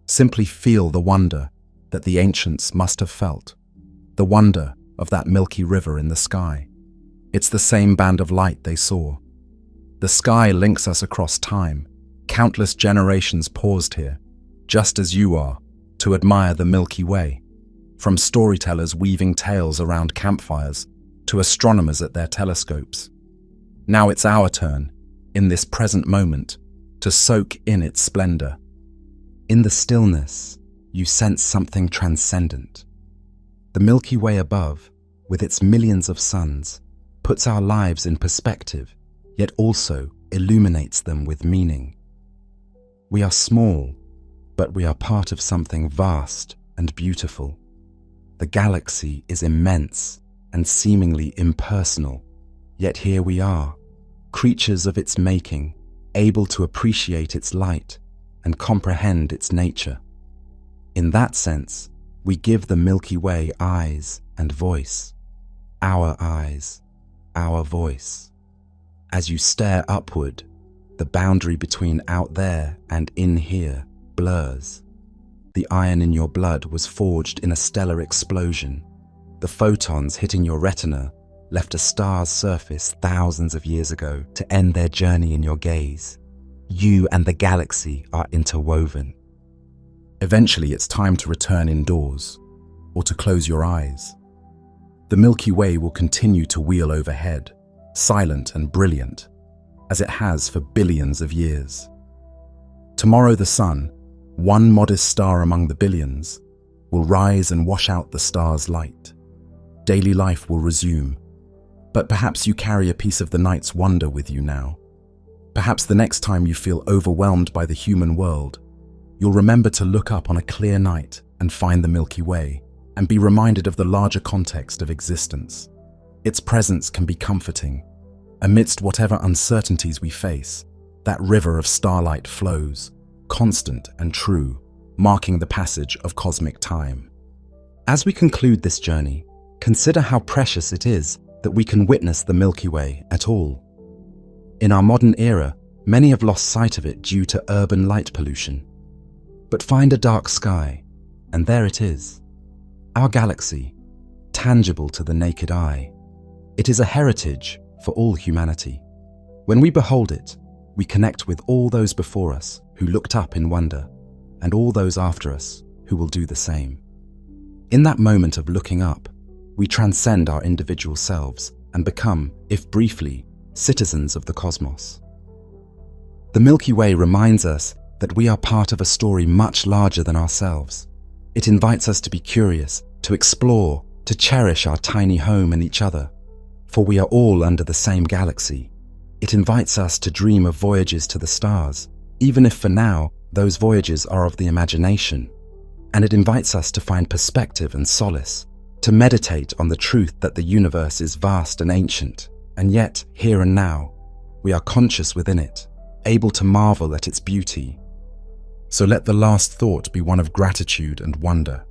Simply feel the wonder that the ancients must have felt, the wonder of that milky river in the sky. It's the same band of light they saw. The sky links us across time. Countless generations paused here, just as you are, to admire the Milky Way. From storytellers weaving tales around campfires to astronomers at their telescopes. Now it's our turn, in this present moment, to soak in its splendor. In the stillness, you sense something transcendent. The Milky Way above, with its millions of suns, puts our lives in perspective, yet also illuminates them with meaning. We are small, but we are part of something vast and beautiful. The galaxy is immense and seemingly impersonal, yet here we are, creatures of its making, able to appreciate its light and comprehend its nature. In that sense, we give the Milky Way eyes and voice. Our eyes, our voice. As you stare upward, the boundary between out there and in here blurs. The iron in your blood was forged in a stellar explosion. The photons hitting your retina left a star's surface thousands of years ago to end their journey in your gaze. You and the galaxy are interwoven. Eventually, it's time to return indoors, or to close your eyes. The Milky Way will continue to wheel overhead, silent and brilliant, as it has for billions of years. Tomorrow the sun, one modest star among the billions, will rise and wash out the star's light. daily life will resume. But perhaps you carry a piece of the night's wonder with you now. Perhaps the next time you feel overwhelmed by the human world, you'll remember to look up on a clear night and find the Milky Way, and be reminded of the larger context of existence. Its presence can be comforting. Amidst whatever uncertainties we face, that river of starlight flows, constant and true, marking the passage of cosmic time. As we conclude this journey, consider how precious it is that we can witness the Milky Way at all. In our modern era, many have lost sight of it due to urban light pollution. But find a dark sky, and there it is. Our galaxy, tangible to the naked eye. It is a heritage for all humanity. When we behold it, we connect with all those before us who looked up in wonder, and all those after us who will do the same. In that moment of looking up, we transcend our individual selves and become, if briefly, citizens of the cosmos. The Milky Way reminds us that we are part of a story much larger than ourselves. It invites us to be curious, to explore, to cherish our tiny home and each other, for we are all under the same galaxy. It invites us to dream of voyages to the stars, even if for now those voyages are of the imagination. And it invites us to find perspective and solace, to meditate on the truth that the universe is vast and ancient, and yet, here and now, we are conscious within it, able to marvel at its beauty. So let the last thought be one of gratitude and wonder.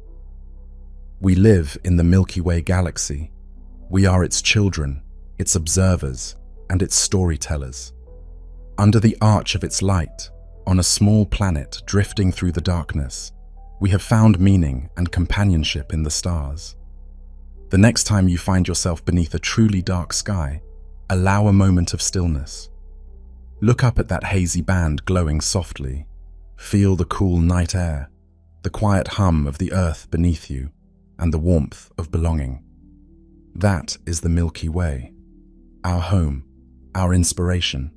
We live in the Milky Way galaxy. We are its children, its observers, and its storytellers. Under the arch of its light, on a small planet drifting through the darkness, we have found meaning and companionship in the stars. The next time you find yourself beneath a truly dark sky, allow a moment of stillness. Look up at that hazy band glowing softly. Feel the cool night air, the quiet hum of the earth beneath you, and the warmth of belonging. That is the Milky Way, our home, our inspiration,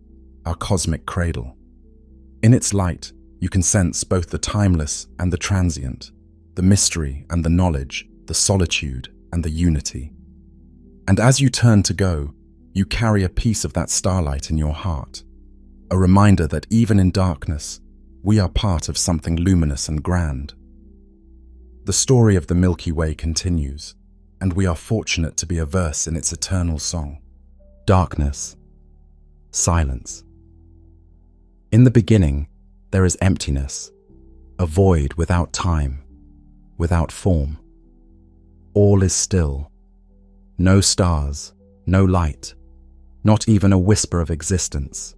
our cosmic cradle. In its light, you can sense both the timeless and the transient, the mystery and the knowledge, the solitude and the unity. And as you turn to go, you carry a piece of that starlight in your heart, a reminder that even in darkness, we are part of something luminous and grand. The story of the Milky Way continues, and we are fortunate to be a verse in its eternal song. Darkness, silence. In the beginning, there is emptiness, a void without time, without form. All is still. No stars, no light, not even a whisper of existence.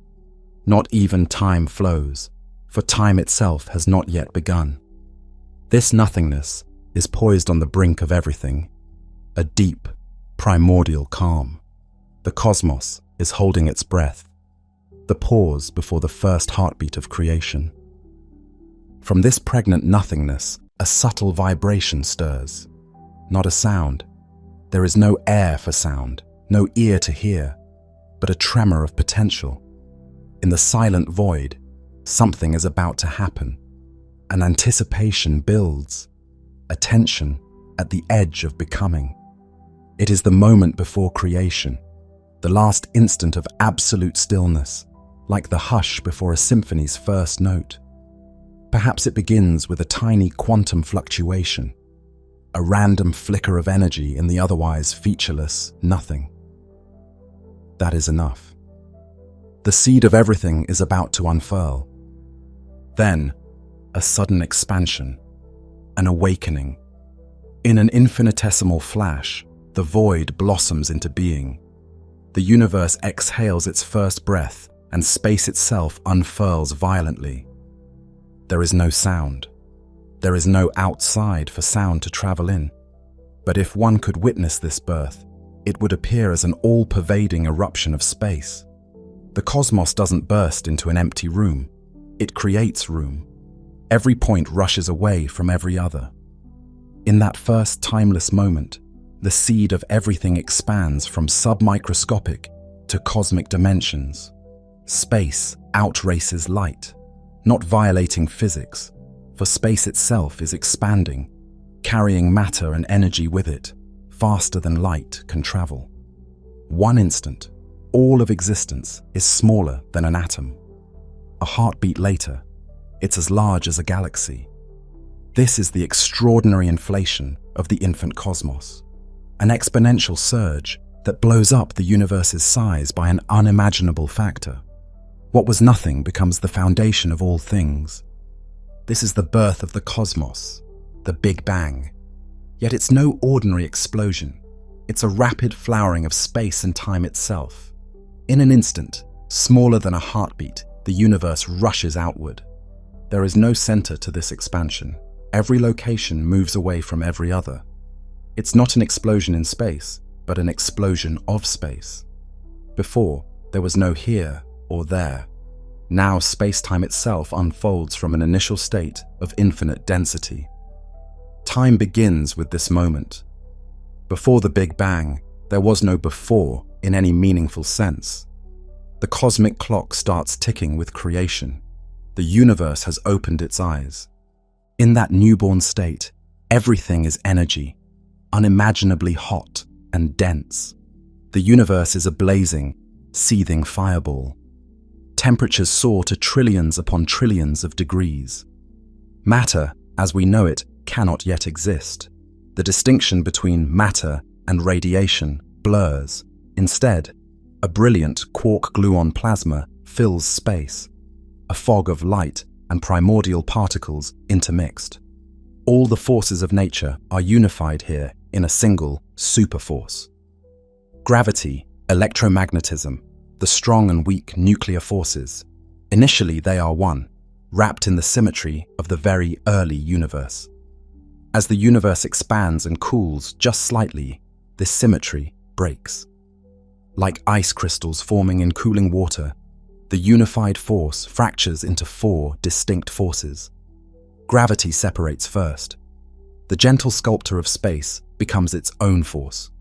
Not even time flows, for time itself has not yet begun. This nothingness is poised on the brink of everything, a deep, primordial calm. The cosmos is holding its breath, the pause before the first heartbeat of creation. From this pregnant nothingness, a subtle vibration stirs. Not a sound. There is no air for sound, no ear to hear, but a tremor of potential. In the silent void, something is about to happen. An anticipation builds, a tension at the edge of becoming. It is the moment before creation, the last instant of absolute stillness, like the hush before a symphony's first note. Perhaps it begins with a tiny quantum fluctuation, a random flicker of energy in the otherwise featureless nothing. That is enough. The seed of everything is about to unfurl. Then, a sudden expansion, an awakening. In an infinitesimal flash, the void blossoms into being. The universe exhales its first breath, and space itself unfurls violently. There is no sound. There is no outside for sound to travel in. But if one could witness this birth, it would appear as an all-pervading eruption of space. The cosmos doesn't burst into an empty room. It creates room. Every point rushes away from every other. In that first timeless moment, the seed of everything expands from submicroscopic to cosmic dimensions. Space outraces light, not violating physics, for space itself is expanding, carrying matter and energy with it, faster than light can travel. One instant, all of existence is smaller than an atom. A heartbeat later, it's as large as a galaxy. This is the extraordinary inflation of the infant cosmos, an exponential surge that blows up the universe's size by an unimaginable factor. What was nothing becomes the foundation of all things. This is the birth of the cosmos, the Big Bang. Yet it's no ordinary explosion. It's a rapid flowering of space and time itself. In an instant, smaller than a heartbeat, the universe rushes outward. There is no center to this expansion. Every location moves away from every other. It's not an explosion in space, but an explosion of space. Before, there was no here or there. Now space-time itself unfolds from an initial state of infinite density. Time begins with this moment. Before the Big Bang, there was no before in any meaningful sense. The cosmic clock starts ticking with creation. The universe has opened its eyes. In that newborn state, everything is energy, unimaginably hot and dense. The universe is a blazing, seething fireball. Temperatures soar to trillions upon trillions of degrees. Matter, as we know it, cannot yet exist. The distinction between matter and radiation blurs. Instead, a brilliant quark-gluon plasma fills space, a fog of light and primordial particles intermixed. All the forces of nature are unified here in a single superforce. Gravity, electromagnetism, the strong and weak nuclear forces. Initially they are one, wrapped in the symmetry of the very early universe. As the universe expands and cools just slightly, this symmetry breaks. Like ice crystals forming in cooling water, the unified force fractures into four distinct forces. Gravity separates first. The gentle sculptor of space becomes its own force.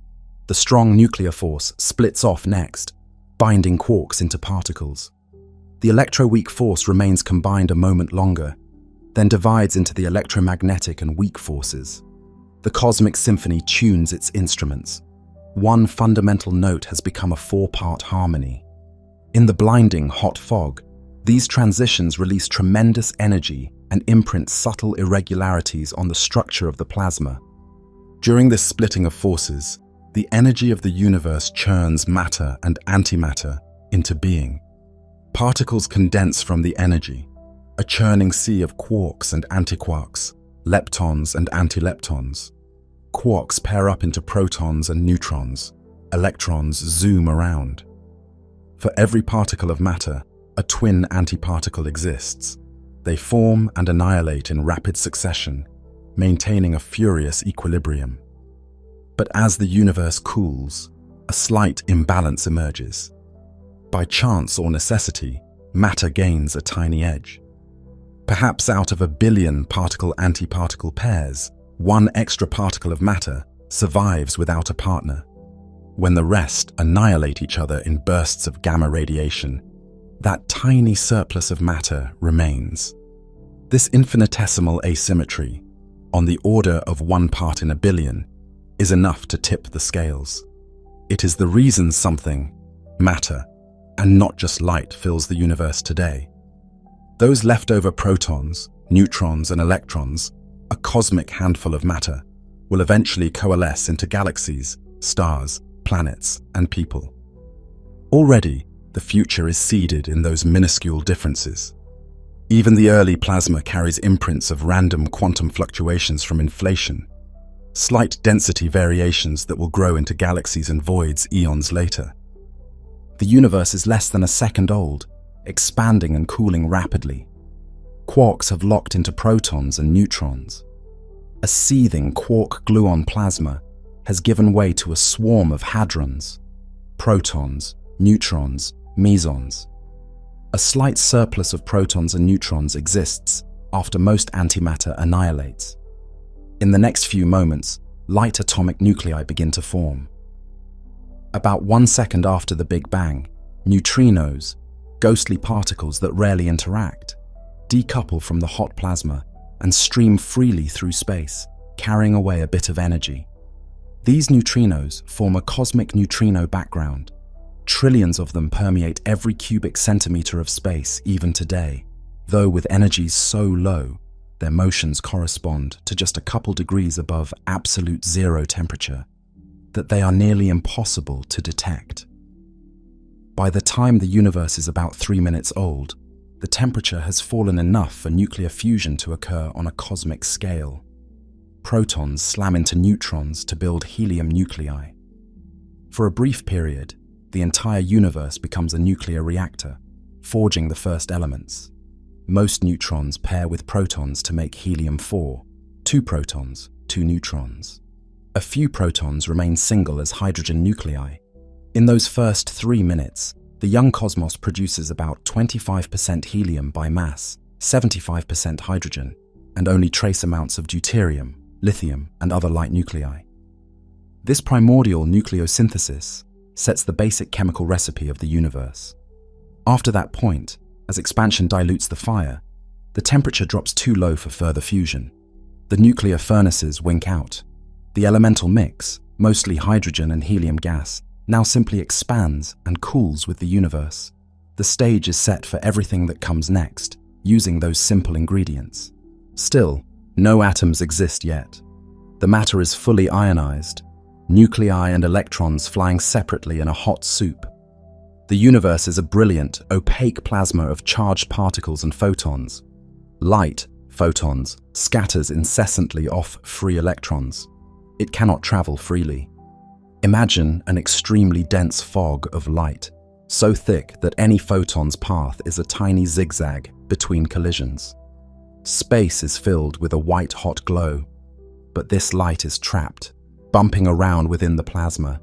The strong nuclear force splits off next, binding quarks into particles. The electroweak force remains combined a moment longer, then divides into the electromagnetic and weak forces. The cosmic symphony tunes its instruments. One fundamental note has become a four-part harmony. In the blinding hot fog, these transitions release tremendous energy and imprint subtle irregularities on the structure of the plasma. During this splitting of forces, the energy of the universe churns matter and antimatter into being. Particles condense from the energy, a churning sea of quarks and antiquarks, leptons and antileptons. Quarks pair up into protons and neutrons. Electrons zoom around. For every particle of matter, a twin antiparticle exists. They form and annihilate in rapid succession, maintaining a furious equilibrium. But as the universe cools, a slight imbalance emerges. By chance or necessity, matter gains a tiny edge. Perhaps out of 1 billion particle-antiparticle pairs, one extra particle of matter survives without a partner. When the rest annihilate each other in bursts of gamma radiation, that tiny surplus of matter remains. This infinitesimal asymmetry, on the order of 1 part in 1 billion, is enough to tip the scales. It is the reason something, matter, and not just light, fills the universe today. Those leftover protons, neutrons, and electrons, a cosmic handful of matter, will eventually coalesce into galaxies, stars, planets, and people. Already, the future is seeded in those minuscule differences. Even the early plasma carries imprints of random quantum fluctuations from inflation, slight density variations that will grow into galaxies and voids eons later. The universe is less than a second old, expanding and cooling rapidly. Quarks have locked into protons and neutrons. A seething quark-gluon plasma has given way to a swarm of hadrons, protons, neutrons, mesons. A slight surplus of protons and neutrons exists after most antimatter annihilates. In the next few moments, light atomic nuclei begin to form. About 1 second after the Big Bang, neutrinos, ghostly particles that rarely interact, decouple from the hot plasma and stream freely through space, carrying away a bit of energy. These neutrinos form a cosmic neutrino background. Trillions of them permeate every cubic centimeter of space even today, though with energies so low, their motions correspond to just a couple degrees above absolute zero temperature, that they are nearly impossible to detect. By the time the universe is about 3 minutes old, the temperature has fallen enough for nuclear fusion to occur on a cosmic scale. Protons slam into neutrons to build helium nuclei. For a brief period, the entire universe becomes a nuclear reactor, forging the first elements. Most neutrons pair with protons to make helium-4, 2 protons, 2 neutrons. A few protons remain single as hydrogen nuclei. In those first 3 minutes, the young cosmos produces about 25% helium by mass, 75% hydrogen, and only trace amounts of deuterium, lithium, and other light nuclei. This primordial nucleosynthesis sets the basic chemical recipe of the universe. After that point, as expansion dilutes the fire, the temperature drops too low for further fusion. The nuclear furnaces wink out. The elemental mix, mostly hydrogen and helium gas, now simply expands and cools with the universe. The stage is set for everything that comes next, using those simple ingredients. Still, no atoms exist yet. The matter is fully ionized, nuclei and electrons flying separately in a hot soup. The universe is a brilliant, opaque plasma of charged particles and photons. Light, photons, scatters incessantly off free electrons. It cannot travel freely. Imagine an extremely dense fog of light, so thick that any photon's path is a tiny zigzag between collisions. Space is filled with a white-hot glow, but this light is trapped, bumping around within the plasma.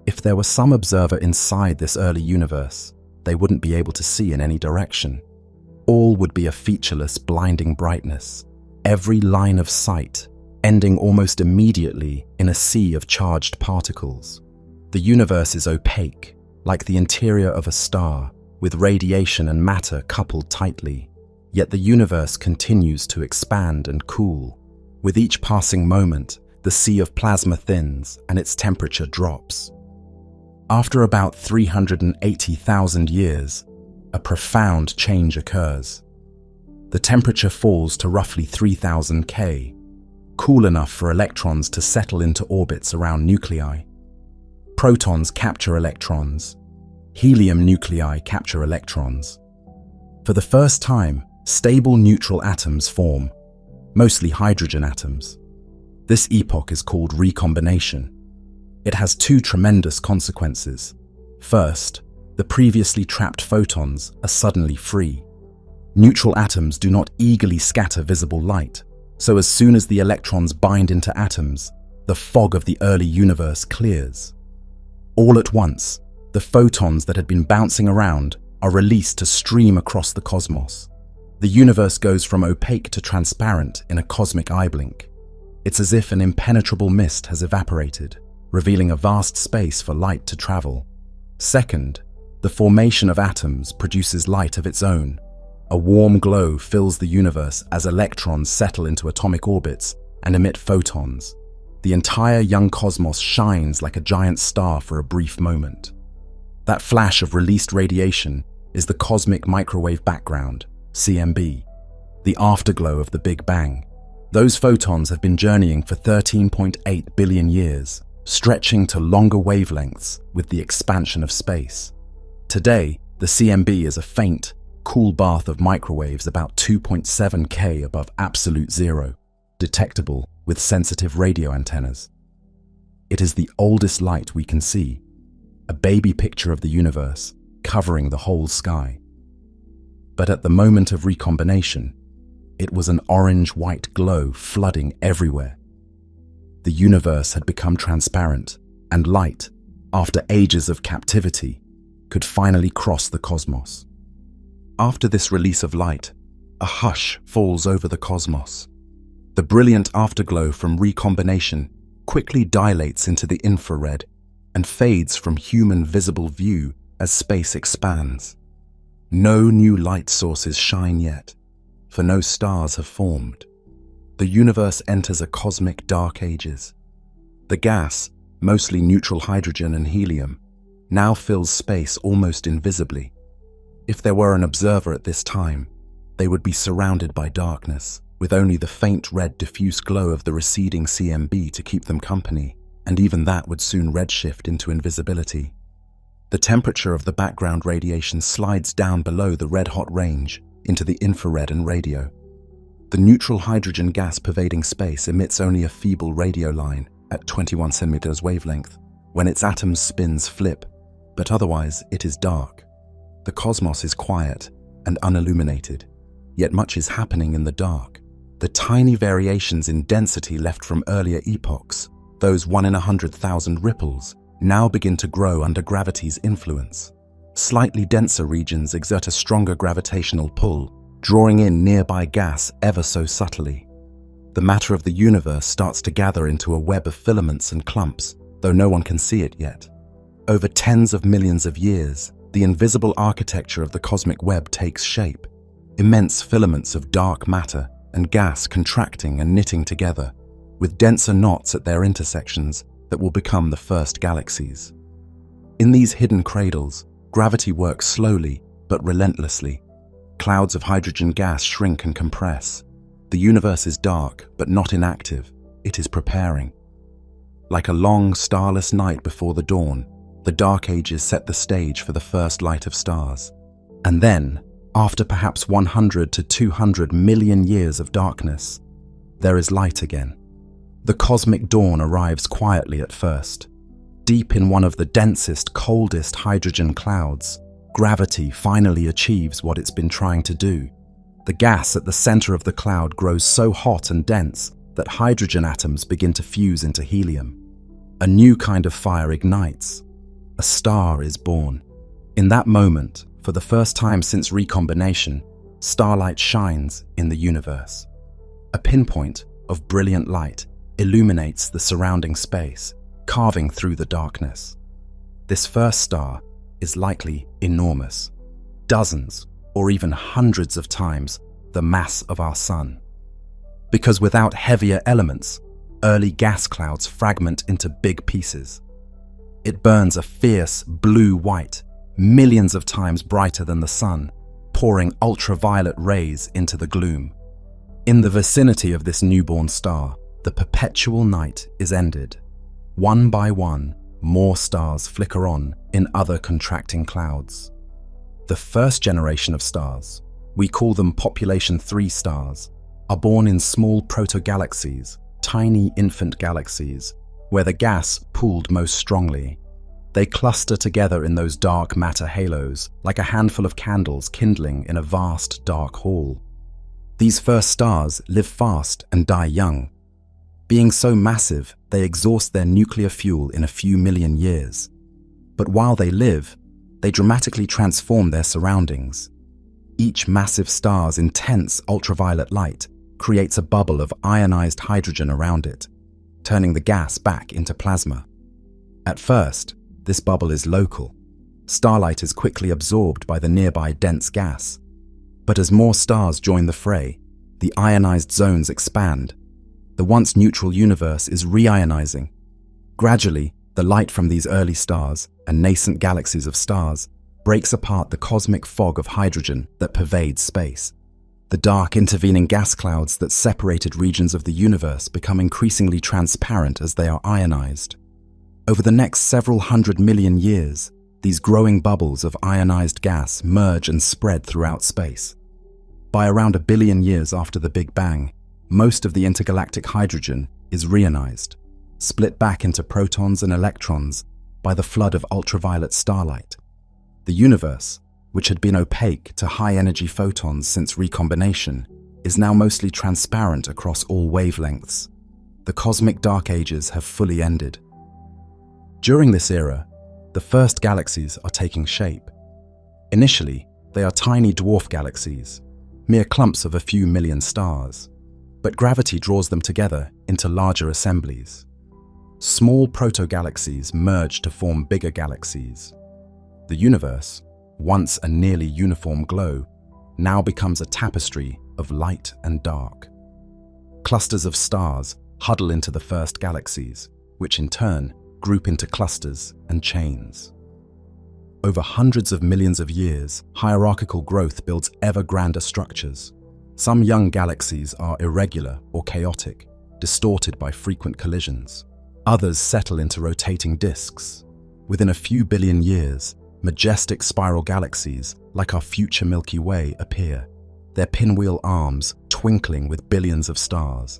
If there were some observer inside this early universe, they wouldn't be able to see in any direction. All would be a featureless, blinding brightness, every line of sight ending almost immediately in a sea of charged particles. The universe is opaque, like the interior of a star, with radiation and matter coupled tightly. Yet the universe continues to expand and cool. With each passing moment, the sea of plasma thins and its temperature drops. After about 380,000 years, a profound change occurs. The temperature falls to roughly 3000 K, cool enough for electrons to settle into orbits around nuclei. Protons capture electrons. Helium nuclei capture electrons. For the first time, stable neutral atoms form, mostly hydrogen atoms. This epoch is called recombination. It has 2 tremendous consequences. First, the previously trapped photons are suddenly free. Neutral atoms do not eagerly scatter visible light, so as soon as the electrons bind into atoms, the fog of the early universe clears. All at once, the photons that had been bouncing around are released to stream across the cosmos. The universe goes from opaque to transparent in a cosmic eye blink. It's as if an impenetrable mist has evaporated, revealing a vast space for light to travel. Second, the formation of atoms produces light of its own. A warm glow fills the universe as electrons settle into atomic orbits and emit photons. The entire young cosmos shines like a giant star for a brief moment. That flash of released radiation is the cosmic microwave background, CMB, the afterglow of the Big Bang. Those photons have been journeying for 13.8 billion years, stretching to longer wavelengths with the expansion of space. Today, the CMB is a faint, cool bath of microwaves about 2.7 K above absolute zero, detectable with sensitive radio antennas. It is the oldest light we can see, a baby picture of the universe covering the whole sky. But at the moment of recombination, it was an orange-white glow flooding everywhere. The universe had become transparent, and light, after ages of captivity, could finally cross the cosmos. After this release of light, a hush falls over the cosmos. The brilliant afterglow from recombination quickly dilates into the infrared and fades from human visible view as space expands. No new light sources shine yet, for no stars have formed. The universe enters a cosmic dark ages. The gas, mostly neutral hydrogen and helium, now fills space almost invisibly. If there were an observer at this time, they would be surrounded by darkness, with only the faint red diffuse glow of the receding CMB to keep them company, and even that would soon redshift into invisibility. The temperature of the background radiation slides down below the red-hot range into the infrared and radio. The neutral hydrogen gas pervading space emits only a feeble radio line at 21 centimeters wavelength when its atoms' spins flip, but otherwise it is dark. The cosmos is quiet and unilluminated, yet much is happening in the dark. The tiny variations in density left from earlier epochs, those 1 in 100,000 ripples, now begin to grow under gravity's influence. Slightly denser regions exert a stronger gravitational pull, drawing in nearby gas ever so subtly. The matter of the universe starts to gather into a web of filaments and clumps, though no one can see it yet. Over tens of millions of years, the invisible architecture of the cosmic web takes shape. Immense filaments of dark matter and gas contracting and knitting together, with denser knots at their intersections that will become the first galaxies. In these hidden cradles, gravity works slowly but relentlessly. Clouds of hydrogen gas shrink and compress. The universe is dark but not inactive. It is preparing. Like a long, starless night before the dawn, the Dark Ages set the stage for the first light of stars. And then, after perhaps 100 to 200 million years of darkness, there is light again. The cosmic dawn arrives quietly at first. Deep in one of the densest, coldest hydrogen clouds, gravity finally achieves what it's been trying to do. The gas at the center of the cloud grows so hot and dense that hydrogen atoms begin to fuse into helium. A new kind of fire ignites. A star is born. In that moment, for the first time since recombination, starlight shines in the universe. A pinpoint of brilliant light illuminates the surrounding space, carving through the darkness. This first star is likely enormous, dozens or even hundreds of times the mass of our Sun. Because without heavier elements, early gas clouds fragment into big pieces. It burns a fierce blue-white, millions of times brighter than the Sun, pouring ultraviolet rays into the gloom. In the vicinity of this newborn star, the perpetual night is ended. One by one, more stars flicker on in other contracting clouds. The first generation of stars, we call them population 3 stars, are born in small proto-galaxies, tiny infant galaxies, where the gas pooled most strongly. They cluster together in those dark matter halos, like a handful of candles kindling in a vast dark hall. These first stars live fast and die young. Being so massive, they exhaust their nuclear fuel in a few million years. But while they live, they dramatically transform their surroundings. Each massive star's intense ultraviolet light creates a bubble of ionized hydrogen around it, turning the gas back into plasma. At first, this bubble is local. Starlight is quickly absorbed by the nearby dense gas. But as more stars join the fray, the ionized zones expand. The once neutral universe is reionizing. Gradually, the light from these early stars and nascent galaxies of stars breaks apart the cosmic fog of hydrogen that pervades space. The dark intervening gas clouds that separated regions of the universe become increasingly transparent as they are ionized. Over the next several 100 million years, these growing bubbles of ionized gas merge and spread throughout space. By around 1 billion years after the Big Bang, most of the intergalactic hydrogen is reionized, split back into protons and electrons by the flood of ultraviolet starlight. The universe, which had been opaque to high-energy photons since recombination, is now mostly transparent across all wavelengths. The cosmic dark ages have fully ended. During this era, the first galaxies are taking shape. Initially, they are tiny dwarf galaxies, mere clumps of a few million stars, but gravity draws them together into larger assemblies. Small proto-galaxies merge to form bigger galaxies. The universe, once a nearly uniform glow, now becomes a tapestry of light and dark. Clusters of stars huddle into the first galaxies, which in turn group into clusters and chains. Over hundreds of millions of years, hierarchical growth builds ever grander structures. Some young galaxies are irregular or chaotic, distorted by frequent collisions. Others settle into rotating disks. Within a few billion years, majestic spiral galaxies, like our future Milky Way, appear, their pinwheel arms twinkling with billions of stars.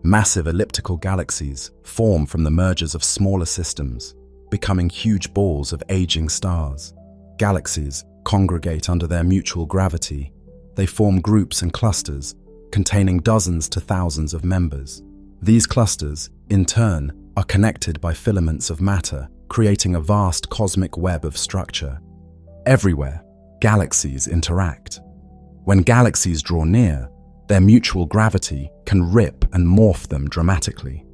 Massive elliptical galaxies form from the mergers of smaller systems, becoming huge balls of aging stars. Galaxies congregate under their mutual gravity. They form groups and clusters, containing dozens to thousands of members. These clusters, in turn, are connected by filaments of matter, creating a vast cosmic web of structure. Everywhere, galaxies interact. When galaxies draw near, their mutual gravity can rip and morph them dramatically.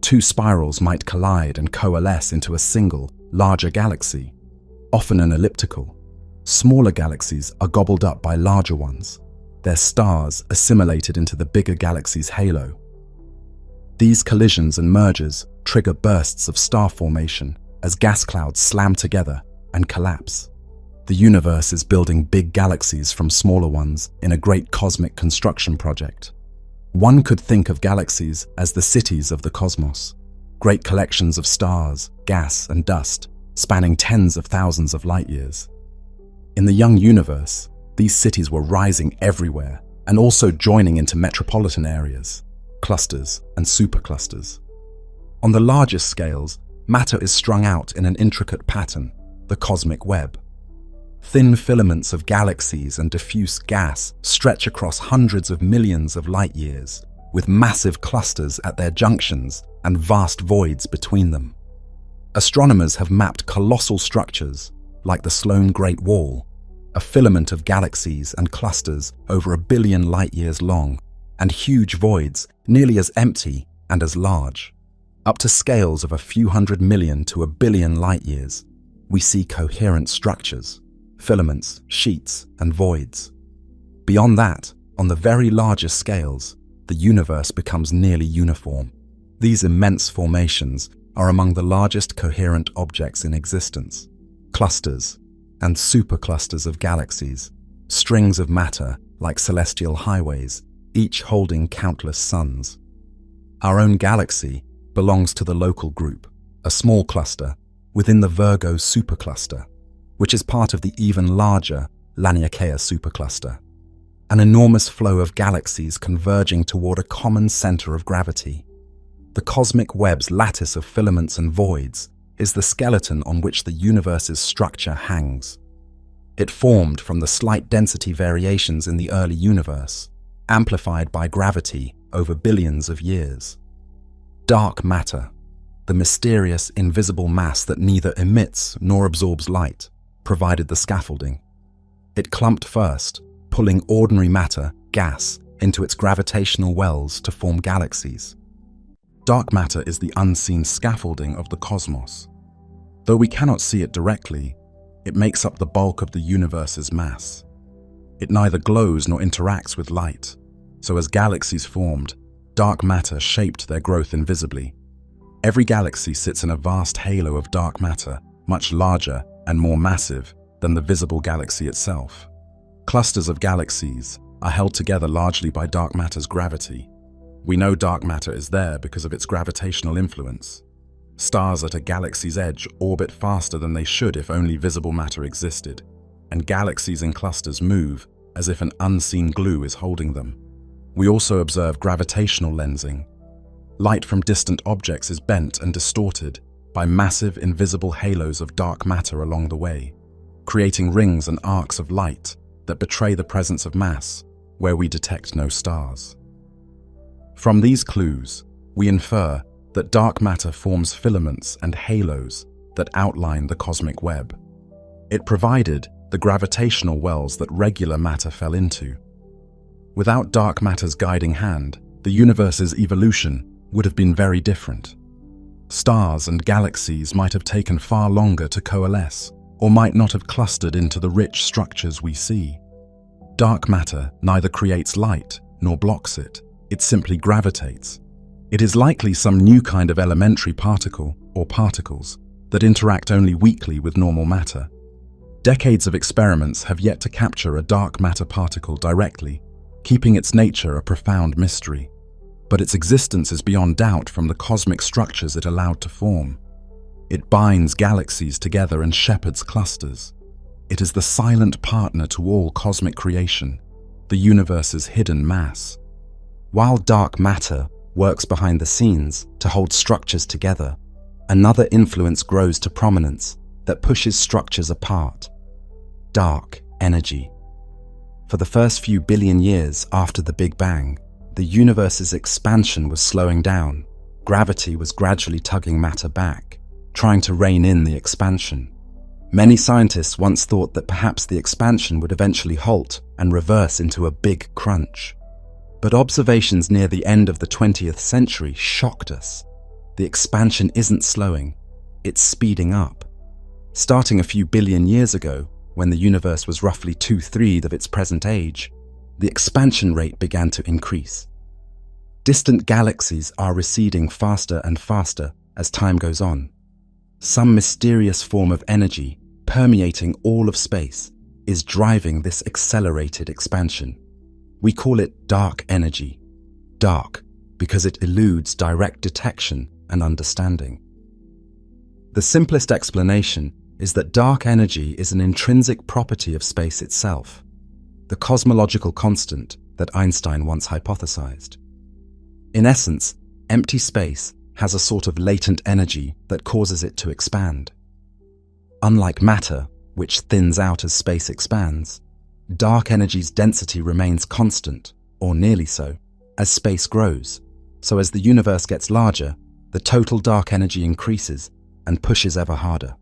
Two spirals might collide and coalesce into a single, larger galaxy, often an elliptical. Smaller galaxies are gobbled up by larger ones, their stars assimilated into the bigger galaxy's halo. These collisions and mergers trigger bursts of star formation as gas clouds slam together and collapse. The universe is building big galaxies from smaller ones in a great cosmic construction project. One could think of galaxies as the cities of the cosmos, great collections of stars, gas, and dust, spanning tens of thousands of light years. In the young universe, these cities were rising everywhere and also joining into metropolitan areas, clusters, and superclusters. On the largest scales, matter is strung out in an intricate pattern, the cosmic web. Thin filaments of galaxies and diffuse gas stretch across hundreds of millions of light years, with massive clusters at their junctions and vast voids between them. Astronomers have mapped colossal structures, like the Sloan Great Wall, a filament of galaxies and clusters over 1 billion light-years long, and huge voids nearly as empty and as large. Up to scales of a few 100 million to 1 billion light-years, we see coherent structures, filaments, sheets, and voids. Beyond that, on the very largest scales, the universe becomes nearly uniform. These immense formations are among the largest coherent objects in existence. Clusters and superclusters of galaxies, strings of matter like celestial highways, each holding countless suns. Our own galaxy belongs to the local group, a small cluster within the Virgo supercluster, which is part of the even larger Laniakea supercluster. An enormous flow of galaxies converging toward a common center of gravity. The cosmic web's lattice of filaments and voids is the skeleton on which the universe's structure hangs. It formed from the slight density variations in the early universe, amplified by gravity over billions of years. Dark matter, the mysterious, invisible mass that neither emits nor absorbs light, provided the scaffolding. It clumped first, pulling ordinary matter, gas, into its gravitational wells to form galaxies. Dark matter is the unseen scaffolding of the cosmos. Though we cannot see it directly, it makes up the bulk of the universe's mass. It neither glows nor interacts with light, so as galaxies formed, dark matter shaped their growth invisibly. Every galaxy sits in a vast halo of dark matter, much larger and more massive than the visible galaxy itself. Clusters of galaxies are held together largely by dark matter's gravity. We know dark matter is there because of its gravitational influence. Stars at a galaxy's edge orbit faster than they should if only visible matter existed, and galaxies in clusters move as if an unseen glue is holding them. We also observe gravitational lensing. Light from distant objects is bent and distorted by massive invisible halos of dark matter along the way, creating rings and arcs of light that betray the presence of mass where we detect no stars. From these clues, we infer that dark matter forms filaments and halos that outline the cosmic web. It provided the gravitational wells that regular matter fell into. Without dark matter's guiding hand, the universe's evolution would have been very different. Stars and galaxies might have taken far longer to coalesce, or might not have clustered into the rich structures we see. Dark matter neither creates light nor blocks it, it simply gravitates. It is likely some new kind of elementary particle, or particles, that interact only weakly with normal matter. Decades of experiments have yet to capture a dark matter particle directly, keeping its nature a profound mystery. But its existence is beyond doubt from the cosmic structures it allowed to form. It binds galaxies together and shepherds clusters. It is the silent partner to all cosmic creation, the universe's hidden mass. While dark matter works behind the scenes to hold structures together, another influence grows to prominence that pushes structures apart: dark energy. For the first few billion years after the Big Bang, the universe's expansion was slowing down. Gravity was gradually tugging matter back, trying to rein in the expansion. Many scientists once thought that perhaps the expansion would eventually halt and reverse into a big crunch. But observations near the end of the 20th century shocked us. The expansion isn't slowing, it's speeding up. Starting a few billion years ago, when the universe was roughly 2/3 of its present age, the expansion rate began to increase. Distant galaxies are receding faster and faster as time goes on. Some mysterious form of energy, permeating all of space, is driving this accelerated expansion. We call it dark energy. Dark, because it eludes direct detection and understanding. The simplest explanation is that dark energy is an intrinsic property of space itself, the cosmological constant that Einstein once hypothesized. In essence, empty space has a sort of latent energy that causes it to expand. Unlike matter, which thins out as space expands, dark energy's density remains constant, or nearly so, as space grows. So as the universe gets larger, the total dark energy increases and pushes ever harder.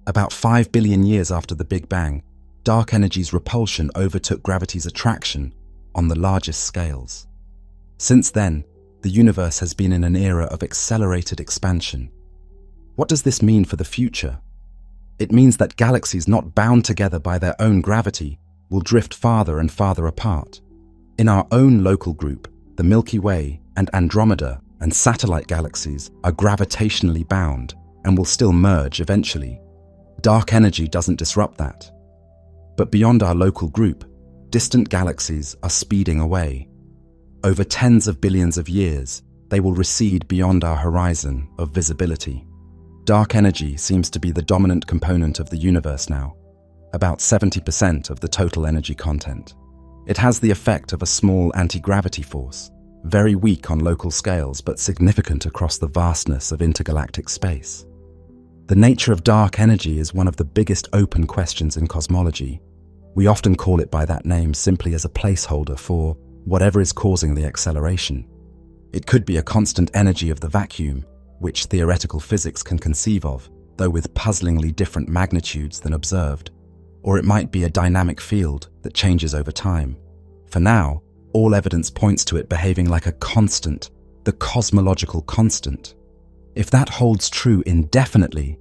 About 5 billion years after the Big Bang, dark energy's repulsion overtook gravity's attraction on the largest scales. Since then, the universe has been in an era of accelerated expansion. What does this mean for the future? It means that galaxies not bound together by their own gravity will drift farther and farther apart. In our own local group, the Milky Way and Andromeda and satellite galaxies are gravitationally bound and will still merge eventually. Dark energy doesn't disrupt that. But beyond our local group, distant galaxies are speeding away. Over tens of billions of years, they will recede beyond our horizon of visibility. Dark energy seems to be the dominant component of the universe now, about 70% of the total energy content. It has the effect of a small anti-gravity force, very weak on local scales but significant across the vastness of intergalactic space. The nature of dark energy is one of the biggest open questions in cosmology. We often call it by that name simply as a placeholder for whatever is causing the acceleration. It could be a constant energy of the vacuum, which theoretical physics can conceive of, though with puzzlingly different magnitudes than observed. Or it might be a dynamic field that changes over time. For now, all evidence points to it behaving like a constant, the cosmological constant. If that holds true indefinitely,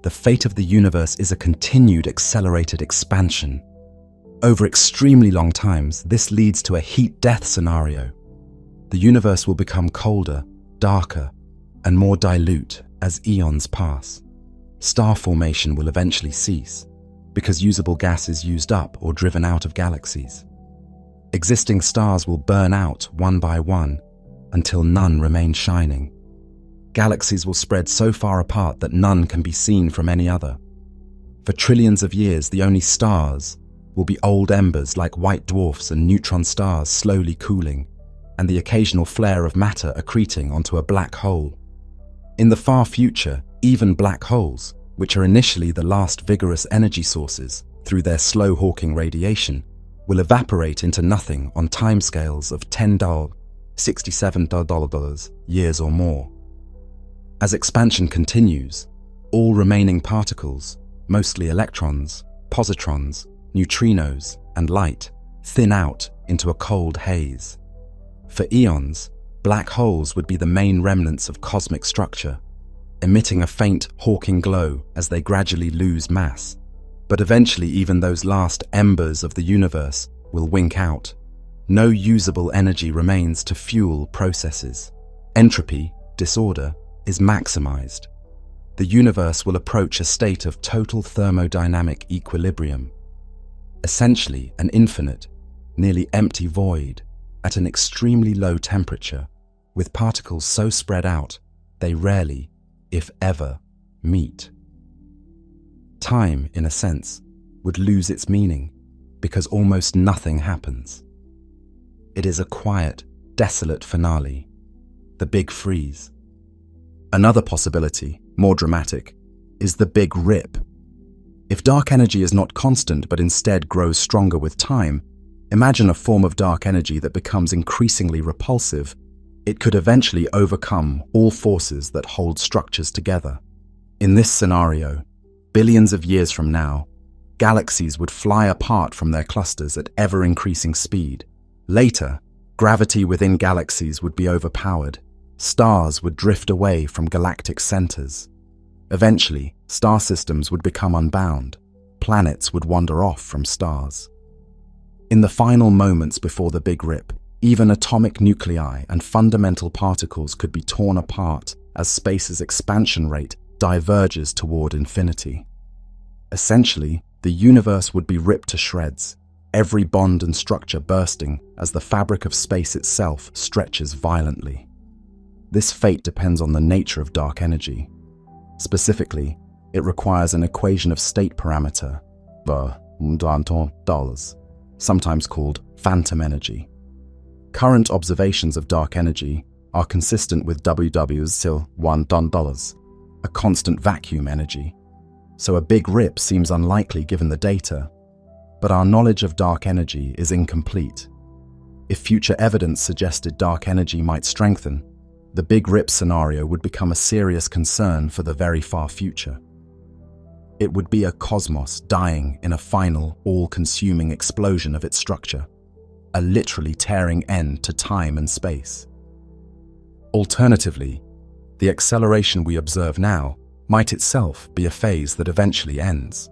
the fate of the universe is a continued accelerated expansion. Over extremely long times, this leads to a heat death scenario. The universe will become colder, darker, and more dilute as eons pass. Star formation will eventually cease, because usable gas is used up or driven out of galaxies. Existing stars will burn out one by one until none remain shining. Galaxies will spread so far apart that none can be seen from any other. For trillions of years, the only stars will be old embers like white dwarfs and neutron stars slowly cooling, and the occasional flare of matter accreting onto a black hole. In the far future, even black holes, which are initially the last vigorous energy sources through their slow hawking radiation, will evaporate into nothing on timescales of 67 years or more. As expansion continues, all remaining particles, mostly electrons, positrons, neutrinos, and light, thin out into a cold haze. For eons, black holes would be the main remnants of cosmic structure, emitting a faint hawking glow as they gradually lose mass. But eventually even those last embers of the universe will wink out. No usable energy remains to fuel processes. Entropy, disorder, is maximized. The universe will approach a state of total thermodynamic equilibrium, essentially an infinite, nearly empty void at an extremely low temperature, with particles so spread out they rarely, if ever, meet. Time, in a sense, would lose its meaning because almost nothing happens. It is a quiet, desolate finale, the big freeze. Another possibility, more dramatic, is the Big Rip. If dark energy is not constant but instead grows stronger with time, imagine a form of dark energy that becomes increasingly repulsive. It could eventually overcome all forces that hold structures together. In this scenario, billions of years from now, galaxies would fly apart from their clusters at ever-increasing speed. Later, gravity within galaxies would be overpowered. Stars would drift away from galactic centers. Eventually, star systems would become unbound. Planets would wander off from stars. In the final moments before the Big Rip, even atomic nuclei and fundamental particles could be torn apart as space's expansion rate diverges toward infinity. Essentially, the universe would be ripped to shreds, every bond and structure bursting as the fabric of space itself stretches violently. This fate depends on the nature of dark energy. Specifically, it requires an equation of state parameter, sometimes called phantom energy. Current observations of dark energy are consistent with $1, a constant vacuum energy, so a Big Rip seems unlikely given the data, but our knowledge of dark energy is incomplete. If future evidence suggested dark energy might strengthen, the Big Rip scenario would become a serious concern for the very far future. It would be a cosmos dying in a final, all-consuming explosion of its structure, a literally tearing end to time and space. Alternatively, the acceleration we observe now might itself be a phase that eventually ends.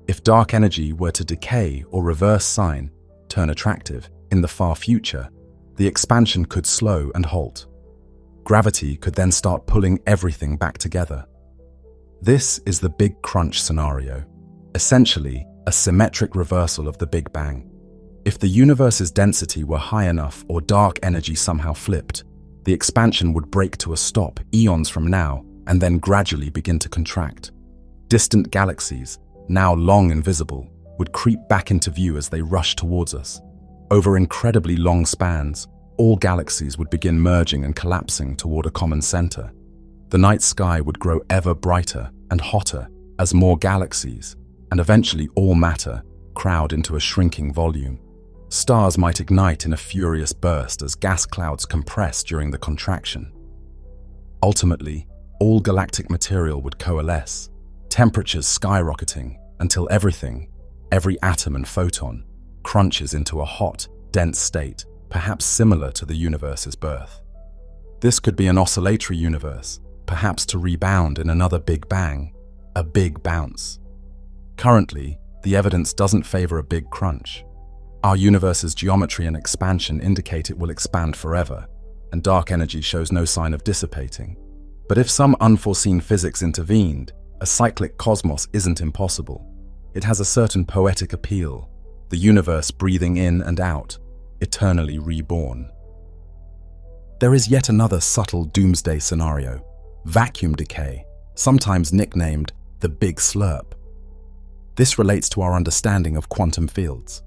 If dark energy were to decay or reverse sign, turn attractive, in the far future, the expansion could slow and halt. Gravity could then start pulling everything back together. This is the Big Crunch scenario, essentially a symmetric reversal of the Big Bang. If the universe's density were high enough or dark energy somehow flipped, the expansion would break to a stop eons from now and then gradually begin to contract. Distant galaxies, now long invisible, would creep back into view as they rush towards us. Over incredibly long spans, all galaxies would begin merging and collapsing toward a common center. The night sky would grow ever brighter and hotter as more galaxies, and eventually all matter, crowd into a shrinking volume. Stars might ignite in a furious burst as gas clouds compress during the contraction. Ultimately, all galactic material would coalesce, temperatures skyrocketing until everything, every atom and photon, crunches into a hot, dense state, perhaps similar to the universe's birth. This could be an oscillatory universe, perhaps to rebound in another Big Bang, a big bounce. Currently, the evidence doesn't favor a big crunch. Our universe's geometry and expansion indicate it will expand forever, and dark energy shows no sign of dissipating. But if some unforeseen physics intervened, a cyclic cosmos isn't impossible. It has a certain poetic appeal, the universe breathing in and out, eternally reborn. There is yet another subtle doomsday scenario, vacuum decay, sometimes nicknamed the Big Slurp. This relates to our understanding of quantum fields.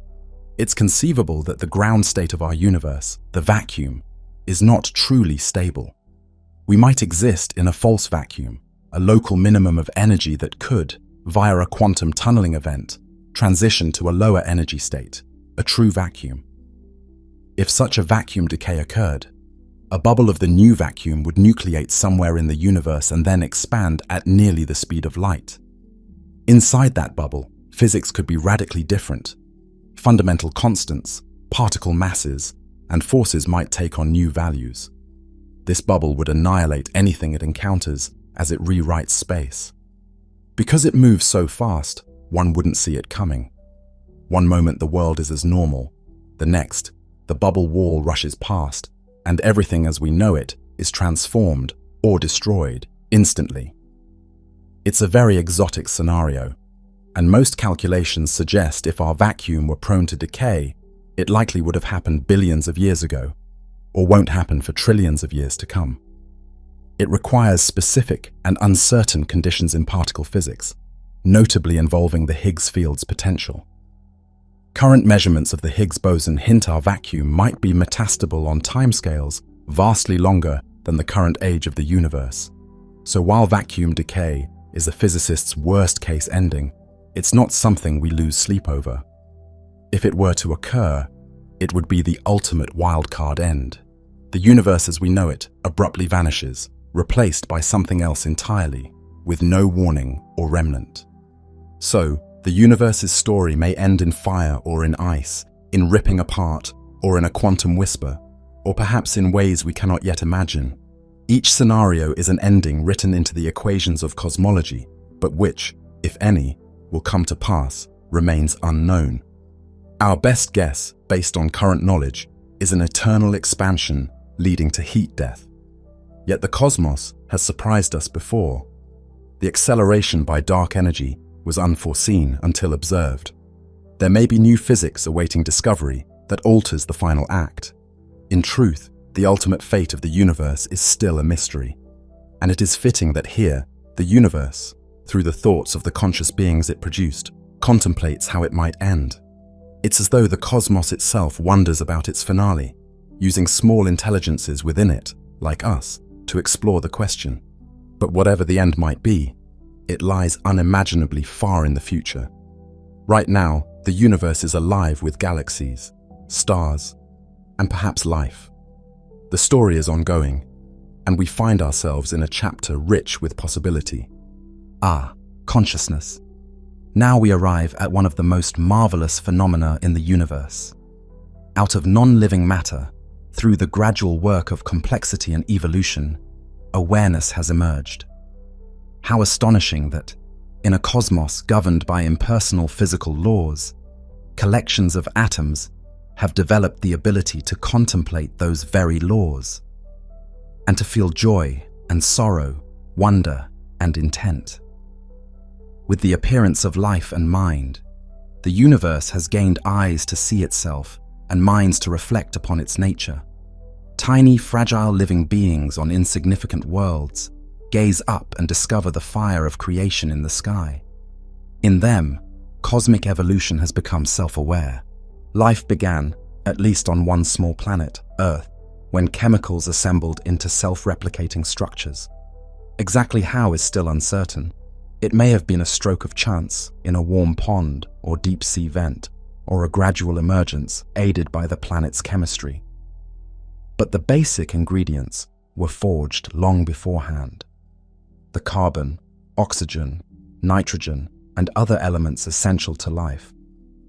It's conceivable that the ground state of our universe, the vacuum, is not truly stable. We might exist in a false vacuum, a local minimum of energy that could, via a quantum tunneling event, transition to a lower energy state, a true vacuum. If such a vacuum decay occurred, a bubble of the new vacuum would nucleate somewhere in the universe and then expand at nearly the speed of light. Inside that bubble, physics could be radically different. Fundamental constants, particle masses, and forces might take on new values. This bubble would annihilate anything it encounters as it rewrites space. Because it moves so fast, one wouldn't see it coming. One moment the world is as normal, the next, the bubble wall rushes past, and everything as we know it is transformed or destroyed instantly. It's a very exotic scenario, and most calculations suggest if our vacuum were prone to decay, it likely would have happened billions of years ago, or won't happen for trillions of years to come. It requires specific and uncertain conditions in particle physics, notably involving the Higgs field's potential. Current measurements of the Higgs boson hint our vacuum might be metastable on timescales vastly longer than the current age of the universe. So while vacuum decay is a physicist's worst-case ending, it's not something we lose sleep over. If it were to occur, it would be the ultimate wildcard end. The universe as we know it abruptly vanishes, replaced by something else entirely, with no warning or remnant. So, the universe's story may end in fire or in ice, in ripping apart or in a quantum whisper, or perhaps in ways we cannot yet imagine. Each scenario is an ending written into the equations of cosmology, but which, if any, will come to pass remains unknown. Our best guess, based on current knowledge, is an eternal expansion leading to heat death. Yet the cosmos has surprised us before. The acceleration by dark energy was unforeseen until observed. There may be new physics awaiting discovery that alters the final act. In truth, the ultimate fate of the universe is still a mystery. And it is fitting that here, the universe, through the thoughts of the conscious beings it produced, contemplates how it might end. It's as though the cosmos itself wonders about its finale, using small intelligences within it, like us, to explore the question. But whatever the end might be, it lies unimaginably far in the future. Right now, the universe is alive with galaxies, stars, and perhaps life. The story is ongoing, and we find ourselves in a chapter rich with possibility. Consciousness. Now we arrive at one of the most marvelous phenomena in the universe. Out of non-living matter, through the gradual work of complexity and evolution, awareness has emerged. How astonishing that, in a cosmos governed by impersonal physical laws, collections of atoms have developed the ability to contemplate those very laws, and to feel joy and sorrow, wonder and intent. With the appearance of life and mind, the universe has gained eyes to see itself and minds to reflect upon its nature. Tiny, fragile living beings on insignificant worlds gaze up and discover the fire of creation in the sky. In them, cosmic evolution has become self-aware. Life began, at least on one small planet, Earth, when chemicals assembled into self-replicating structures. Exactly how is still uncertain. It may have been a stroke of chance in a warm pond or deep-sea vent, or a gradual emergence aided by the planet's chemistry. But the basic ingredients were forged long beforehand. The carbon, oxygen, nitrogen, and other elements essential to life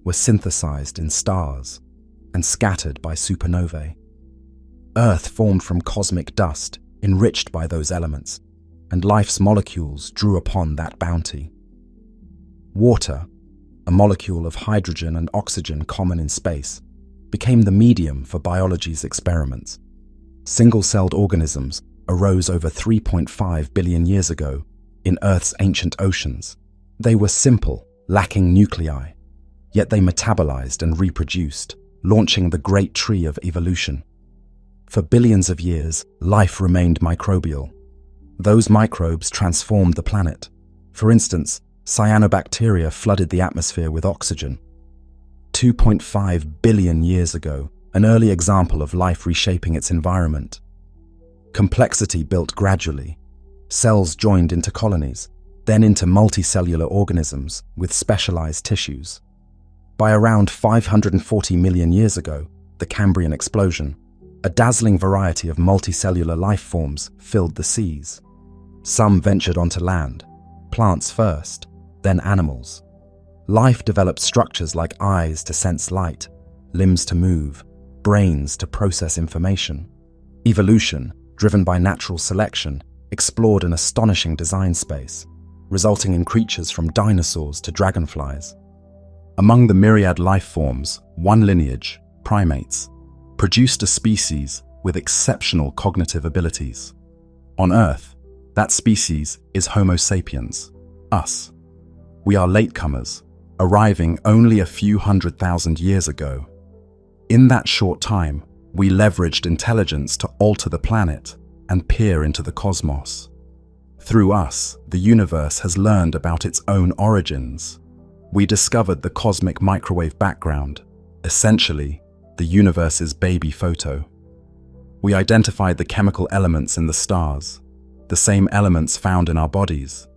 were synthesized in stars and scattered by supernovae. Earth formed from cosmic dust enriched by those elements, and life's molecules drew upon that bounty. Water, a molecule of hydrogen and oxygen common in space, became the medium for biology's experiments. Single-celled organisms arose over 3.5 billion years ago in Earth's ancient oceans. They were simple, lacking nuclei, yet they metabolized and reproduced, launching the great tree of evolution. For billions of years, life remained microbial. Those microbes transformed the planet. For instance, cyanobacteria flooded the atmosphere with oxygen. 2.5 billion years ago, an early example of life reshaping its environment. Complexity built gradually. Cells joined into colonies, then into multicellular organisms with specialized tissues. By around 540 million years ago, the Cambrian explosion, a dazzling variety of multicellular life forms filled the seas. Some ventured onto land, plants first, then animals. Life developed structures like eyes to sense light, limbs to move, brains to process information. Evolution, driven by natural selection, explored an astonishing design space, resulting in creatures from dinosaurs to dragonflies. Among the myriad life forms, one lineage, primates, produced a species with exceptional cognitive abilities. On Earth, that species is Homo sapiens, us. We are latecomers, arriving only a few 100,000 years ago. In that short time, we leveraged intelligence to alter the planet and peer into the cosmos. Through us, the universe has learned about its own origins. We discovered the cosmic microwave background, essentially, the universe's baby photo. We identified the chemical elements in the stars, the same elements found in our bodies,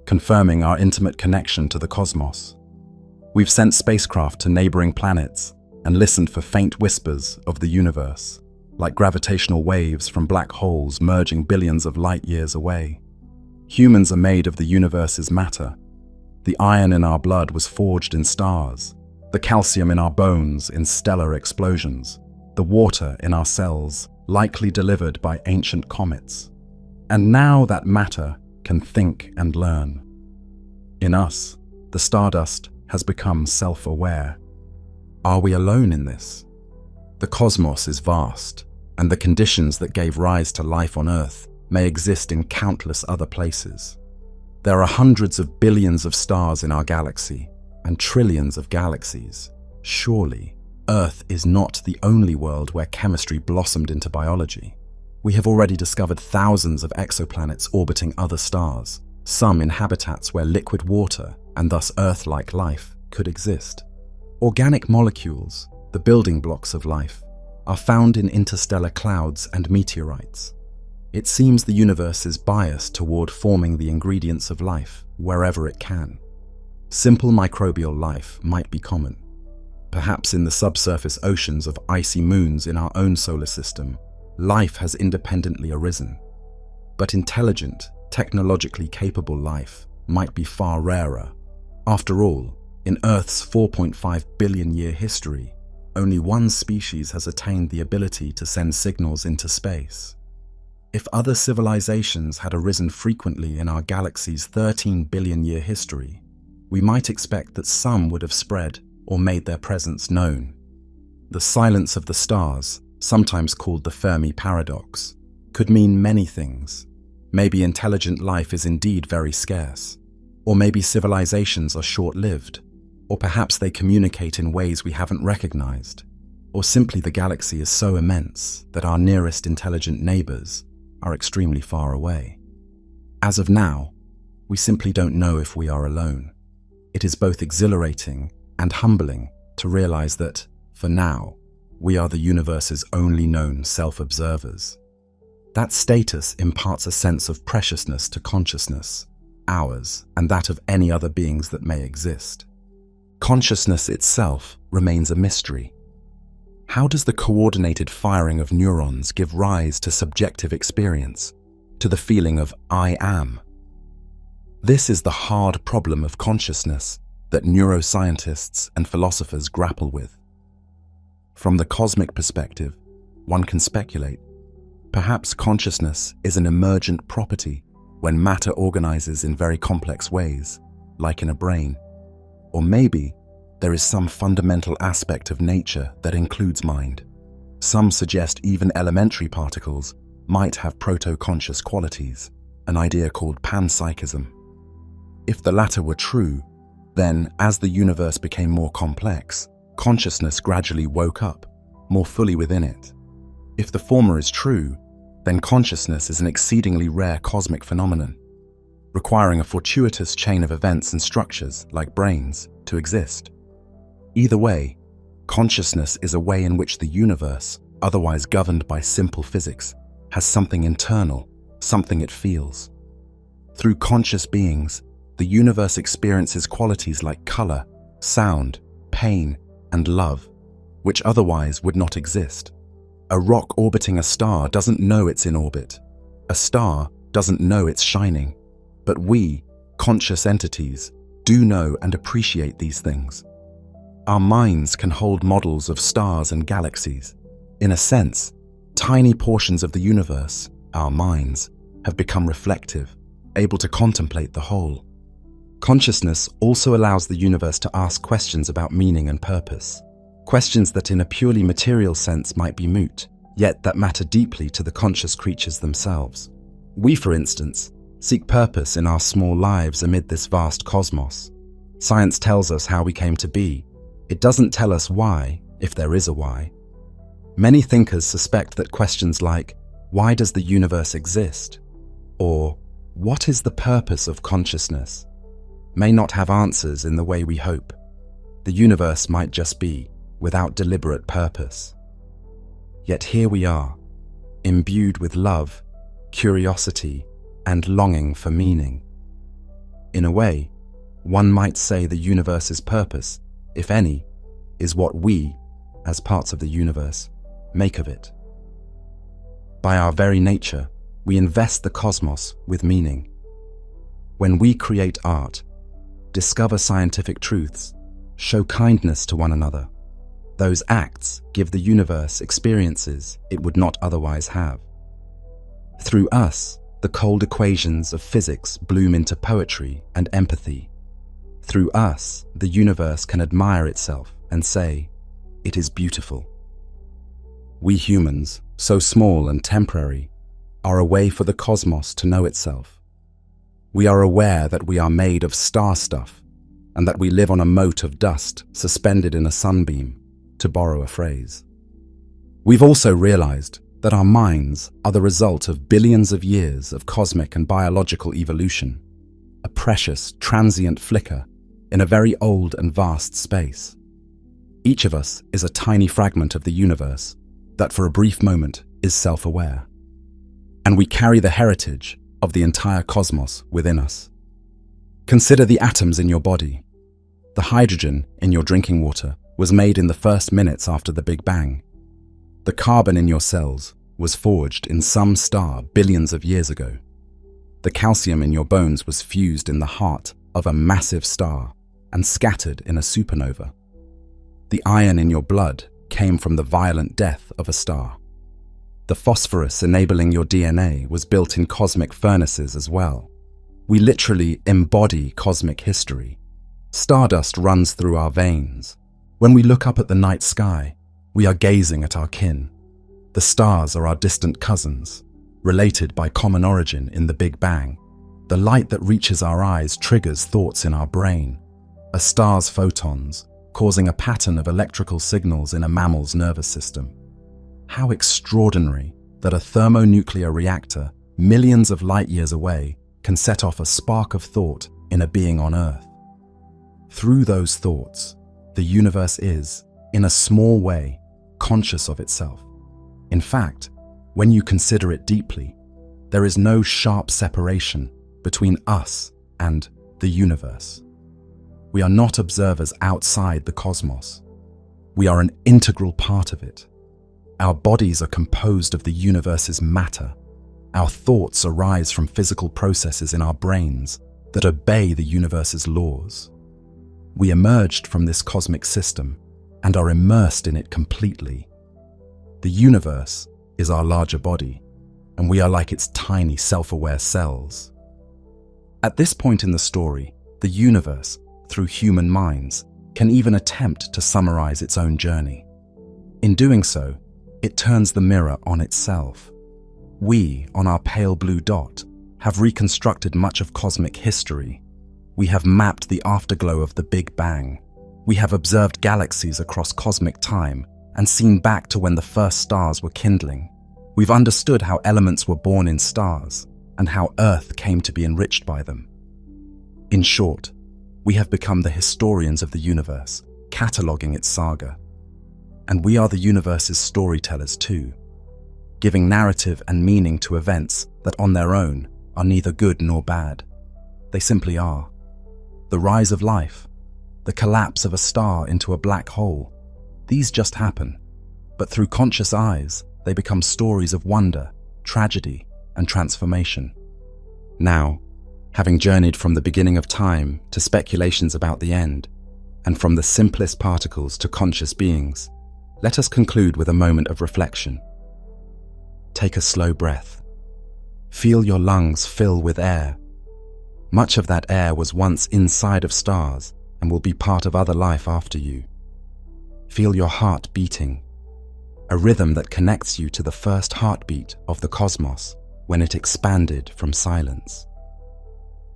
confirming our intimate connection to the cosmos. We've sent spacecraft to neighboring planets and listened for faint whispers of the universe, like gravitational waves from black holes merging billions of light years away. Humans are made of the universe's matter. The iron in our blood was forged in stars, the calcium in our bones in stellar explosions, the water in our cells likely delivered by ancient comets. And now that matter can think and learn. In us, the stardust has become self-aware. Are we alone in this? The cosmos is vast, and the conditions that gave rise to life on Earth may exist in countless other places. There are hundreds of billions of stars in our galaxy, and trillions of galaxies. Surely, Earth is not the only world where chemistry blossomed into biology. We have already discovered thousands of exoplanets orbiting other stars, some in habitats where liquid water, and thus Earth-like life, could exist. Organic molecules, the building blocks of life, are found in interstellar clouds and meteorites. It seems the universe is biased toward forming the ingredients of life wherever it can. Simple microbial life might be common. Perhaps in the subsurface oceans of icy moons in our own solar system, life has independently arisen. But intelligent, technologically capable life might be far rarer. After all, in Earth's 4.5 billion year history, only one species has attained the ability to send signals into space. If other civilizations had arisen frequently in our galaxy's 13 billion year history, we might expect that some would have spread or made their presence known. The silence of the stars, sometimes called the Fermi paradox, could mean many things. Maybe intelligent life is indeed very scarce, or maybe civilizations are short-lived, or perhaps they communicate in ways we haven't recognized, or simply the galaxy is so immense that our nearest intelligent neighbors are extremely far away. As of now, we simply don't know if we are alone. It is both exhilarating and humbling to realize that, for now, we are the universe's only known self-observers. That status imparts a sense of preciousness to consciousness, ours and that of any other beings that may exist. Consciousness itself remains a mystery. How does the coordinated firing of neurons give rise to subjective experience, to the feeling of I am? This is the hard problem of consciousness that neuroscientists and philosophers grapple with. From the cosmic perspective, one can speculate. Perhaps consciousness is an emergent property when matter organizes in very complex ways, like in a brain. Or maybe there is some fundamental aspect of nature that includes mind. Some suggest even elementary particles might have proto-conscious qualities, an idea called panpsychism. If the latter were true, then as the universe became more complex, consciousness gradually woke up, more fully within it. If the former is true, then consciousness is an exceedingly rare cosmic phenomenon, requiring a fortuitous chain of events and structures, like brains, to exist. Either way, consciousness is a way in which the universe, otherwise governed by simple physics, has something internal, something it feels. Through conscious beings, the universe experiences qualities like color, sound, pain, and love, which otherwise would not exist. A rock orbiting a star doesn't know it's in orbit. A star doesn't know it's shining. But we, conscious entities, do know and appreciate these things. Our minds can hold models of stars and galaxies. In a sense, tiny portions of the universe, our minds, have become reflective, able to contemplate the whole. Consciousness also allows the universe to ask questions about meaning and purpose. Questions that in a purely material sense might be moot, yet that matter deeply to the conscious creatures themselves. We, for instance, seek purpose in our small lives amid this vast cosmos. Science tells us how we came to be. It doesn't tell us why, if there is a why. Many thinkers suspect that questions like, why does the universe exist? Or, what is the purpose of consciousness? May not have answers in the way we hope. The universe might just be, without deliberate purpose. Yet here we are, imbued with love, curiosity, and longing for meaning. In a way, one might say the universe's purpose, if any, is what we, as parts of the universe, make of it. By our very nature, we invest the cosmos with meaning. When we create art, discover scientific truths, show kindness to one another, those acts give the universe experiences it would not otherwise have. Through us, the cold equations of physics bloom into poetry and empathy. Through us, the universe can admire itself and say, it is beautiful. We humans, so small and temporary, are a way for the cosmos to know itself. We are aware that we are made of star stuff and that we live on a mote of dust suspended in a sunbeam, to borrow a phrase. We've also realized that our minds are the result of billions of years of cosmic and biological evolution, a precious, transient flicker in a very old and vast space. Each of us is a tiny fragment of the universe that for a brief moment is self-aware. And we carry the heritage of the entire cosmos within us. Consider the atoms in your body. The hydrogen in your drinking water was made in the first minutes after the Big Bang. The carbon in your cells was forged in some star billions of years ago. The calcium in your bones was fused in the heart of a massive star and scattered in a supernova. The iron in your blood came from the violent death of a star. The phosphorus enabling your DNA was built in cosmic furnaces as well. We literally embody cosmic history. Stardust runs through our veins. When we look up at the night sky, we are gazing at our kin. The stars are our distant cousins, related by common origin in the Big Bang. The light that reaches our eyes triggers thoughts in our brain, a star's photons, causing a pattern of electrical signals in a mammal's nervous system. How extraordinary that a thermonuclear reactor, millions of light years away, can set off a spark of thought in a being on Earth. Through those thoughts, the universe is, in a small way, conscious of itself. In fact, when you consider it deeply, there is no sharp separation between us and the universe. We are not observers outside the cosmos. We are an integral part of it. Our bodies are composed of the universe's matter. Our thoughts arise from physical processes in our brains that obey the universe's laws. We emerged from this cosmic system and are immersed in it completely. The universe is our larger body, and we are like its tiny self-aware cells. At this point in the story, the universe, through human minds, can even attempt to summarize its own journey. In doing so, it turns the mirror on itself. We, on our pale blue dot, have reconstructed much of cosmic history. We have mapped the afterglow of the Big Bang. We have observed galaxies across cosmic time and seen back to when the first stars were kindling. We've understood how elements were born in stars and how Earth came to be enriched by them. In short, we have become the historians of the universe, cataloguing its saga. And we are the universe's storytellers too, giving narrative and meaning to events that on their own are neither good nor bad. They simply are. The rise of life, the collapse of a star into a black hole, these just happen, but through conscious eyes, they become stories of wonder, tragedy, and transformation. Now, having journeyed from the beginning of time to speculations about the end, and from the simplest particles to conscious beings, let us conclude with a moment of reflection. Take a slow breath. Feel your lungs fill with air. Much of that air was once inside of stars and will be part of other life after you. Feel your heart beating. a rhythm that connects you to the first heartbeat of the cosmos when it expanded from silence.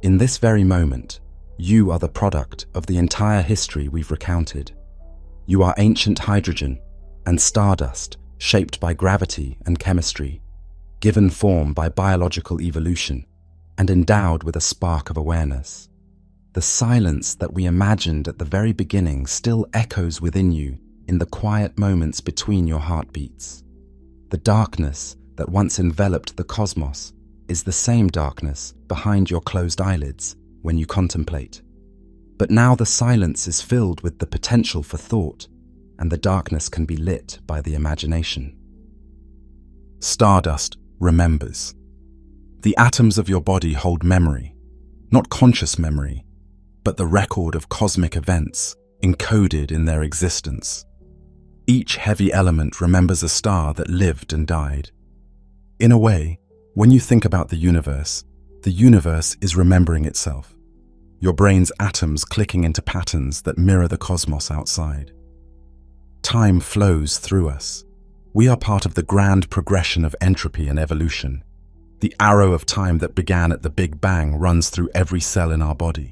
In this very moment, you are the product of the entire history we've recounted. You are ancient hydrogen and stardust shaped by gravity and chemistry, given form by biological evolution, and endowed with a spark of awareness. The silence that we imagined at the very beginning still echoes within you in the quiet moments between your heartbeats. The darkness that once enveloped the cosmos is the same darkness behind your closed eyelids when you contemplate. But now the silence is filled with the potential for thought, and the darkness can be lit by the imagination. Stardust remembers. The atoms of your body hold memory, not conscious memory, but the record of cosmic events encoded in their existence. Each heavy element remembers a star that lived and died. In a way, when you think about the universe is remembering itself. Your brain's atoms clicking into patterns that mirror the cosmos outside. Time flows through us. We are part of the grand progression of entropy and evolution. The arrow of time that began at the Big Bang runs through every cell in our body.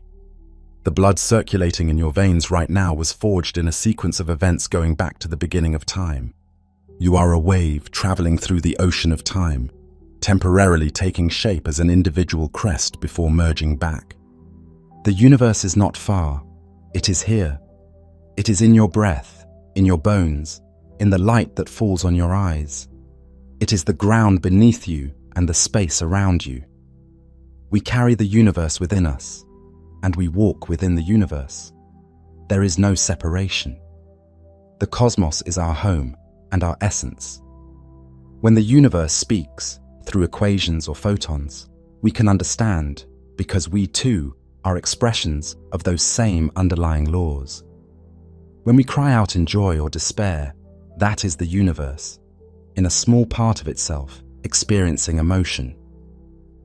The blood circulating in your veins right now was forged in a sequence of events going back to the beginning of time. You are a wave traveling through the ocean of time, temporarily taking shape as an individual crest before merging back. The universe is not far. It is here. It is in your breath, in your bones, in the light that falls on your eyes. It is the ground beneath you and the space around you. We carry the universe within us, and we walk within the universe. There is no separation. The cosmos is our home and our essence. When the universe speaks, through equations or photons, we can understand because we too are expressions of those same underlying laws. When we cry out in joy or despair, that is the universe, in a small part of itself, experiencing emotion.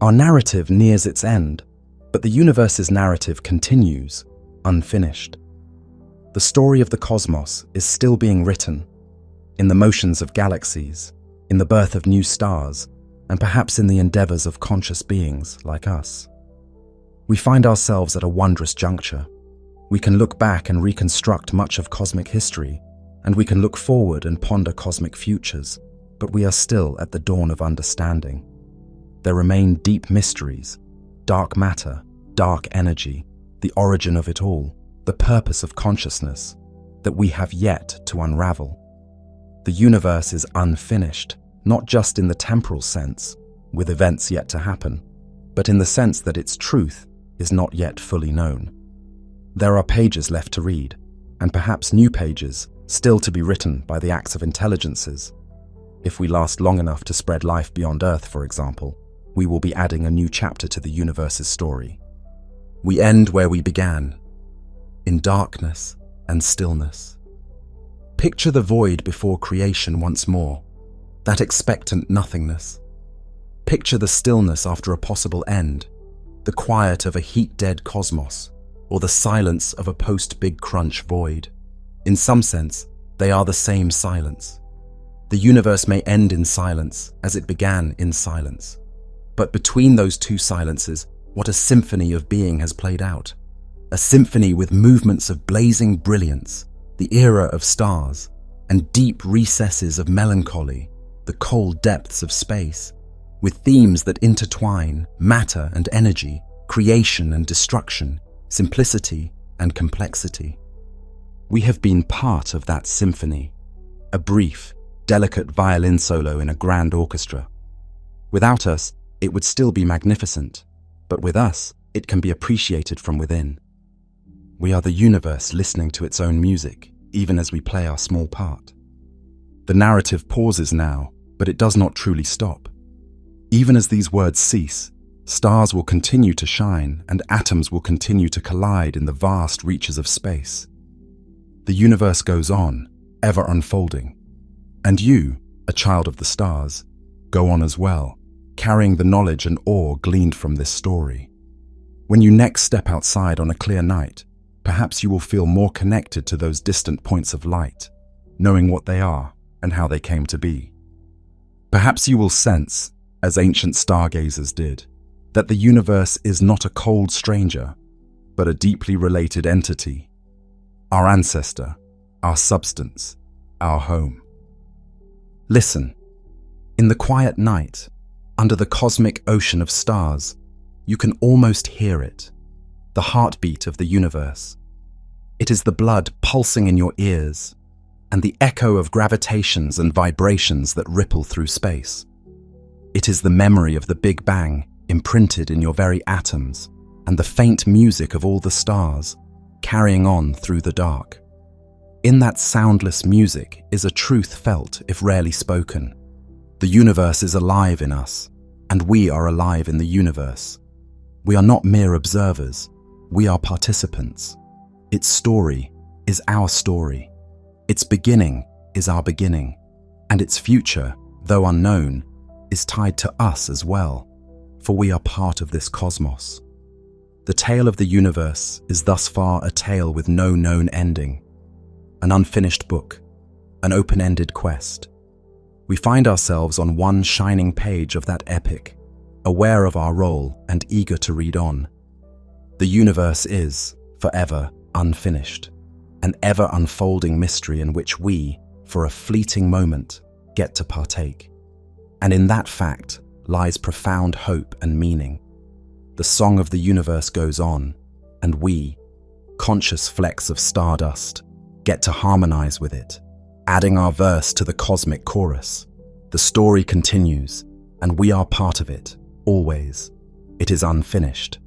Our narrative nears its end, but the universe's narrative continues, unfinished. The story of the cosmos is still being written, in the motions of galaxies, in the birth of new stars, and perhaps in the endeavors of conscious beings like us. We find ourselves at a wondrous juncture. We can look back and reconstruct much of cosmic history, and we can look forward and ponder cosmic futures, but we are still at the dawn of understanding. There remain deep mysteries, dark matter, dark energy, the origin of it all, the purpose of consciousness, that we have yet to unravel. The universe is unfinished, not just in the temporal sense, with events yet to happen, but in the sense that its truth is not yet fully known. There are pages left to read, and perhaps new pages still to be written by the acts of intelligences. If we last long enough to spread life beyond Earth, for example, we will be adding a new chapter to the universe's story. We end where we began, in darkness and stillness. Picture the void before creation once more, that expectant nothingness. Picture the stillness after a possible end, the quiet of a heat-dead cosmos, or the silence of a post-Big Crunch void. In some sense, they are the same silence. The universe may end in silence as it began in silence. But between those two silences, what a symphony of being has played out. A symphony with movements of blazing brilliance, the era of stars, and deep recesses of melancholy, the cold depths of space, with themes that intertwine matter and energy, creation and destruction, simplicity and complexity. We have been part of that symphony, a brief, delicate violin solo in a grand orchestra. Without us, it would still be magnificent, but with us, it can be appreciated from within. We are the universe listening to its own music, even as we play our small part. The narrative pauses now, but it does not truly stop. Even as these words cease, stars will continue to shine and atoms will continue to collide in the vast reaches of space. The universe goes on, ever unfolding. And you, a child of the stars, go on as well, carrying the knowledge and awe gleaned from this story. When you next step outside on a clear night, perhaps you will feel more connected to those distant points of light, knowing what they are, and how they came to be. Perhaps you will sense, as ancient stargazers did, that the universe is not a cold stranger, but a deeply related entity, our ancestor, our substance, our home. Listen, in the quiet night, under the cosmic ocean of stars, you can almost hear it, the heartbeat of the universe. It is the blood pulsing in your ears, and the echo of gravitations and vibrations that ripple through space. It is the memory of the Big Bang imprinted in your very atoms, and the faint music of all the stars carrying on through the dark. In that soundless music is a truth felt, if rarely spoken. The universe is alive in us, and we are alive in the universe. We are not mere observers, we are participants. Its story is our story. Its beginning is our beginning, and its future, though unknown, is tied to us as well, for we are part of this cosmos. The tale of the universe is thus far a tale with no known ending, an unfinished book, an open-ended quest. We find ourselves on one shining page of that epic, aware of our role and eager to read on. The universe is, forever, unfinished, an ever-unfolding mystery in which we, for a fleeting moment, get to partake. And in that fact lies profound hope and meaning. The song of the universe goes on, and we, conscious flecks of stardust, get to harmonize with it, adding our verse to the cosmic chorus. The story continues, and we are part of it, always. It is unfinished.